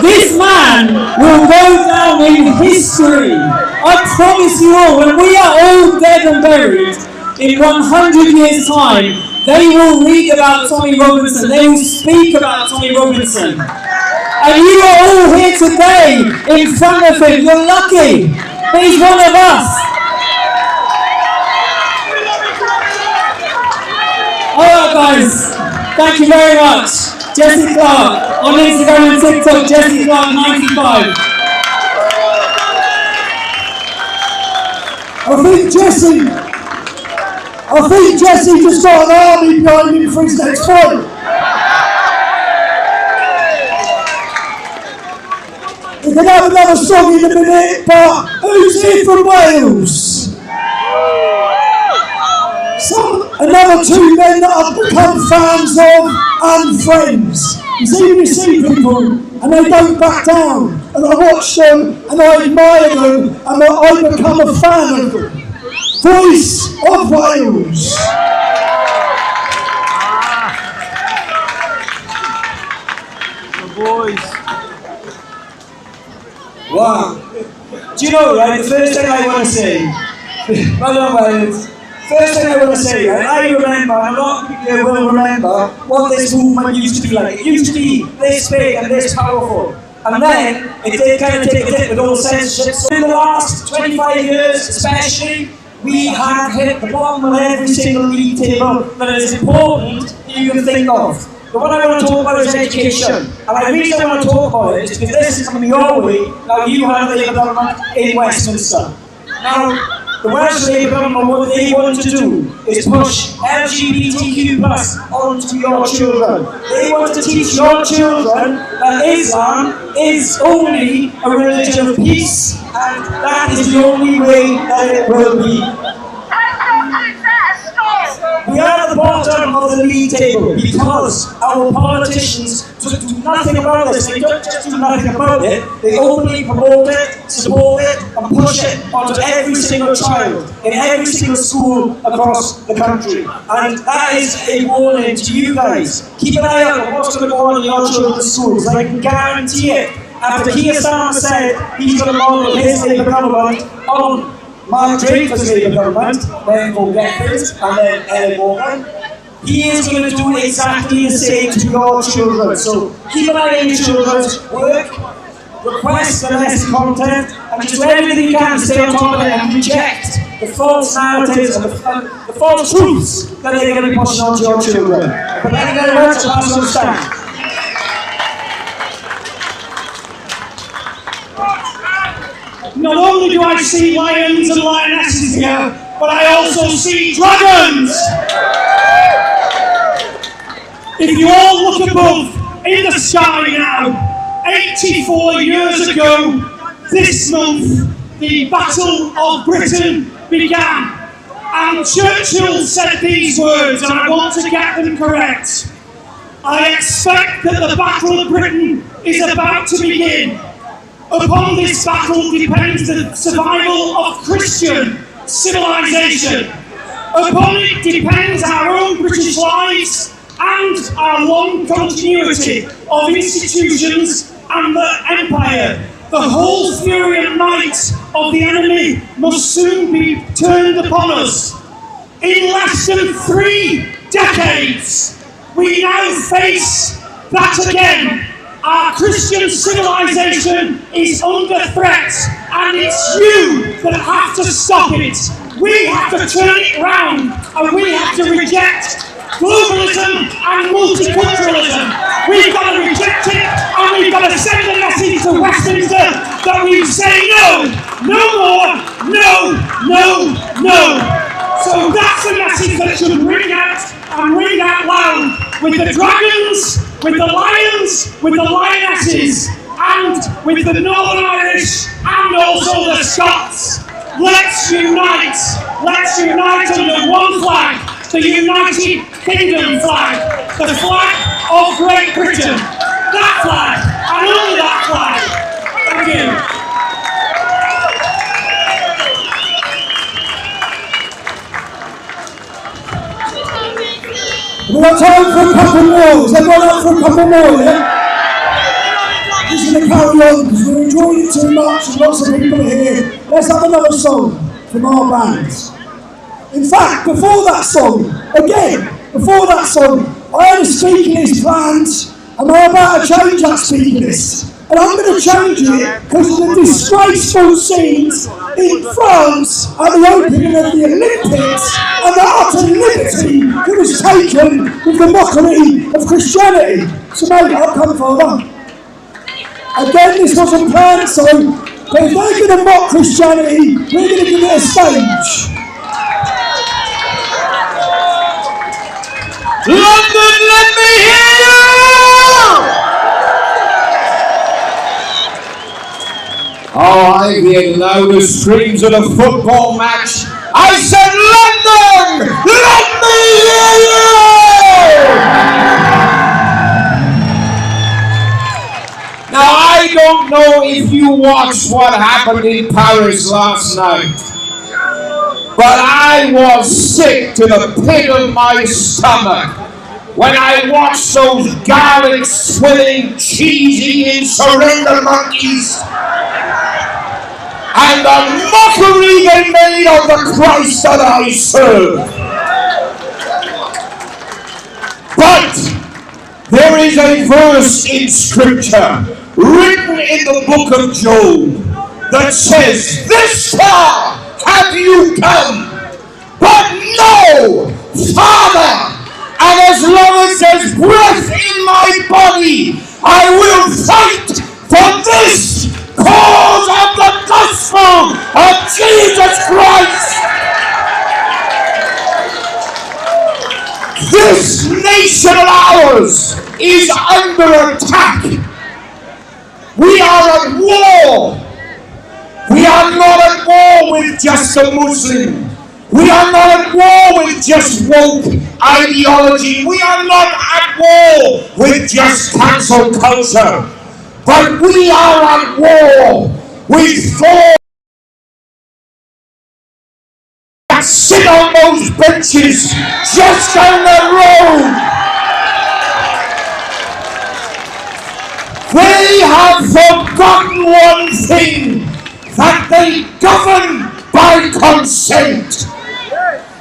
This man will go down in history. I promise you all, when we are all dead and buried, in 100 years' time, they will read about Tommy Robinson, they will speak about Tommy Robinson. And you are all here today in front of him, you're lucky. He's one of us. Alright guys, thank you very much. Jesse Clark, on Instagram and TikTok, Jesse Clark 95. I think Jesse just got an army behind him for his next fight. We're going to have another song in a minute, but who's here from Wales? Another two men that I've become fans of and friends. You see people and they don't back down, and I watch them and I admire them and I become a fan of them. Voice of Wales. boys. Wow. Do you know, right, the first thing I want to say, well done, Wales. First thing I want to say, right, I remember, and a lot of people here will remember, what this movement used to be like. It used to be this big and this powerful. And then, it did kind of take a dip with all censorship. So in the last 25 years, especially, we have hit the bottom of every single league table that is important that you can think of. But what I want to talk about is education. And the reason I want to talk about it is because this is coming your way. Now you have the Labour government in Westminster. Now, the Welsh Labour government, what they want to do is push LGBTQ+ onto your children. They want to teach your children that Islam is only a religion of peace, and that is the only way that it will be. We are at the bottom of the league table because our politicians do nothing about this. They don't just do nothing about it, they openly promote it, support it, and push it onto every single child in every single school across the country. And that is a warning to you guys. Keep an eye out on what's going to go on in your children's schools. I can guarantee it. After Keir Starmer said he's going to model his Labour government on Mark Draper's Labour government, then Paul Geffins, and then Ellen Morgan, he is going to do exactly the same to your children. So keep an eye on your children's work, request the lesson content, and just do everything you can to stay on top of it and reject the false narratives and the false truths that they're going to be pushing onto your children. But thank you very much, I'll pass on stand. Not only do I see lions and lionesses here, but I also see dragons! If you all look above in the sky now, 84 years ago, this month, the Battle of Britain began. And Churchill said these words, and I want to get them correct. I expect that the Battle of Britain is about to begin. Upon this battle depends the survival of Christian civilization. Upon it depends our own British lives and our long continuity of institutions and the empire. The whole fury and might of the enemy must soon be turned upon us. In less than 3 decades, we now face that again. Our Christian civilization is under threat, and it's you that have to stop it. We have to turn it round, and we have to reject globalism and multiculturalism. We've got to reject it, and we've got to send a message to Westminster that we say no, no more, no, no, no. So that's a message that should ring out and ring out loud with the dragons, with the lions, with the lionesses, and with the Northern Irish, and also the Scots. Let's unite under one flag, the United Kingdom flag, the flag of Great Britain. That flag, and only that flag. Thank you. We've got time for a couple more. Is everyone up for a couple more, yeah? Just going to carry on because we're enjoying it too much and lots of people are here. Let's have another song from our band. In fact, before that song, I had a speaking list planned and we're about to change that speaking list. And I'm going to change it because of the disgraceful scenes in France at the opening of the Olympics and the utter liberty that was taken with the mockery of Christianity. So mate, I'll come further. Again, this wasn't planned, so, but if they're going to mock Christianity, we're going to give it a stage. London, let me hear you! Oh, I hear the loudest screams at a football match. I said, London, let me hear you! Now, I don't know if you watched what happened in Paris last night, but I was sick to the pit of my stomach when I watch those garlic swilling, cheesy in surrender monkeys and the mockery they made of the Christ that I serve. But there is a verse in Scripture written in the book of Job that says, "This far have you come, but no farther. And as long as there's breath in my body, I will fight for this cause of the gospel of Jesus Christ." This nation of ours is under attack. We are at war. We are not at war with just the Muslim. We are not at war with just woke ideology. We are not at war with just cancel culture. But we are at war with those that sit on those benches just down the road. They have forgotten one thing, that they govern by consent.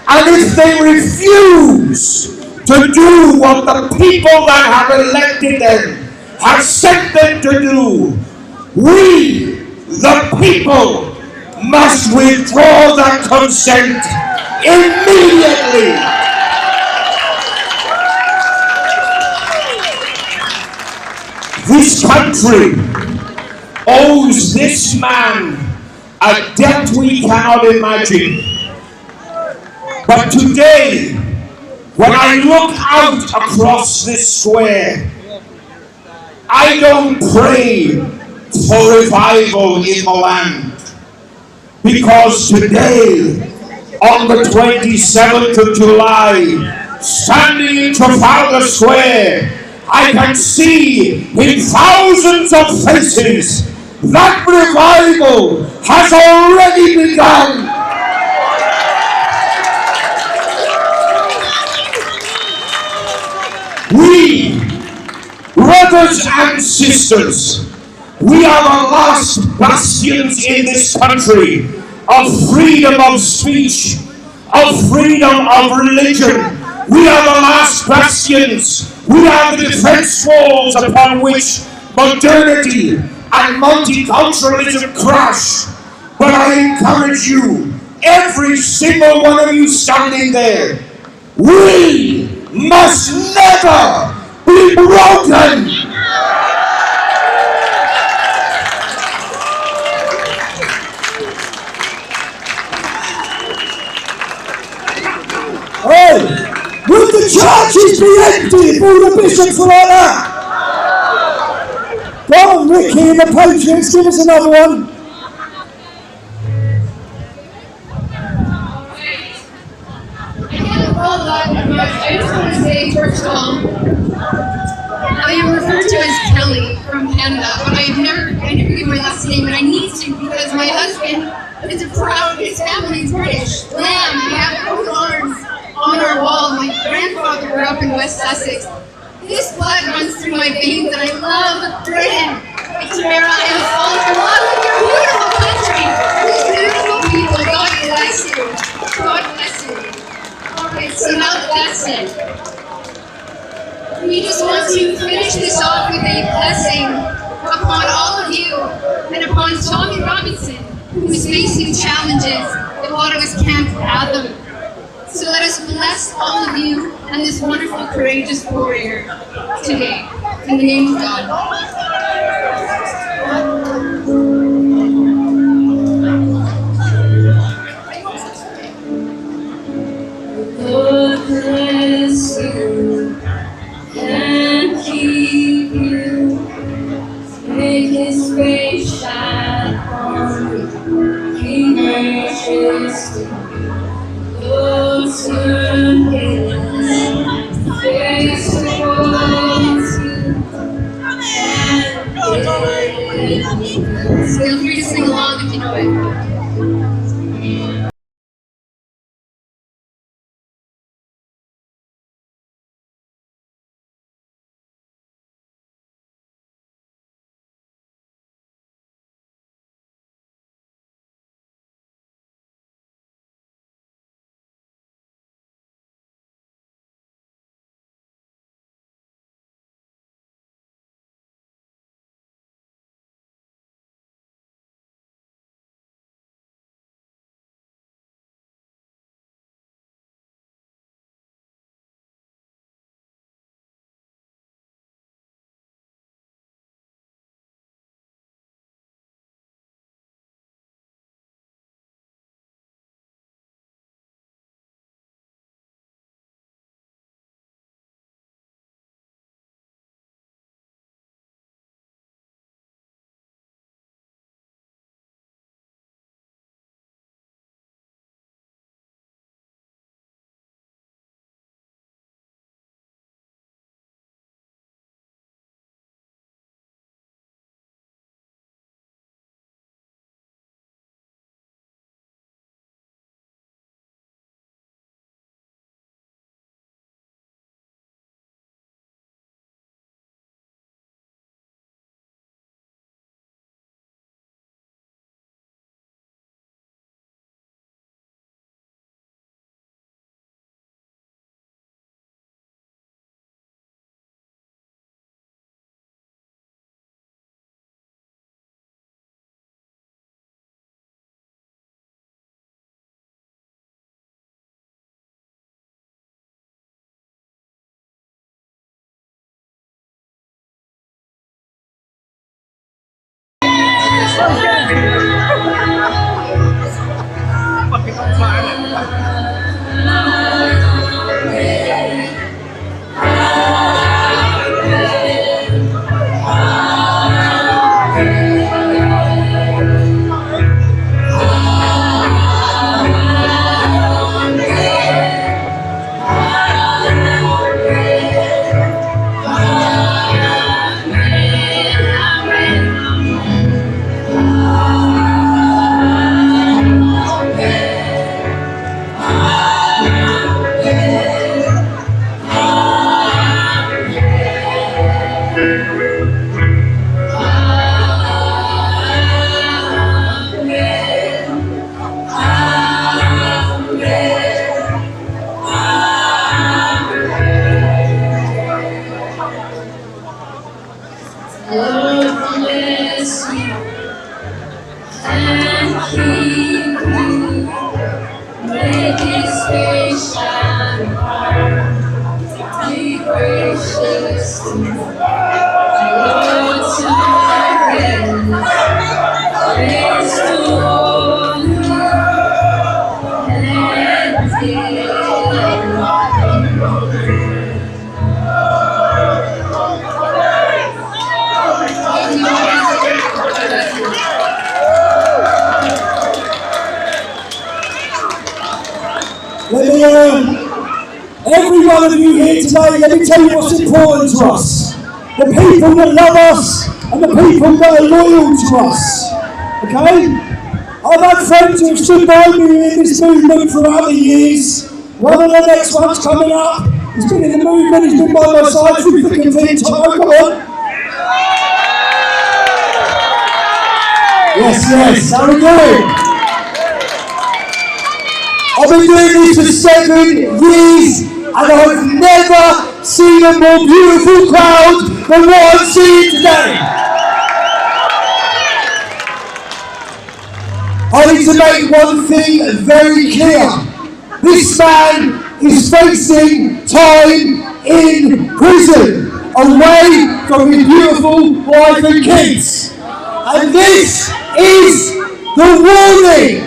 And if they refuse to do what the people that have elected them have sent them to do, we, the people, must withdraw that consent immediately. This country owes this man a debt we cannot imagine. But today, when I look out across this square, I don't pray for revival in the land. Because today, on the 27th of July, standing in Trafalgar Square, I can see in thousands of faces that revival has already begun. We, brothers and sisters, we are the last bastions in this country of freedom of speech, of freedom of religion. We are the last bastions. We are the defense walls upon which modernity and multiculturalism crash. But I encourage you, every single one of you standing there, we must never be broken. Hey, will the churches be empty if all the bishops were like that? Go on, Ricky and the Patriots, give us another one. I just want to say, first of all, I am referred to as Kelly from Canada, but I never give my last name, and I need to because my husband is proud, his family is British. Lamb, we have both arms on our wall. My grandfather grew up in West Sussex. This blood runs through my veins, and I love Britain. Tamara, I am falling in love with your beautiful country, these beautiful people. God bless you. God bless you. Okay, so now that that's said, we just want to finish this off with a blessing upon all of you and upon Tommy Robinson, who is facing challenges that a lot of us can't fathom. So let us bless all of you and this wonderful, courageous warrior today. In the name of God. Lord bless you and keep you. Make His face shine on you. Be gracious to you. Lord, turn His face towards you and Feel free to sing along if you know it. Every one of you here today, let me tell you what's important to us. The people that love us and the people that are loyal to us. Okay? I've had friends who have stood by me in this movement throughout the years. One of the next ones coming up, he's been in the movement, he's been by my side through thick and thin. Tom, come on. Yes, how are we doing? I've been doing this for 7 years and I've never seen a more beautiful crowd than what I'm seeing today. I need to make one thing very clear. This man is facing time in prison, away from his beautiful wife and kids. And this is the warning.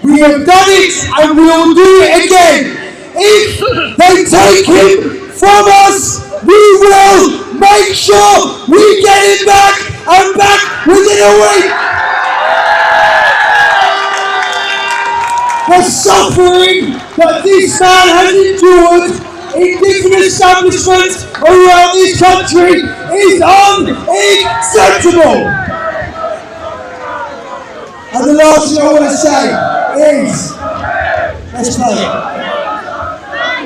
We have done it and we will do it again. If they take him from us, we will make sure we get him back and back within a week. The suffering that this man has endured in different establishments around this country is unacceptable. And the last thing I want to say is, let's play it.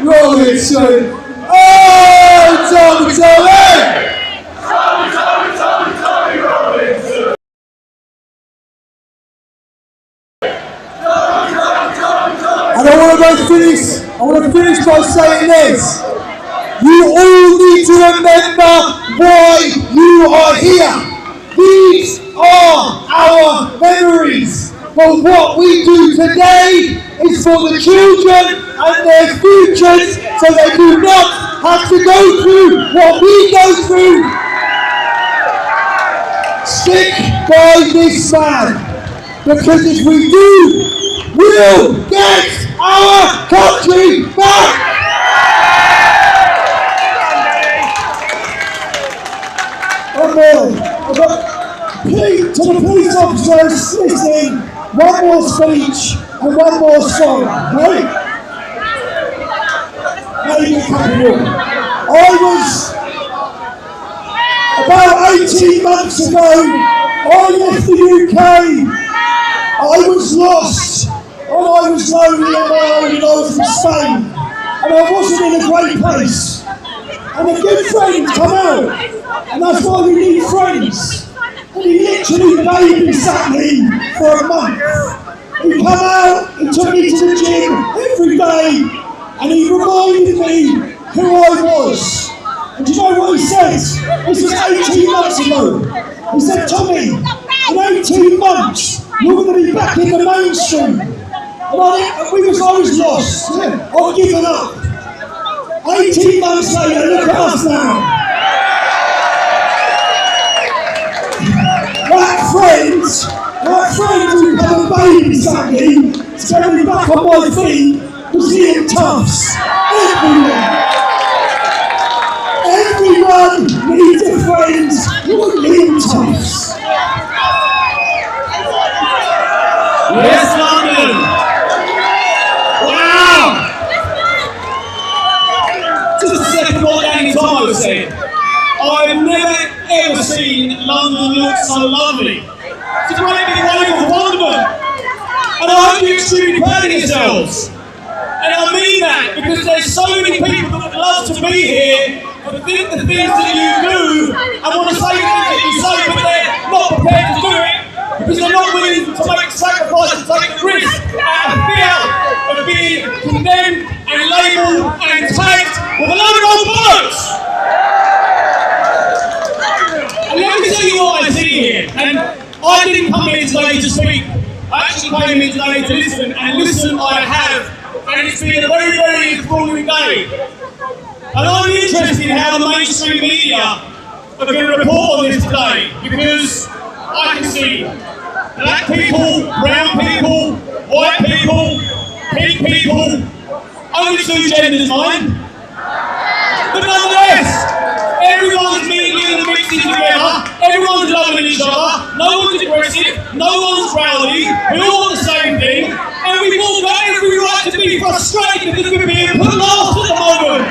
Roll it soon. Oh, Tommy, Tommy! Tommy, roll it soon. And I want to finish by saying this. You all need to remember why you are here. These are our memories. But what we do today is for the children and their futures, so they do not have to go through what we go through. Stick by this man, because if we do, we'll get our country back. Please, to the police officers listening, one more speech and one more song, okay? Maybe a couple more. I was, about 18 months ago, I left the UK. I was lost, and I was lonely on my own, and I was in Spain, and I wasn't in a great place. And a good friend come out, and that's why we need friends. And he literally babysat me for a month. He came out, he took me to the gym every day, and he reminded me who I was. And do you know what he says? This was 18 months ago. He said, Tommy, in 18 months, you're going to be back in the mainstream. And I was lost. I've given up. 18 months later, look at us now. That friend biggest agony to get me back on my feet was Liam Tufts. Everyone needs a friend like Liam Tufts. Yes, London! Wow! Just a second what Danny Thomas said. I've never ever seen London look so lovely. It's a great big wonderful wonderment. And I hope you're extremely proud of yourselves. And I mean that because there's so many people that would love to be here but think the things that you do and want to say the things that you say but they're not prepared to do it because they're not willing to make sacrifices and take the risk out of fear of being condemned and labelled and tagged with a load of old bollocks. And let me tell you what I see here. And I didn't come here today to speak. I actually came here today to listen, and listen I have. And it's been a very, very enthralling day. And I'm interested in how the mainstream media are going to report on this today, because I can see black people, brown people, white people, pink people, only two genders, mind. But nonetheless, everyone's mingling and mixing together, everyone's loving each other, no one's aggressive, no one's rowdy, we all want the same thing, and we've all got every right to be frustrated because we're being put last at the moment.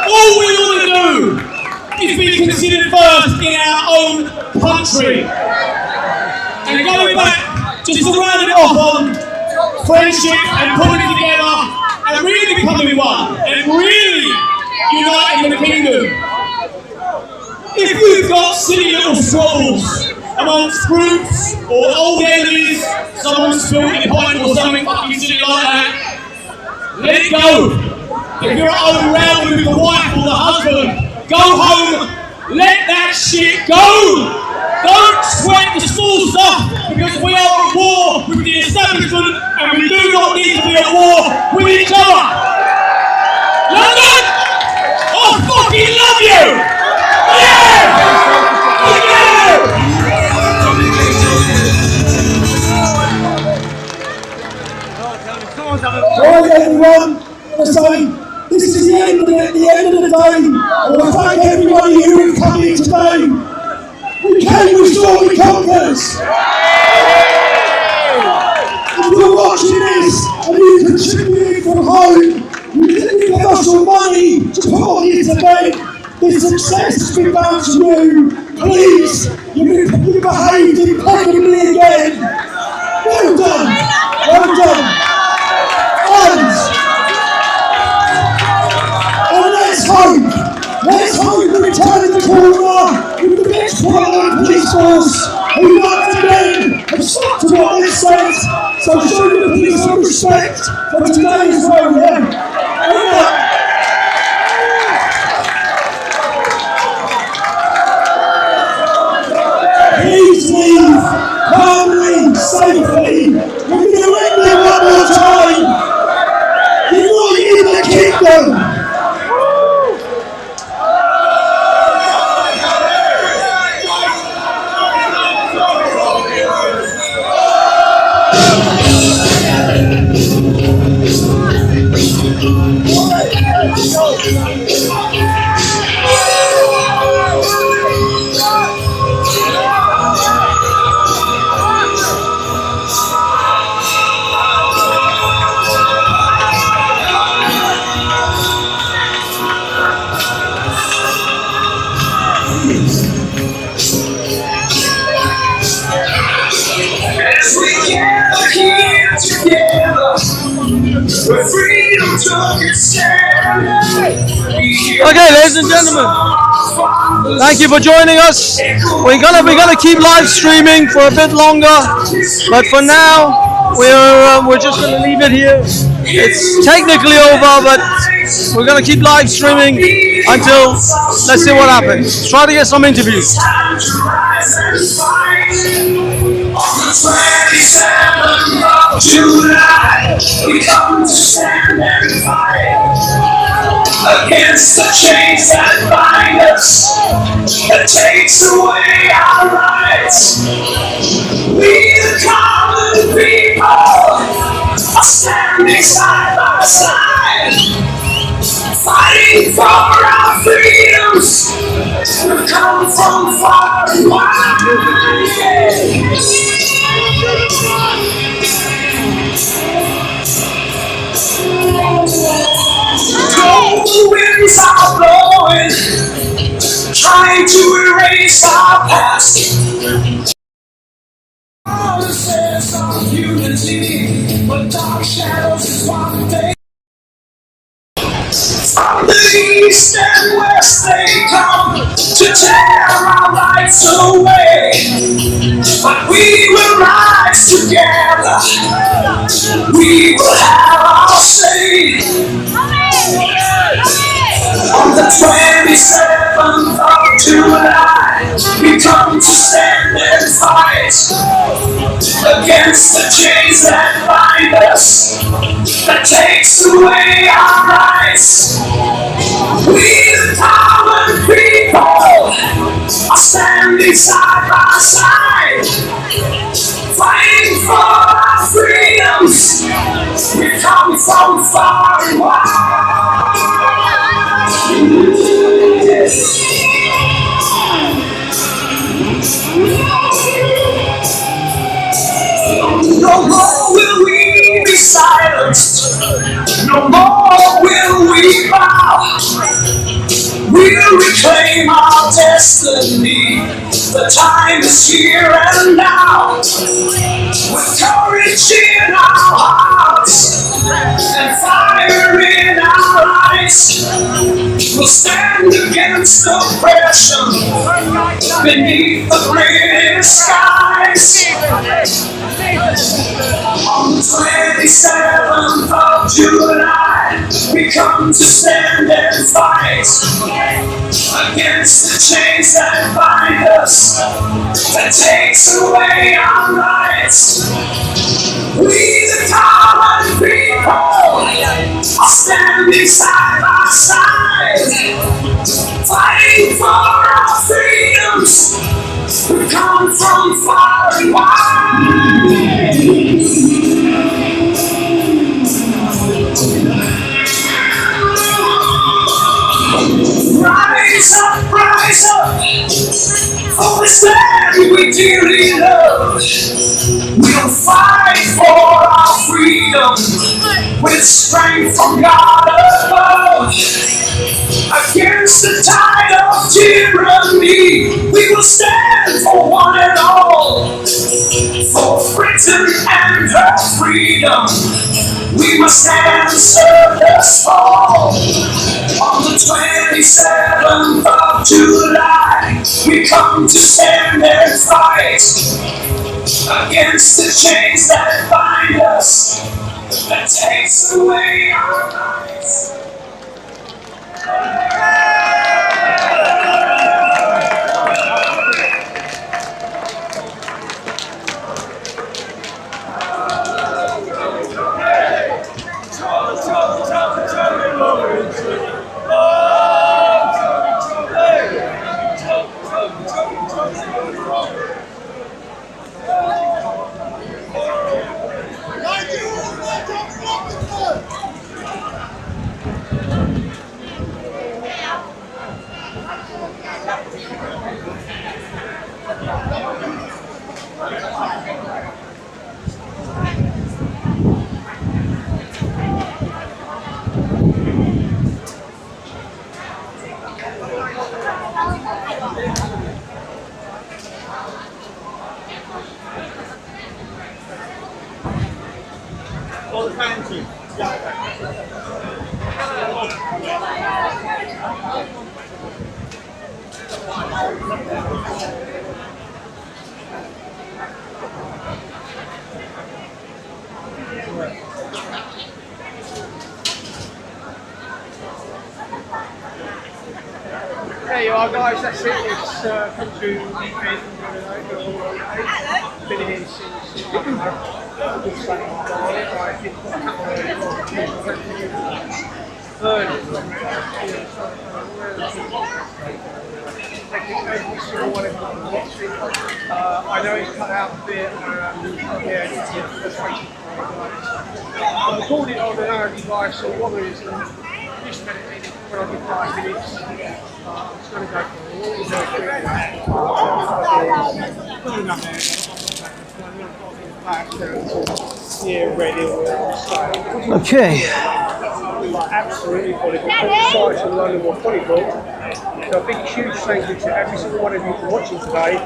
All we want to do is be considered first in our own country. And going back, just to round it off on friendship and putting it together and really becoming one and really uniting the kingdom. If you've got silly little squabbles amongst groups or old enemies, someone spilled a pint or something fucking silly like that, let it go. If you're overrowded with the wife or the husband, go home, let that shit go. Don't sweat the small stuff because we are at war with the establishment and we do not need to be at war with each other. London, I fucking love you! Yeah! Right, everyone, this is the end of it, the end of the day. I want to thank everybody who has come here today. We came with Stormy Conquers. If you're watching this and you contributed from home, you didn't give us your money to put on here today. The success has been down to you. Please, you behaved impeccably again. Well done. Well done. And let's hope we return the corner with the next Parliament police force who once again have stuck to what they said. So show the police some respect for today as well, yeah? Please leave calmly, safely. We're going to end it one more time. You're not in the kingdom. Okay, ladies and gentlemen, thank you for joining us. We're gonna keep live streaming for a bit longer, but for now we're just gonna leave it here. It's technically over, but we're gonna keep live streaming until let's see what happens. Try to get some interviews. July, we come to stand and fight against the chains that bind us, that takes away our rights. We the common people are standing side by side, fighting for our freedoms. We've come from far and wide. Cold winds are blowing, trying to erase our past. Promises of unity, but dark shadows is what they. From the east and west they come to tear our rights away, but we will rise together. We will have our say. On the 27th of July, we come to stand and fight against the chains that bind us, that takes away our rights. We the common people are standing side by side, fighting for our freedoms. We come from far and wide. No more will we be silenced. No more will we bow. We'll reclaim our destiny. The time is here and now. With courage in our hearts and fire in our eyes, we'll stand against oppression beneath the British skies. On the 27th of July, we come to stand and fight against the chains that bind us, that takes away our rights. We the common people are standing side by side, fighting for our freedoms. We come from far and wide. Rise up, for this land we dearly love. We'll fight for our freedom with strength from God above. Against the tide of tyranny, we will stand for one and all. For Britain and her freedom, we must stand and serve us all. On the 27th of July, we come to stand and fight against the chains that bind us, that takes away our rights. There you are, guys, that's it. It's come through the weekend. Been here since taking every single one of you to watch it. I know it's cut out a bit, yeah, it's frustrating for you guys. I'm recording on an hour device, so what it is, just a minute, when I get 5 minutes, I'm just going to go for all Okay. Absolutely funny. Excited to learn more funny book. So a big, huge thank you to every single one of you for watching today. I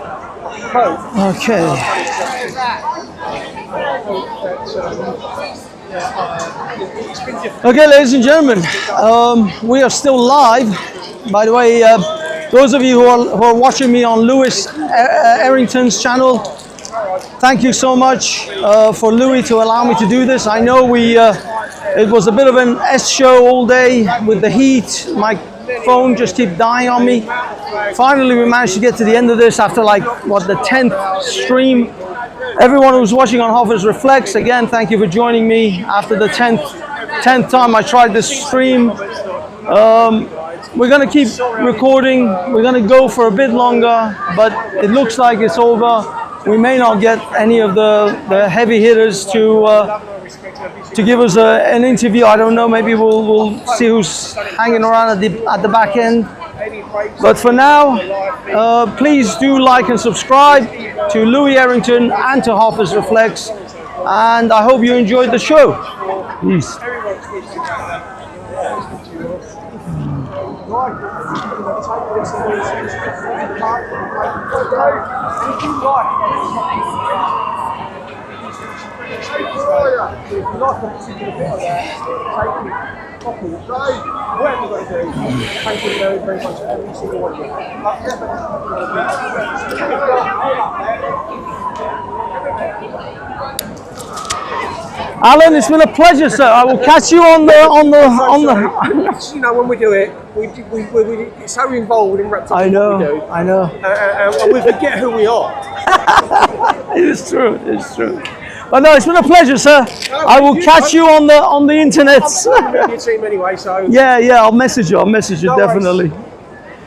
hope. It's been different. Okay, ladies and gentlemen, we are still live. By the way, those of you who are watching me on Lewis Errington's channel, thank you so much for Louis to allow me to do this. I know it was a bit of an S show all day with the heat. My phone just kept dying on me. Finally, we managed to get to the end of this after like, what, the 10th stream. Everyone who's watching on Hoffers Reflects, again, thank you for joining me after the 10th time I tried this stream. We're going to keep recording. We're going to go for a bit longer, but it looks like it's over. We may not get any of the heavy hitters to give us an interview. I don't know. Maybe we'll see who's hanging around at the back end. But for now, please do like and subscribe to Louis Errington and to Hoffers Reflects. And I hope you enjoyed the show. Peace. Whatever you've got to do, thank you very, very much for every single one of you. Alan, it's been a pleasure, sir. I will catch you on the. You know, when we do it, we're so involved in wrapped up in what we do. I know. And we forget who we are. It is true. It's true. But no, it's been a pleasure, sir. I will catch you on the internet. I'm your team anyway, so. Yeah, I'll message you. Definitely.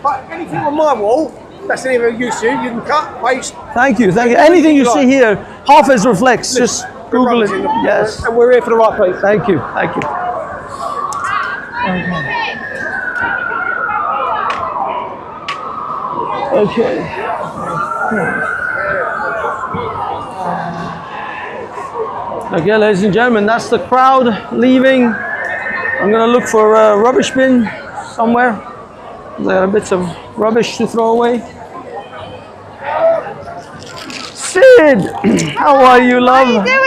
But anything on my wall that's any of use to, you can cut, paste. Thank you. Anything you see here, Hoffers Reflects. Just Google it. Yes. And we're here for the right place. Thank you. Okay, ladies and gentlemen, that's the crowd leaving. I'm gonna look for a rubbish bin somewhere. There are bits of rubbish to throw away. Sid, how are you, love? How are you doing?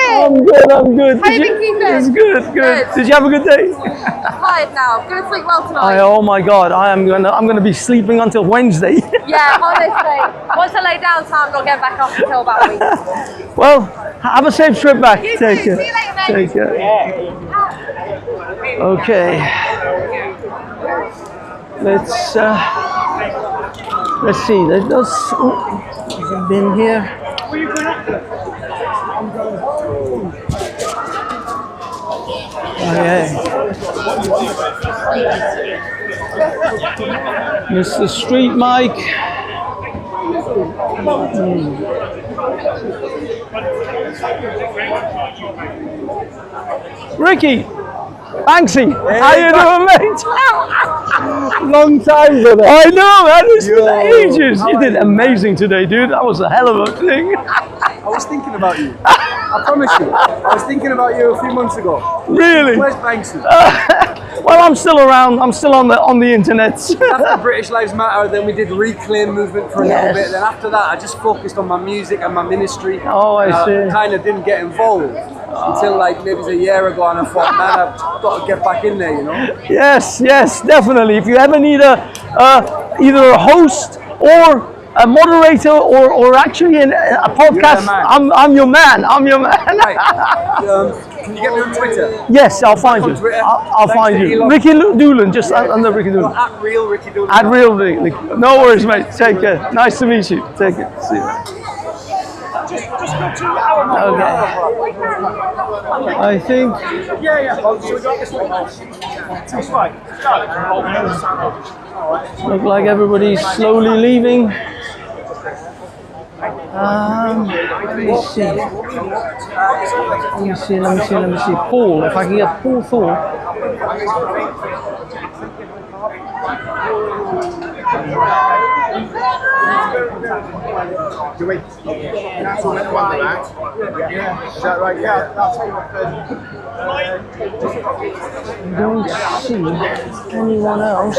I'm good. How you been keeping? It's good. Did you have a good day? I'm tired now. I'm gonna sleep well tonight. Oh my God, I'm gonna be sleeping until Wednesday. Yeah, honestly. Once I lay down, I'm not getting back up until about a week. Well, have a safe trip back. You Take too. care. See you later, mate. Take care. Okay. Let's see. There's a bin here. Okay. Mr. Street Mike. Ricky, Banksy, how you doing, mate? Long time, brother. I know, man. It's been ages. You did amazing today, dude. That was a hell of a thing. I was thinking about you. I promise you. I was thinking about you a few months ago. Really? Where's Banksy? Well, I'm still around. I'm still on the internet. After British Lives Matter, then we did the Reclaim movement for a little bit. Then after that, I just focused on my music and my ministry. Oh, I see. Kind of didn't get involved until like maybe a year ago, and I thought, man, I've got to get back in there, you know? Yes, definitely. If you ever need either a host or a moderator or actually a podcast, I'm your man. Right. Can you get me on Twitter? Yes, I'll find you. I'll find you. Ricky Doolan, just under Ricky Doolan. At real Ricky Doolan. At real Ricky. No worries, mate. Take care. Nice to meet you. Take care. See you. Just go to our I think. Yeah. Oh, so we got this one. This way. Look like everybody's slowly leaving. Let me see. Paul, if I can get Paul Thorpe. Do we? That's all that one, that. Is that right? Yeah. I don't see anyone else.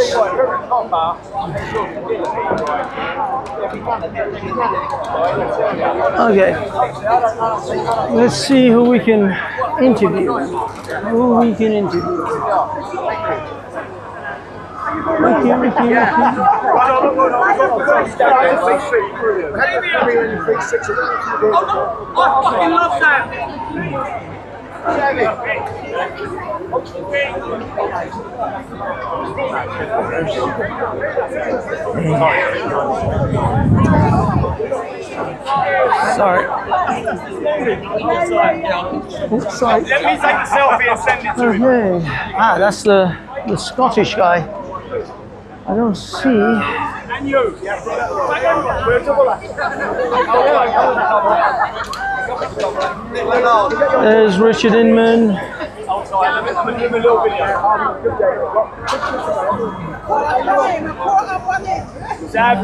Okay. Let's see who we can interview. Ricky. I fucking love that. Sorry. Oops, sorry. Let me take a selfie and send it to him. Okay. That's the Scottish guy. I don't see. And you. There's Richard Inman. Zab,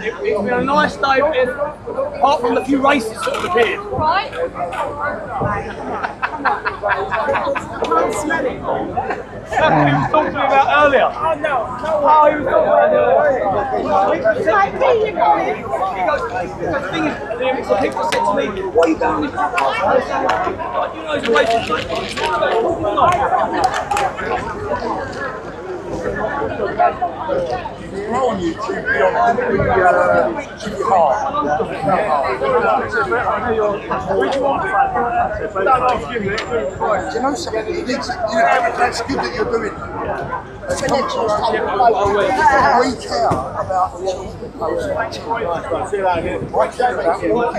it's been a nice day, apart from the few racists that have appeared. Right. That's what he was talking about earlier. Oh, no. Oh, he was talking about earlier. He goes, the thing is, the people said to me, what are you doing this? You know, it's racist. We're on YouTube, Which one? You know something? That's good that you're doing. We care about the children.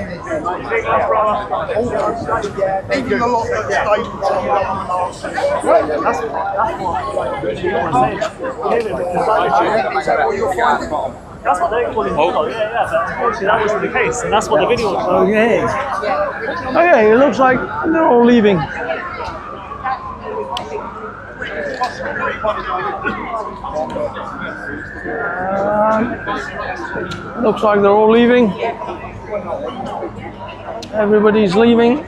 Even a lot of That's what they call it. Oh, yeah. Obviously, that wasn't the case, and that's what the video was. Okay. Okay, it looks like they're all leaving. Looks like they're all leaving. Everybody's leaving.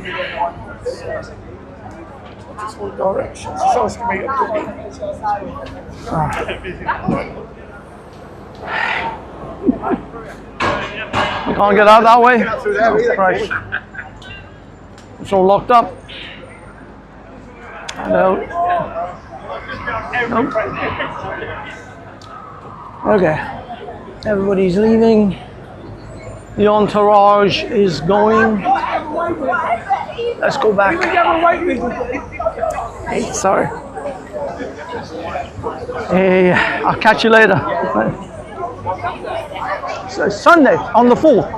Directions. You can't get out that way? Right. It's all locked up. No. Nope. Okay. Everybody's leaving. The entourage is going. Let's go back. Hey, sorry. Hey, I'll catch you later. So Sunday on the 4th.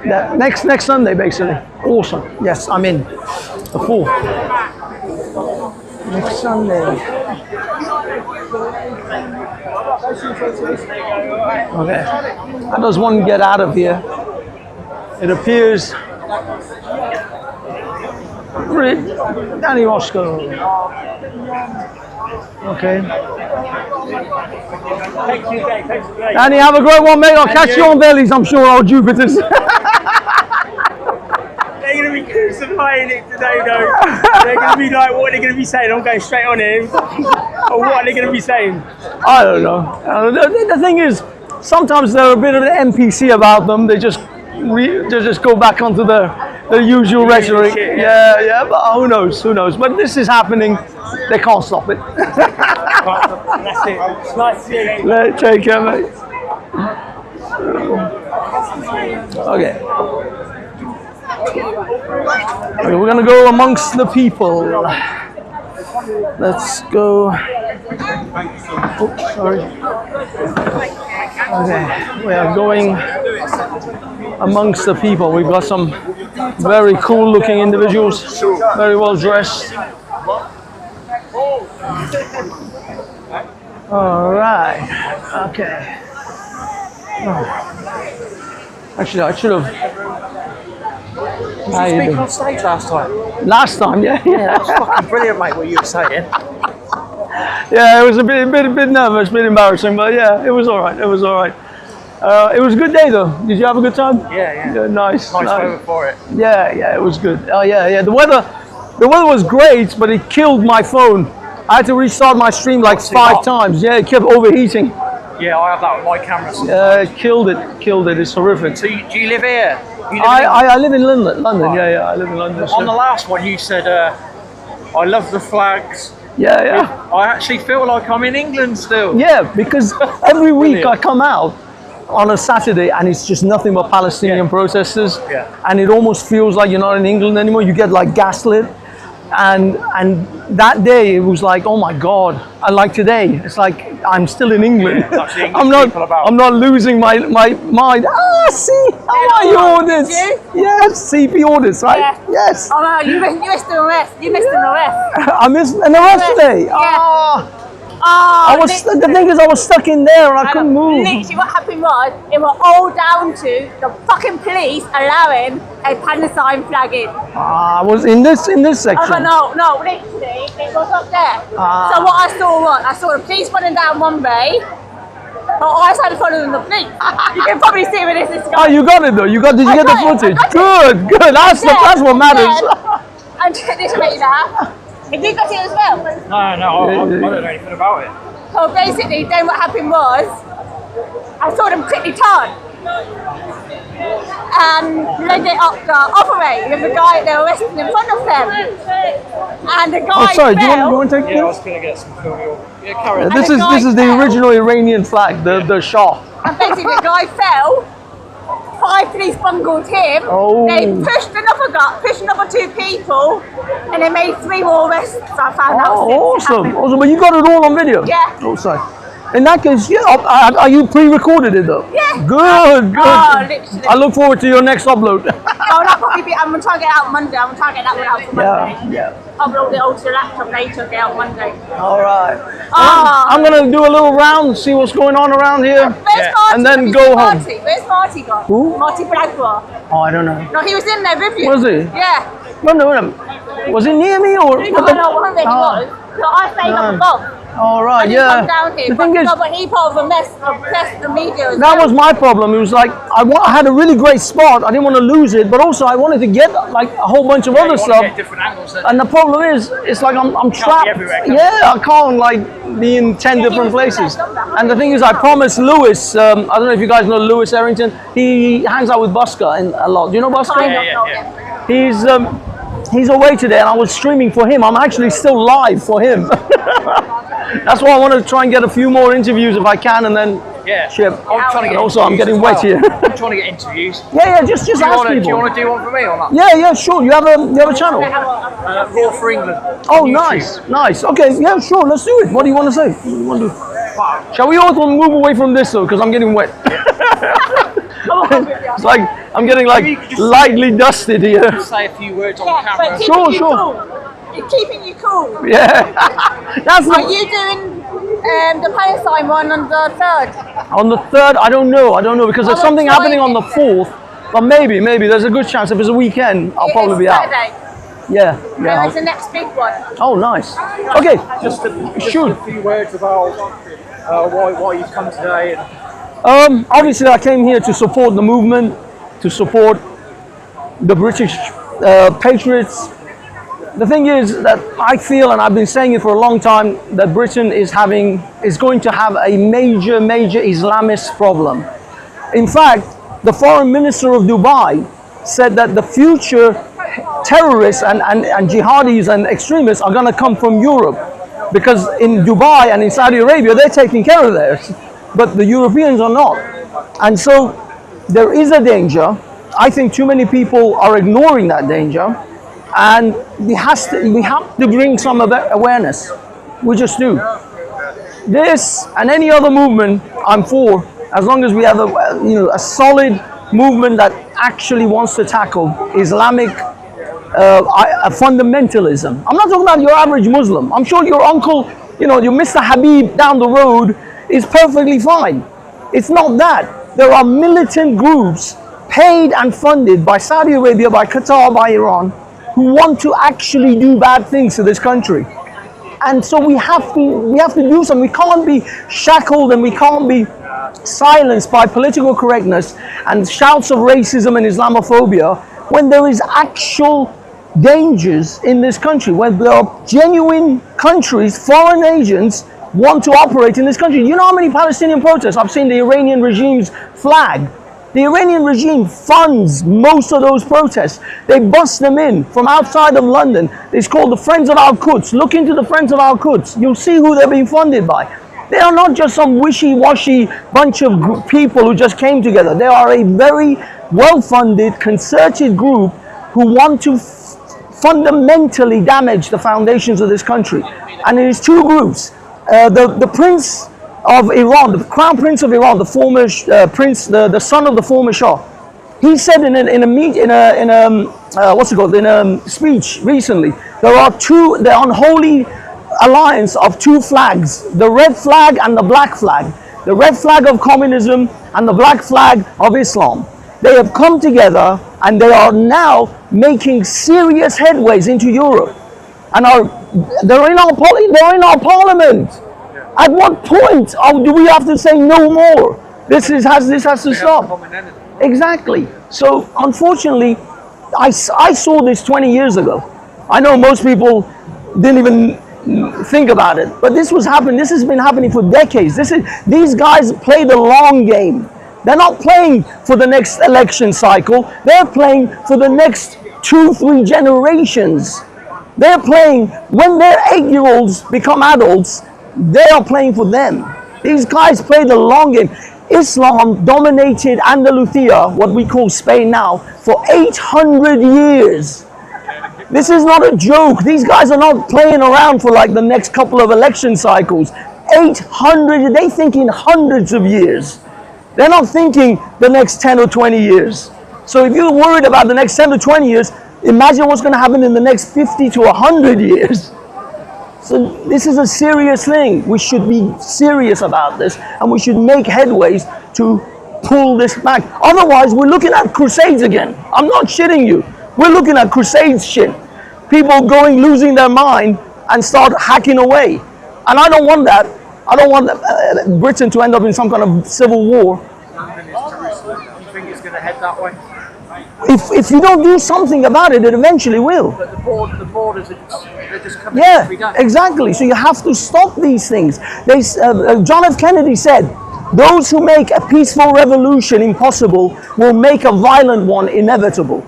Yeah, next Sunday, basically. Awesome. Yes, I'm in. The 4th. Next Sunday. Okay. How does one get out of here? It appears. Danny Roscoe. Okay. Danny, have a great one, mate. I'll catch you on Bellies, I'm sure, on Jupiter's. They're going to be crucifying it today, though. They're going to be like, what are they going to be saying? I'm going straight on it. Or what are they going to be saying? I don't know. The thing is, sometimes they're a bit of an NPC about them. They just go back onto the usual rhetoric. Yeah, but who knows? But this is happening. They can't stop it. That's it. It's nice to see you. Take care, mate. Okay. We're gonna go amongst the people. Let's go. Oops, sorry. Okay, we are going amongst the people. We've got some very cool looking individuals, very well dressed. All right. Okay. Oh. Actually, I should have. Did you speak on stage last time? Last time, yeah. Yeah, that was fucking brilliant, mate, what you were saying. Yeah, it was a bit nervous, a bit embarrassing, but yeah, it was all right. It was all right. It was a good day though. Did you have a good time? Yeah. Nice. Nice weather for it. Yeah, it was good. Oh yeah. The weather was great, but it killed my phone. I had to restart my stream like 5 times. Yeah, it kept overheating. Yeah, I have that with my camera sometimes. Yeah, it killed it. It's horrific. So do you live here? I live in London. Yeah, I live in London. On the last one, you said, I love the flags. Yeah. I actually feel like I'm in England still. Yeah, because every week I come out on a Saturday and it's just nothing but Palestinian protesters. Yeah. And it almost feels like you're not in England anymore. You get like gaslit. And that day it was like, oh my God. And like today, it's like I'm still in England. I'm not losing my mind. See, how are your orders? Yes, CP orders, right? Yeah. Yes. Oh no, you missed the rest. You missed the rest. I missed an arrest today. Yeah. The thing is, I was stuck in there and I couldn't move. Literally, what happened was, it was all down to the fucking police allowing a Palestine flag in. I was in this section. No, literally, it was up there. So what I saw the police running down one way, but I started following the police. You can probably see where this is going. Oh, you got it though. Did you get the footage? Good. That's what matters. And this way now. Have you got it as well? No, I don't know anything about it. So basically, then what happened was, I saw them quickly turn and led it up the other way with the guy they were resting in front of them. And the guy do you fell. want to take I was going to get some film. Yeah, carry on. This is the original Iranian flag, the Shah. And basically, the guy fell. 5 police bungled him. Oh. They pushed another 2 people, and they made 3 more arrests. So I found out. Awesome. But you got it all on video? Yeah. Awesome. In that case, are you pre-recorded it though? Yeah. Good. Oh, literally. I look forward to your next upload. Oh, that'll probably be. I'm gonna try and get it out Monday. I'm gonna try and get that one out for Monday. Yeah. Upload it onto the laptop later. Get out Monday. All right. Oh. I'm gonna do a little round, see what's going on around here, Where's Marty? and then go home. Where's Marty gone? Who? Marty Blagua. Oh, I don't know. No, he was in there with you. Was he? Yeah. No. Was he near me or? No, one of them was. So I stayed up above. All right, and yeah. Come down here. The thing is, but he part of a mess of the media as that well. was my problem. It was like I had a really great spot. I didn't want to lose it, but also I wanted to get like a whole bunch of other stuff. Get different angles, and the problem is, it's like I'm trapped. I can't like be in 10 different places. And the thing is, I promised Lewis. I don't know if you guys know Lewis Errington. He hangs out with Busker a lot. Do you know Busker? Yeah. He's away today, and I was streaming for him. I'm actually still live for him. That's why I want to try and get a few more interviews if I can, and then ship. I'm trying to get. Also, I'm getting wet here. I'm trying to get interviews. Yeah, just ask people. Do you want to do one for me or not? Yeah, sure. You have a channel. Raw for England. Oh, nice. Okay, yeah, sure. Let's do it. What do you want to say? What do you want to do? Shall we all move away from this though, because I'm getting wet. It's like I'm getting like lightly dusted here. Say a few words on camera. Sure. It's keeping you cool. Yeah. Are you doing the Palestine one on the 3rd? On the 3rd, I don't know because there's something happening on the 4th. But maybe there's a good chance if it's a weekend, I'll probably be out. Yeah. Yeah. And it's the next big one. Oh, nice. Okay. Just a few words about why you've come today. Obviously, I came here to support the movement, to support the British patriots. The thing is that I feel, and I've been saying it for a long time, that Britain is going to have a major Islamist problem. In fact, the foreign minister of Dubai said that the future terrorists and jihadis and extremists are going to come from Europe, because in Dubai and in Saudi Arabia, they're taking care of theirs, but the Europeans are not. And so there is a danger. I think too many people are ignoring that danger. And we have to bring some awareness. We just do. This and any other movement, I'm for, as long as we have a solid movement that actually wants to tackle Islamic fundamentalism. I'm not talking about your average Muslim. I'm sure your uncle you know, your Mr. Habib down the road is perfectly fine. It's not that. There are militant groups paid and funded by Saudi Arabia, by Qatar, by Iran, who want to actually do bad things to this country. And so we have to do something. We can't be shackled and we can't be silenced by political correctness and shouts of racism and Islamophobia when there is actual dangers in this country, when there are genuine countries, foreign agents want to operate in this country. You know how many Palestinian protests? I've seen the Iranian regime's flag. The Iranian regime funds most of those protests. They bust them in from outside of London. It's called the Friends of Al-Quds. Look into the Friends of Al-Quds. You'll see who they're being funded by. They are not just some wishy-washy bunch of people who just came together. They are a very well-funded, concerted group who want to fundamentally damage the foundations of this country. And it is two groups. The Prince of Iran, the Crown Prince of Iran, the former prince, the son of the former Shah, he said in a speech recently, there are the unholy alliance of two flags, the red flag and the black flag, the red flag of communism and the black flag of Islam. They have come together and they are now making serious headways into Europe, and they're in our parliament. At what point do we have to say no more? This has to stop. Exactly. So unfortunately, I saw this 20 years ago. I know most people didn't even think about it, but this was happening. This has been happening for decades. These guys play the long game. They're not playing for the next election cycle. They're playing for the next 2-3 generations. They're playing when their 8-year-olds become adults. They are playing for them. These guys play the long game. Islam dominated Andalusia, what we call Spain now, for 800 years. This is not a joke. These guys are not playing around for like the next couple of election cycles. 800, they think in hundreds of years. They're not thinking the next 10 or 20 years. So if you're worried about the next 10 to 20 years, imagine what's going to happen in the next 50 to 100 years. So this is a serious thing. We should be serious about this, and we should make headways to pull this back. Otherwise, we're looking at crusades again. I'm not shitting you. We're looking at crusades shit. People losing their mind and start hacking away. And I don't want that. I don't want Britain to end up in some kind of civil war. You think it's going to head that way? If you don't do something about it, it eventually will. But the borders they're just coming every day. Yeah, exactly. So you have to stop these things. John F. Kennedy said, those who make a peaceful revolution impossible will make a violent one inevitable.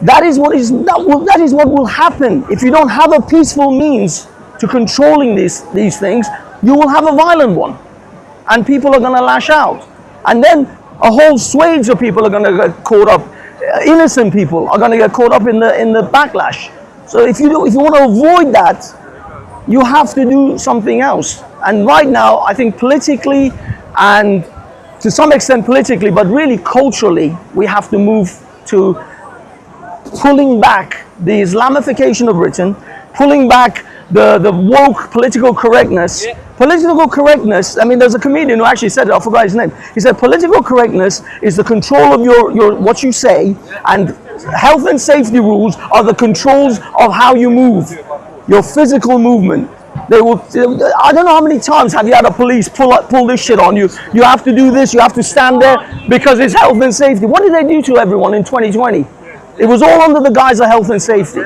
That is what will happen. If you don't have a peaceful means to controlling these things, you will have a violent one. And people are going to lash out. And then a whole swathe of people are going to get caught up. Innocent people are going to get caught up in the backlash. So if you want to avoid that, you have to do something else. And right now, I think politically, and to some extent politically, but really culturally, we have to move to pulling back the Islamification of Britain, pulling back the woke political correctness. Political correctness, I mean, there's a comedian who actually said it, I forgot his name. He said, political correctness is the control of your what you say, and health and safety rules are the controls of how you move, your physical movement. They will, I don't know how many times have you had a police pull this shit on you. You have to do this, you have to stand there because it's health and safety. What did they do to everyone in 2020? It was all under the guise of health and safety.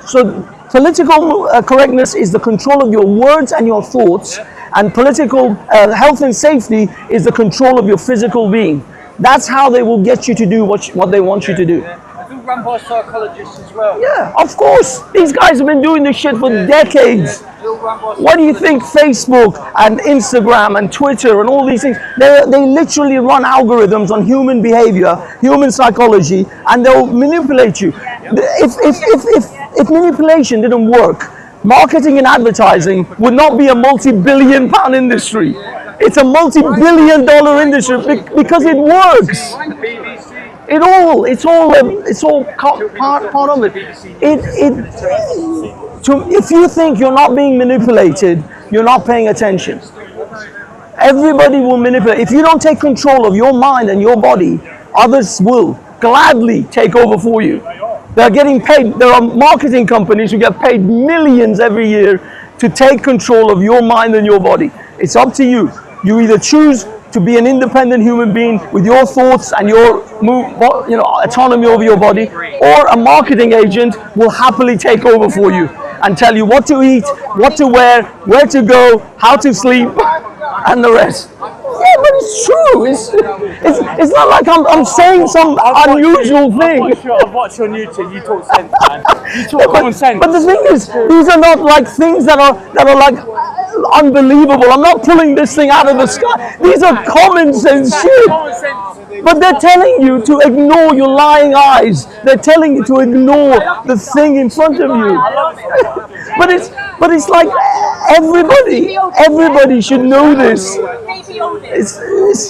So political correctness is the control of your words and your thoughts, and political health and safety is the control of your physical being. That's how they will get you to do what they want you to do. I think run by psychologists as well. Yeah, of course. These guys have been doing this shit for decades. What do you think Facebook and Instagram and Twitter and all these things, they literally run algorithms on human behavior, human psychology, and they'll manipulate you. If manipulation didn't work, marketing and advertising would not be a multi-billion-pound industry. It's a multi-billion-dollar industry because it works. The BBC it's all part of it. If you think you're not being manipulated, you're not paying attention. Everybody will manipulate. If you don't take control of your mind and your body, others will gladly take over for you. They're getting paid. There are marketing companies who get paid millions every year to take control of your mind and your body. It's up to you. You either choose to be an independent human being with your thoughts and your autonomy over your body, or a marketing agent will happily take over for you and tell you what to eat, what to wear, where to go, how to sleep, and the rest. Yeah, but it's true. It's not like I'm saying some unusual thing. I've watched on YouTube. You talk sense, man. You talk common sense. But the thing is, these are not like things that are like unbelievable. I'm not pulling this thing out of the sky. These are common sense shit. But they're telling you to ignore your lying eyes. They're telling you to ignore the thing in front of you. But it's like everybody should know this. It's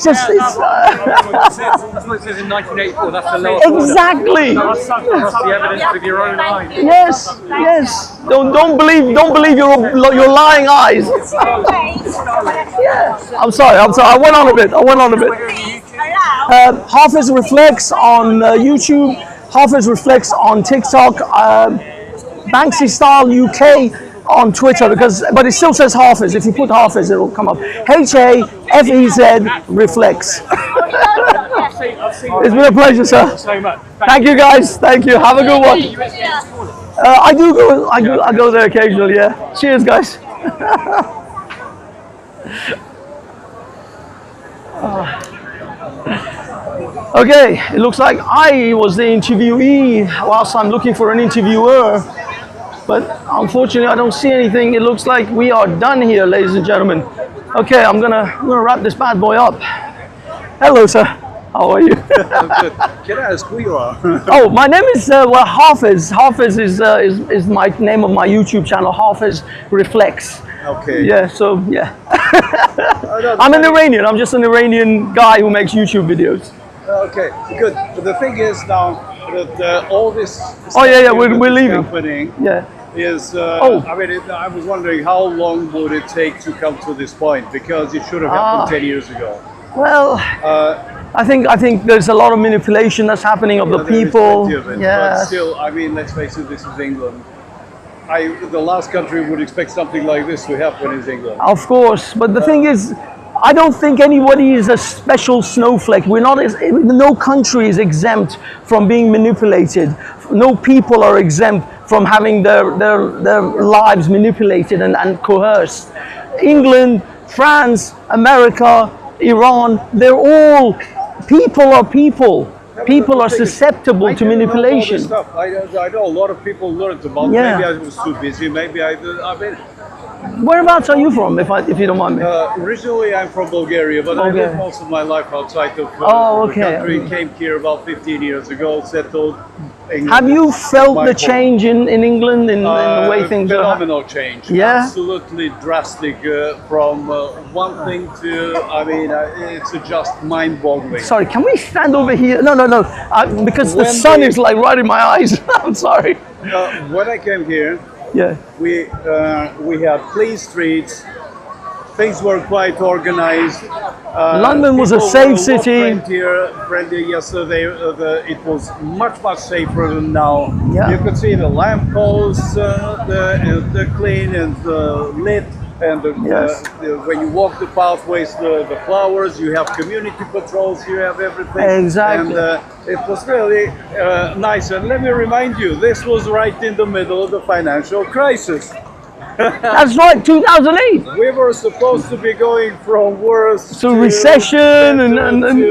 just in 1984, that's the lowest exactly. That's the evidence with your own eyes. Yes. Don't believe your lying eyes. Yeah. I'm sorry. I went on a bit. Hafiz Reflects on YouTube. Hafiz Reflects on TikTok. Banksy Style UK on Twitter, but it still says Hafiz. If you put Hafiz, it'll come up. HAFEZ Reflects. It's been a pleasure, sir. Thank you, guys. Thank you. Have a good one. I go there occasionally. Yeah. Cheers, guys. Okay, it looks like I was the interviewee whilst I'm looking for an interviewer. But unfortunately, I don't see anything. It looks like we are done here, ladies and gentlemen. Okay, I'm gonna wrap this bad boy up. Hello, sir. How are you? I'm good. Can I ask who you are? Oh, my name is Hafiz. Hafiz is my name of my YouTube channel. Hafiz Reflects. Okay. Yeah. So yeah. I'm an Iranian. I'm just an Iranian guy who makes YouTube videos. Okay, good. But the thing is now that all this. Oh yeah, we're leaving. Happening. Yeah. Is I mean, I was wondering how long would it take to come to this point, because it should have happened 10 years ago. Well, I think there's a lot of manipulation that's happening of the people. Yeah. But still, I mean, let's face it, this is England. The last country would expect something like this to happen is England. Of course, but the thing is, I don't think anybody is a special snowflake. No country is exempt from being manipulated. No people are exempt from having their lives manipulated and coerced. England, France, America, Iran, they're all, people are people. People are susceptible to manipulation. I know a lot of people learned about. Yeah. Maybe I was too busy. Maybe I mean. Whereabouts are you from, if you don't mind me? Originally, I'm from Bulgaria, but I lived most of my life outside of the country. Came here about 15 years ago, settled. Have you felt the change in England in the way things are? Phenomenal change. Yeah. Absolutely drastic from one thing to, I mean, it's just mind-boggling. Sorry, can we stand over here? No. Because the sun is like right in my eyes. I'm sorry. When I came here, yeah, we had clean streets. Things were quite organized. London was a safe city. Friendly yesterday, it was much safer than now. Yeah. You could see the lampposts, the clean and lit, and when you walk the pathways, the flowers. You have community patrols. You have everything. Exactly. And it was really nice. And let me remind you, this was right in the middle of the financial crisis. That's right, 2008. We were supposed to be going from worse to recession and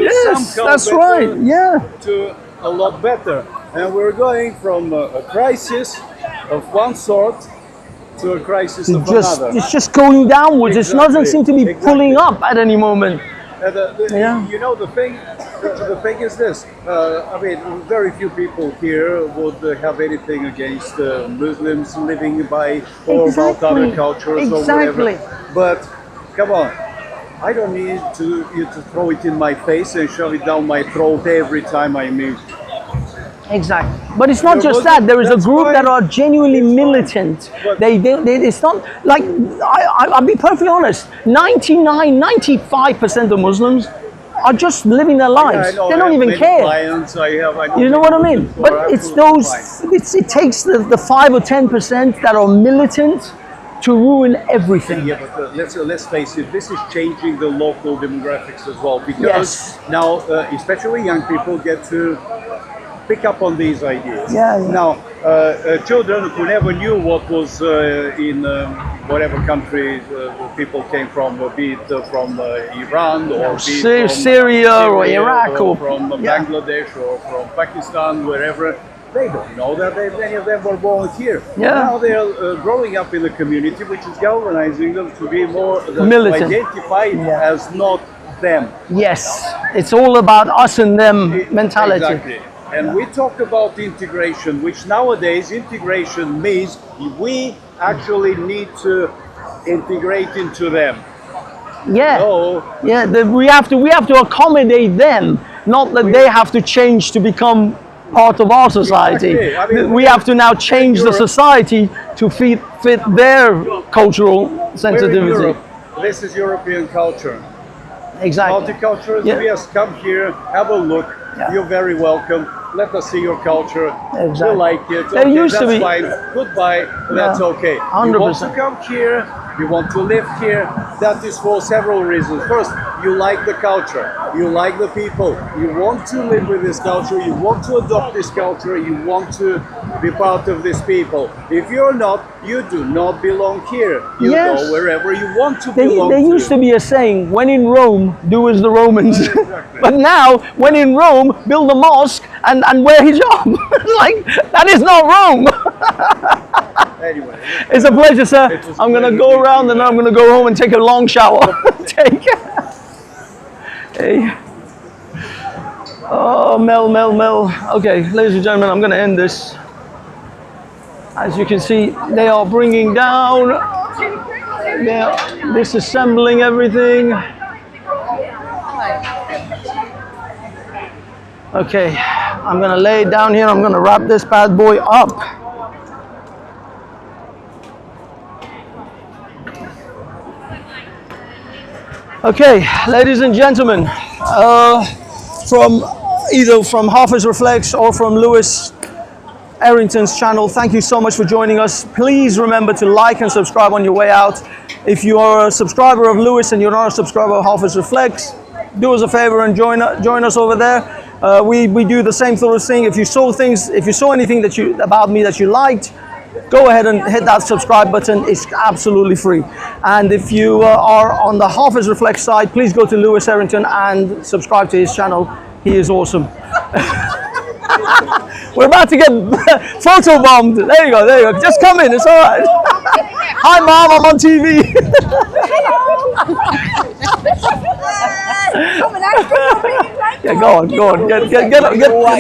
yes, that's right. Yeah. To a lot better, and we're going from a crisis of one sort to a crisis of another. It's just going downwards. Exactly. It doesn't seem to be pulling up at any moment. You know, the thing is this. I mean, very few people here would have anything against Muslims living by or about other cultures or whatever. But come on, I don't need you to throw it in my face and shove it down my throat every time I meet. Exactly. But it's not just that. There is a group that are genuinely militant. It's not like, I'll be perfectly honest, 95% of Muslims are just living their lives. Yeah, they don't even care. You know what I mean? But it's those, it takes the 5 or 10% that are militant to ruin everything. Yeah, but let's face it, this is changing the local demographics as well, because now, especially young people get to pick up on these ideas. Now, children who never knew what was in whatever country people came from, be it from Iran or be it from Syria or Iraq or from Bangladesh or from Pakistan, wherever. They don't know that many of them were born here. Now they are growing up in a community which is galvanizing them to be more militant, identified as not them. Yes, it's all about us and them mentality. Exactly. And we talk about integration, which nowadays integration means we actually need to integrate into them. Yeah, we have to accommodate them, not that they have to change to become part of our society. Exactly. I mean, we have to now change the society to fit their cultural sensitivity. We're in Europe. This is European culture. Exactly. Multiculturalism, yes, come here, have a look. You're very welcome. Let us see your culture. Exactly. You like it. There used that's to be. fine. Goodbye. That's okay. 100%. You want to come here. You want to live here. That is for several reasons. First, you like the culture. You like the people. You want to live with this culture. You want to adopt this culture. You want to be part of these people. If you're not, you do not belong here. You go wherever you want to belong. There used to be a saying, when in Rome, do as the Romans. But now, when in Rome, build a mosque and wear hijab. Like, that is not Rome. Anyway, it's a pleasure, sir. I'm going to go around and then I'm going to go home and take a long shower. Take care. Hey. Oh, Mel. Okay, ladies and gentlemen, I'm going to end this. As you can see, they are bringing down, they are disassembling everything. Okay, I'm going to lay it down here. I'm going to wrap this bad boy up. Okay, ladies and gentlemen, from Hafiz Reflects or from Lewis Arrington's channel, thank you so much for joining us. Please remember to like and subscribe on your way out. If you are a subscriber of Lewis and you're not a subscriber of Hafiz Reflects, do us a favor and join us over there. We do the same sort of thing. If you saw anything about me that you liked, go ahead and hit that subscribe button. It's absolutely free. And if you are on the Hafiz Reflects side, please go to Lewis Arrington and subscribe to his channel. He is awesome. We're about to get photo bombed. There you go. Just come in. It's all right. Hi, Mom. I'm on TV. Yeah, go on. Get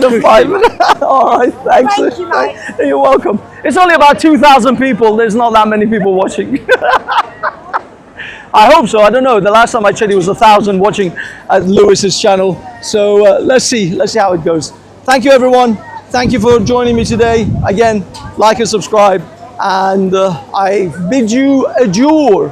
the 5. All right, thanks. Thank you, mate. You're welcome. It's only about 2,000 people. There's not that many people watching. I hope so. I don't know. The last time I checked, it was 1,000 watching at Lewis's channel. So let's see how it goes. Thank you, everyone. Thank you for joining me today. Again, like and subscribe, and I bid you adieu.